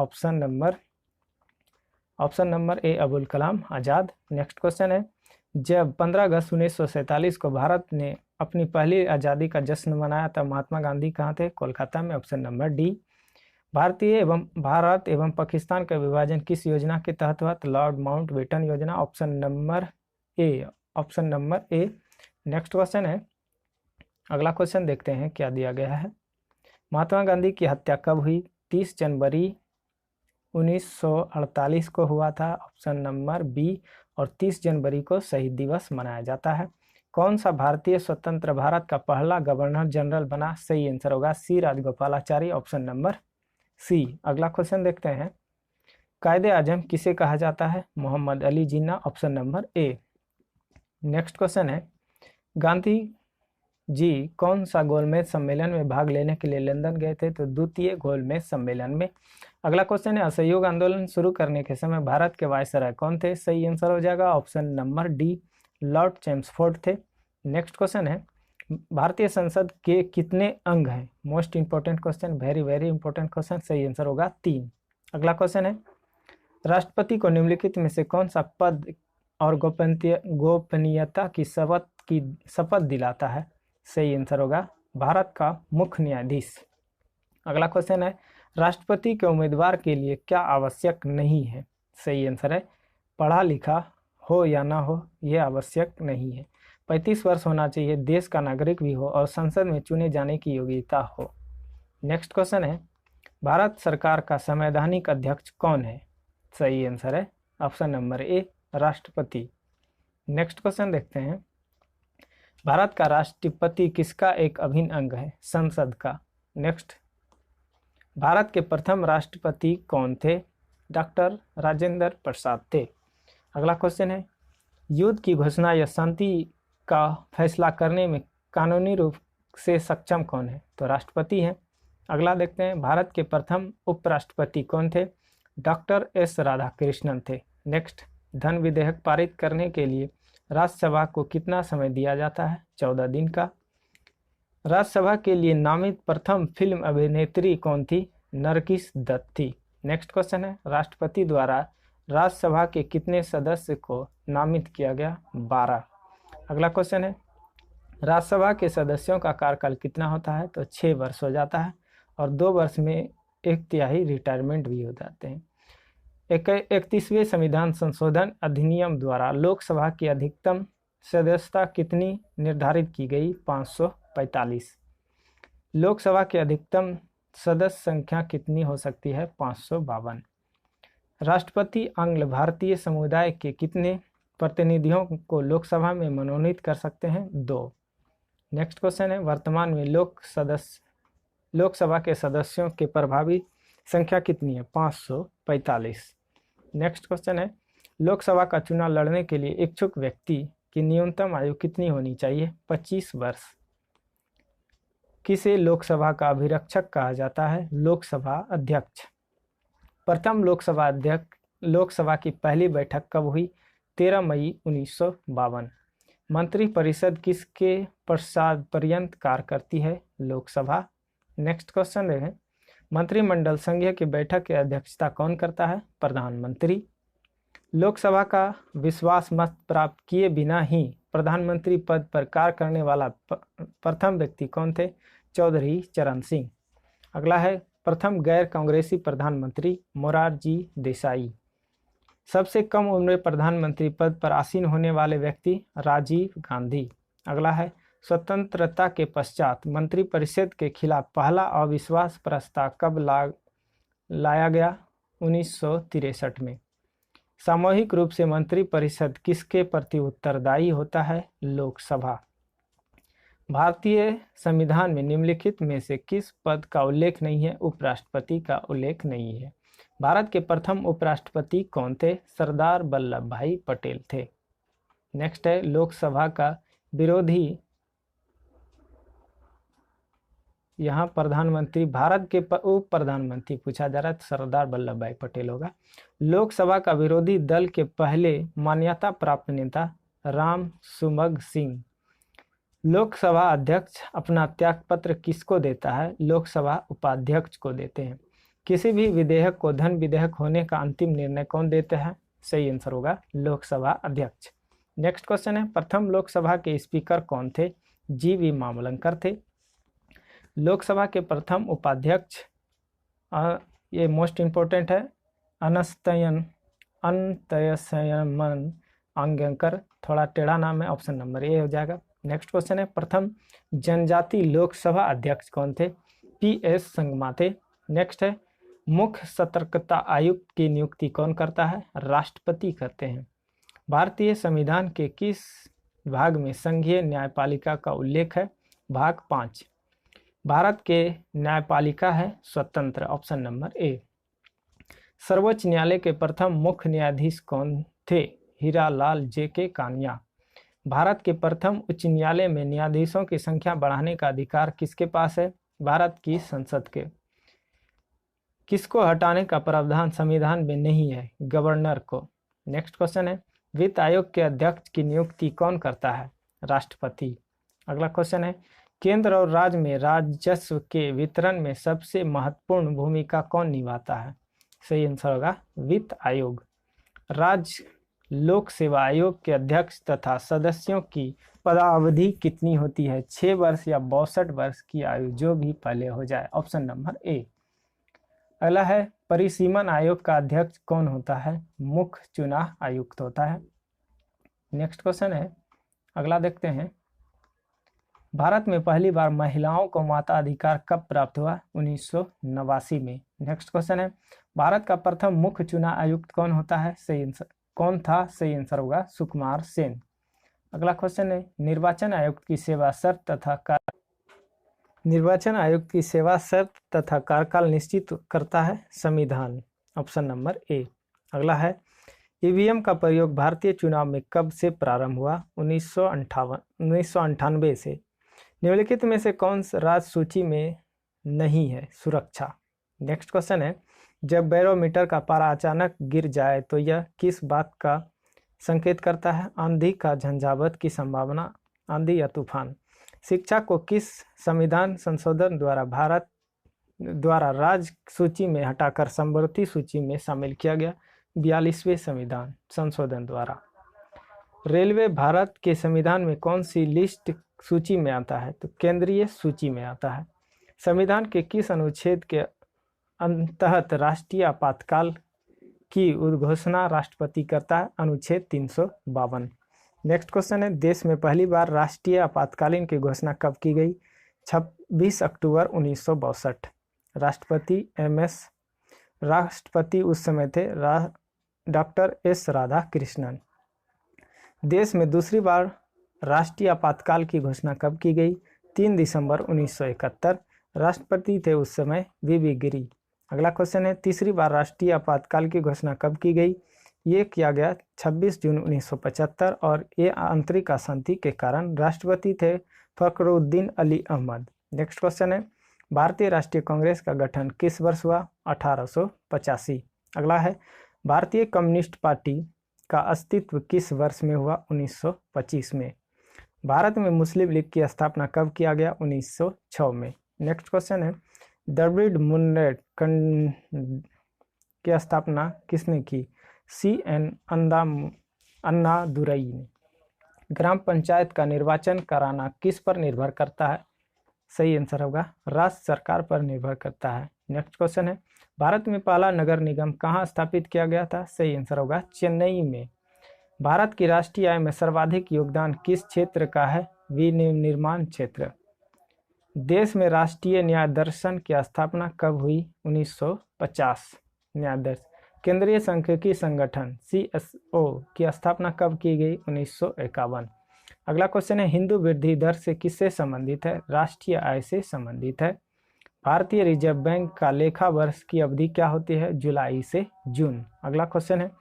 ऑप्शन नंबर ए अबुल कलाम आजाद। नेक्स्ट क्वेश्चन है, जब 15 अगस्त 1947 को भारत ने अपनी पहली आज़ादी का जश्न मनाया तब महात्मा गांधी कहाँ थे? कोलकाता में, ऑप्शन नंबर डी। भारत एवं पाकिस्तान का विभाजन किस योजना के तहत हुआ? लॉर्ड माउंटबेटन योजना, option number A. Next question है, अगला क्वेश्चन देखते हैं क्या दिया गया है। महात्मा गांधी की हत्या कब हुई? 30 जनवरी 1948 को हुआ था, ऑप्शन नंबर बी। और 30 जनवरी को शहीद दिवस मनाया जाता है। कौन सा भारतीय स्वतंत्र भारत का पहला गवर्नर जनरल बना? सही आंसर होगा सी राजगोपालाचारी, ऑप्शन नंबर सी। अगला क्वेश्चन देखते हैं, कायदे आजम किसे कहा जाता है? Mohammad Ali Jinnah, option number A. Next question है, गांधी जी कौन सा गोलमेज सम्मेलन में भाग लेने के लिए लंदन गए थे? तो द्वितीय गोलमेज सम्मेलन में। अगला क्वेश्चन है, असहयोग आंदोलन शुरू करने के समय भारत के वायसराय कौन थे? सही आंसर हो जाएगा option number D, Lord Chelmsford थे। नेक्स्ट क्वेश्चन है, भारतीय संसद के कितने अंग हैं? Most important question, very very important question. सही आंसर होगा 3। अगला क्वेश्चन है, राष्ट्रपति को निम्नलिखित में से कौन सा पद और गोपनीयता की शपथ दिलाता है? सही आंसर होगा भारत का मुख्य न्यायाधीश। अगला क्वेश्चन है, राष्ट्रपति के उम्मीदवार के लिए क्या आवश्यक नहीं है? सही आंसर है पढ़ा लिखा हो या ना हो, यह आवश्यक नहीं है। 35 वर्ष होना चाहिए, देश का नागरिक भी हो और संसद में चुने जाने की योग्यता हो। नेक्स्ट क्वेश्चन है, भारत सरकार का संवैधानिक अध्यक्ष कौन है? सही आंसर है ऑप्शन नंबर ए, राष्ट्रपति। नेक्स्ट क्वेश्चन देखते हैं, भारत का राष्ट्रपति किसका एक अभिन्न अंग है? संसद का। नेक्स्ट, भारत के प्रथम राष्ट्रपति कौन थे? डॉक्टर राजेंद्र प्रसाद थे। अगला क्वेश्चन है, युद्ध की घोषणा या शांति का फैसला करने में कानूनी रूप से सक्षम कौन है? तो राष्ट्रपति हैं। अगला देखते हैं, भारत के प्रथम उपराष्ट्रपति कौन थे? डॉक्टर एस राधाकृष्णन थे। नेक्स्ट, धन विधेयक पारित करने के लिए राज्यसभा को कितना समय दिया जाता है? 14 दिन का। राज्यसभा के लिए नामित प्रथम फिल्म अभिनेत्री कौन थी? नरगिस दत्त थी। नेक्स्ट क्वेश्चन है, राष्ट्रपति द्वारा राज्यसभा के कितने सदस्य को नामित किया गया? 12। अगला क्वेश्चन है, राज्यसभा के सदस्यों का कार्यकाल कितना होता है? तो 6 वर्ष हो जाता है और 2 वर्ष में 1/3 रिटायरमेंट भी हो जाते हैं। 31वें संविधान संशोधन अधिनियम द्वारा लोकसभा की अधिकतम सदस्यता कितनी निर्धारित की गई? 545। लोकसभा की अधिकतम सदस्य संख्या कितनी हो सकती है? 552। राष्ट्रपति आंग्ल भारतीय समुदाय के कितने प्रतिनिधियों को लोकसभा में मनोनीत कर सकते हैं? 2। नेक्स्ट क्वेश्चन है, वर्तमान में लोकसभा के सदस्यों के प्रभावी संख्या कितनी है? 545। नेक्स्ट क्वेश्चन है, लोकसभा का चुनाव लड़ने के लिए इच्छुक व्यक्ति की न्यूनतम आयु कितनी होनी चाहिए? 25 वर्ष। किसे लोकसभा का अभिरक्षक कहा जाता है? लोकसभा अध्यक्ष। प्रथम लोकसभा की पहली बैठक कब हुई? 13 मई 1952। मंत्रिपरिषद किसके पश्चात पर्यंत कार्य करती है? लोकसभा। नेक्स्ट क्वेश्चन देखें, मंत्रिमंडल संघ की बैठक की अध्यक्षता कौन करता है? प्रधानमंत्री। लोकसभा का विश्वास मत प्राप्त किए बिना ही प्रधानमंत्री पद पर कार्य करने वाला प्रथम व्यक्ति कौन थे? चौधरी चरण सिंह। अगला है, प्रथम गैर कांग्रेसी प्रधानमंत्री? मोरारजी देसाई। सबसे कम उम्र में प्रधानमंत्री पद पर आसीन होने वाले व्यक्ति? राजीव गांधी। अगला है, स्वतंत्रता के पश्चात मंत्रिपरिषद के खिलाफ पहला अविश्वास प्रस्ताव कब लाया गया? 1963 में। सामूहिक रूप से मंत्रिपरिषद किसके प्रति उत्तरदायी होता है? लोकसभा। भारतीय संविधान में निम्नलिखित में से किस पद का उल्लेख नहीं है? उपराष्ट्रपति का उल्लेख नहीं है। भारत के प्रथम उपराष्ट्रपति कौन थे? सरदार वल्लभ भाई पटेल थे। नेक्स्ट है, लोकसभा का विरोधी, यहाँ प्रधानमंत्री, भारत के उप प्रधानमंत्री पूछा जा रहा है, सरदार वल्लभ भाई पटेल होगा। लोकसभा का विरोधी दल के पहले मान्यता प्राप्त नेता? राम सुमग सिंह। लोकसभा अध्यक्ष अपना त्यागपत्र किसको देता है? लोकसभा उपाध्यक्ष को देते हैं। किसी भी विधेयक को धन विधेयक होने का अंतिम निर्णय कौन देते हैं? सही आंसर होगा लोकसभा अध्यक्ष। नेक्स्ट क्वेश्चन है, प्रथम लोकसभा के स्पीकर कौन थे? जी.वी. मावलंकर थे। लोकसभा के प्रथम उपाध्यक्ष, ये मोस्ट इम्पोर्टेंट है, अनंतयसयमन अंगकर। थोड़ा टेढ़ा नाम है, ऑप्शन नंबर ए हो जाएगा। नेक्स्ट क्वेश्चन है, प्रथम जनजाति लोकसभा अध्यक्ष कौन थे? पी.एस. संगमा थे। नेक्स्ट है, मुख्य सतर्कता आयुक्त की नियुक्ति कौन करता है? राष्ट्रपति करते हैं। भारतीय संविधान के किस भाग में संघीय न्यायपालिका का उल्लेख है? भाग 5। भारत के न्यायपालिका है स्वतंत्र, ऑप्शन नंबर ए। सर्वोच्च न्यायालय के प्रथम मुख्य न्यायाधीश कौन थे? हीरालाल जे.के. कानिया। भारत के प्रथम उच्च न्यायालय में न्यायाधीशों की संख्या बढ़ाने का अधिकार किसके पास है? भारत की संसद के। किसको हटाने का प्रावधान संविधान में नहीं है? गवर्नर को। नेक्स्ट क्वेश्चन है, वित्त आयोग के अध्यक्ष की नियुक्ति कौन करता है? राष्ट्रपति। अगला क्वेश्चन है, केंद्र और राज्य में राजस्व के वितरण में सबसे महत्वपूर्ण भूमिका कौन निभाता है? सही आंसर होगा वित्त आयोग। राज्य लोक सेवा आयोग के अध्यक्ष तथा सदस्यों की पदावधि कितनी होती है? 6 वर्ष या 62 वर्ष की आयु, जो भी पहले हो जाए, ऑप्शन नंबर ए। अगला है, परिसीमन आयोग का अध्यक्ष कौन होता है? मुख्य चुनाव आयुक्त होता है। नेक्स्ट क्वेश्चन है, अगला देखते हैं, भारत में पहली बार महिलाओं को मताधिकार कब प्राप्त हुआ? 1989 में। नेक्स्ट क्वेश्चन है, भारत का प्रथम मुख्य चुनाव आयुक्त कौन होता है? कौन था? सही आंसर होगा सुकुमार सेन। अगला क्वेश्चन है, निर्वाचन आयुक्त की सेवा शर्त तथा कार्यकाल निश्चित करता है संविधान, ऑप्शन नंबर ए। अगला है, ईवीएम का प्रयोग भारतीय चुनाव में कब से प्रारंभ हुआ? 1998 से। निम्नलिखित में से कौन सा राज्य सूची में नहीं है? सुरक्षा। नेक्स्ट क्वेश्चन है, जब बैरोमीटर का पारा अचानक गिर जाए तो यह किस बात का संकेत करता है? आंधी का झंझावात की संभावना, आंधी या तूफान। शिक्षा को किस संविधान संशोधन द्वारा राज्य सूची में हटाकर समवर्ती सूची में शामिल किया गया? 42वें संविधान संशोधन द्वारा। रेलवे भारत के संविधान में कौन सी लिस्ट सूची में आता है? तो केंद्रीय सूची में आता है। संविधान के किस अनुच्छेद के अंतर्गत राष्ट्रीय आपातकाल की उद्घोषणा राष्ट्रपति करता है? अनुच्छेद 352। नेक्स्ट क्वेश्चन है, देश में पहली बार राष्ट्रीय आपातकालीन की घोषणा कब की गई? 26 अक्टूबर 1962। राष्ट्रपति MS राष्ट्रपति उस समय थे डॉक्टर S राधाकृष्णन। देश में दूसरी बार राष्ट्रीय आपातकाल की घोषणा कब की गई? 3 दिसंबर 1971। राष्ट्रपति थे उस समय VV गिरी। अगला क्वेश्चन है, तीसरी बार राष्ट्रीय आपातकाल की घोषणा कब की गई? ये किया गया 26 जून 1975 और ये आंतरिक अशांति के कारण। राष्ट्रपति थे फखरुद्दीन अली अहमद। नेक्स्ट क्वेश्चन है, भारतीय राष्ट्रीय कांग्रेस का गठन किस वर्ष हुआ? 1885। अगला है, भारतीय कम्युनिस्ट पार्टी का अस्तित्व किस वर्ष में हुआ? 1925 में। भारत में मुस्लिम लीग की स्थापना कब किया गया? 1906 में। नेक्स्ट क्वेश्चन है, द्रविड़ मुन्नेट की स्थापना किसने की? CN अन्नादुरई ने। ग्राम पंचायत का निर्वाचन कराना किस पर निर्भर करता है? सही आंसर होगा राज्य सरकार पर निर्भर करता है। नेक्स्ट क्वेश्चन है, भारत में पहला नगर निगम कहाँ स्थापित किया गया था? सही आंसर होगा चेन्नई में। भारत की राष्ट्रीय आय में सर्वाधिक योगदान किस क्षेत्र का है? विनिर्माण क्षेत्र। देश में राष्ट्रीय न्याय दर्शन की स्थापना कब हुई? 1950। न्याय दर्शन। केंद्रीय सांख्यिकी संगठन CSO की स्थापना कब की गई? 1951। अगला क्वेश्चन है, हिंदू वृद्धि दर से किससे संबंधित है? राष्ट्रीय आय से संबंधित है। भारतीय रिजर्व बैंक का लेखा वर्ष की अवधि क्या होती है? जुलाई से जून। अगला क्वेश्चन है,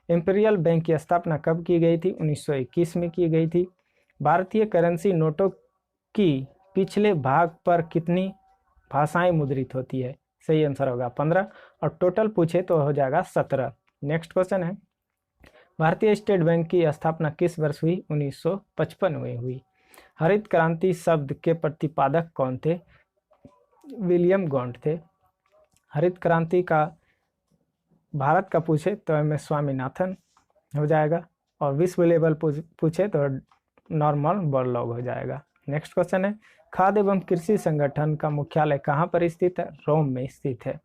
इंपीरियल बैंक की स्थापना कब की गई थी? 1921 में की गई थी। भारतीय करेंसी नोटों की पिछले भाग पर कितनी भाषाएं मुद्रित होती है? सही आंसर होगा 15 और टोटल पूछे तो हो जाएगा 17। नेक्स्ट क्वेश्चन है, भारतीय स्टेट बैंक की स्थापना किस वर्ष हुई? 1955 में हुई। हरित क्रांति शब्द के प्रतिपादक कौन थे? विलियम गॉन्ट थे। हरित क्रांति का भारत का पूछे तो एम एस स्वामीनाथन हो जाएगा और विश्व लेवल पूछे तो नॉर्मन बोरलॉग हो जाएगा। नेक्स्ट क्वेश्चन है, खाद्य एवं कृषि संगठन का मुख्यालय कहाँ पर स्थित है? रोम में स्थित है।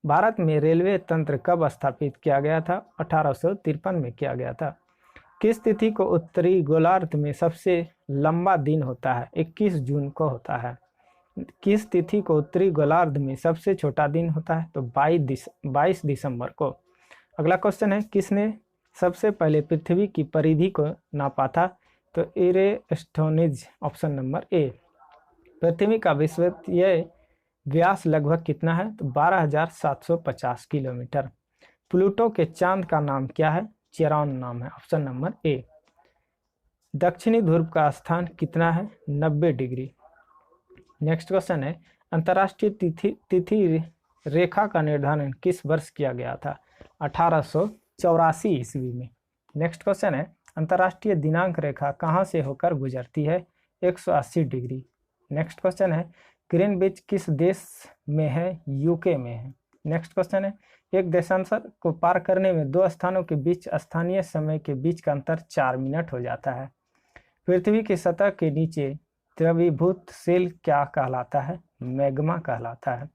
भारत में रेलवे तंत्र कब स्थापित किया गया था? 1853 में किया गया था। किस तिथि को उत्तरी गोलार्ध में सबसे लंबा दिन होता है? 21 जून को होता है। किस तिथि को उत्तरी गोलार्ध में सबसे छोटा दिन होता है? तो 22 दिसंबर को। अगला क्वेश्चन है, किसने सबसे पहले पृथ्वी की परिधि को नापा था? तो एरेस्टोनिज, ऑप्शन नंबर ए। पृथ्वी का विश्वव्यापी व्यास लगभग कितना है? तो 12,750 किलोमीटर। प्लूटो के चांद का नाम क्या है? चेरॉन नाम है, ऑप्शन नंबर ए। दक्षिणी ध्रुव का स्थान कितना है? 90 डिग्री। नेक्स्ट क्वेश्चन है, अंतर्राष्ट्रीय तिथि रेखा का निर्धारण किस वर्ष किया गया था? 1884 ईस्वी में। नेक्स्ट क्वेश्चन है, अंतर्राष्ट्रीय दिनांक रेखा कहाँ से होकर गुजरती है? 180 डिग्री। नेक्स्ट क्वेश्चन है, ग्रीनविच किस देश में है? यूके में है। नेक्स्ट क्वेश्चन है, एक देशांतर को पार करने में दो स्थानों के बीच स्थानीय समय के बीच का अंतर 4 मिनट हो जाता है। पृथ्वी की सतह के नीचे द्रवीभूत शेल क्या कहलाता है? मैग्मा कहलाता है।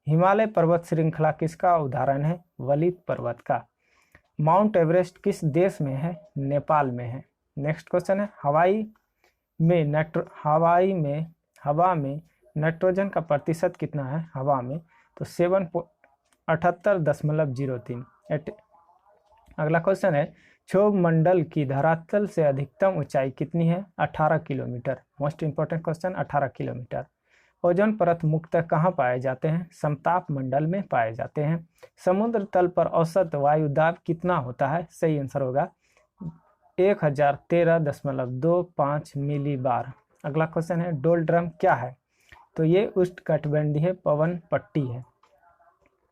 हिमालय पर्वत श्रृंखला किसका उदाहरण है? वलित पर्वत का। माउंट एवरेस्ट किस देश में है? नेपाल में है। नेक्स्ट क्वेश्चन है, हवा में नाइट्रोजन का प्रतिशत कितना है? हवा में तो 78.03। अगला क्वेश्चन है, क्षोभ मंडल की धरातल से अधिकतम ऊंचाई कितनी है? 18 kilometre. Most important question, 18 kilometre. Ozone परत मुख्यतः कहाँ पाए जाते हैं? समताप मंडल में पाए जाते हैं। समुद्र तल पर औसत वायु दाब कितना होता है? सही आंसर होगा 1013.25 मिलीबार। अगला क्वेश्चन है, डोलड्रम क्या है? तो ये उष्णकटिबंधीय पवन पट्टी है।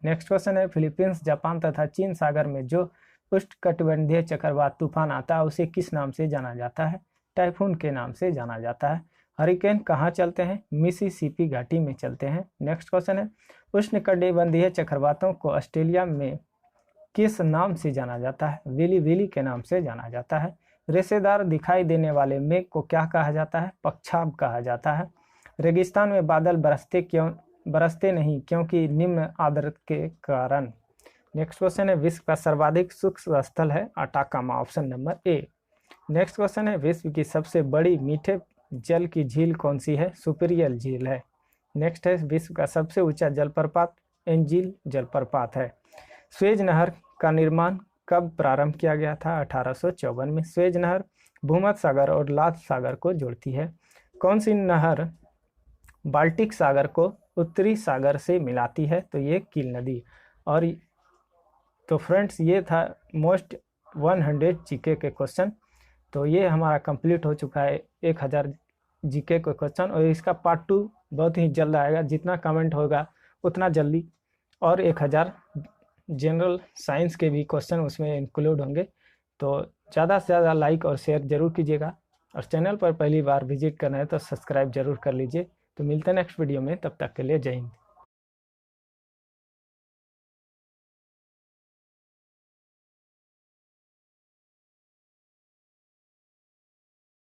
नेक्स्ट क्वेश्चन है, फिलीपींस, जापान तथा चीन सागर में जो उष्णकटिबंधीय चक्रवात तूफान आता है उसे किस नाम से जाना जाता है? टाइफून के नाम से जाना जाता है। हरिकेन कहाँ चलते हैं? मिसिसिपी घाटी में चलते हैं। नेक्स्ट क्वेश्चन है, उष्णकटिबंधीय चक्रवातों को ऑस्ट्रेलिया में किस नाम से जाना जाता है? विली विली के नाम से जाना जाता है। रेशेदार दिखाई देने वाले मेघ को क्या कहा जाता है? पक्षाब कहा जाता है। रेगिस्तान में बादल बरसते नहीं क्योंकि निम्न आर्द्रता के कारण। नेक्स्ट क्वेश्चन है, विश्व का सर्वाधिक शुष्क स्थल है Atacama, option number A. Next question है, विश्व की सबसे बड़ी मीठे जल की झील कौन सी है? सुपीरियर झील है। नेक्स्ट है, विश्व का सबसे ऊंचा जलप्रपात एंजिल जलप्रपात है। स्वेज नहर का निर्माण कब प्रारंभ किया गया था? 1854 में। स्वेज नहर भूमध्य सागर और लाल सागर को जोड़ती है। कौन सी नहर बाल्टिक सागर को उत्तरी सागर से मिलाती है? तो ये कील नदी। और तो फ्रेंड्स, ये था मोस्ट 100 जीके के क्वेश्चन। तो ये हमारा कंप्लीट हो चुका है 1000 जीके के क्वेश्चन, और इसका पार्ट 2 बहुत ही जल्द आएगा। जितना कमेंट होगा उतना जल्दी, और 1000 जनरल साइंस के भी क्वेश्चन उसमें इंक्लूड होंगे। तो ज़्यादा से ज़्यादा लाइक और शेयर ज़रूर कीजिएगा, और चैनल पर पहली बार विजिट करना है तो सब्सक्राइब ज़रूर कर लीजिए। तो मिलते हैं नेक्स्ट वीडियो में, तब तक के लिए जय हिंद।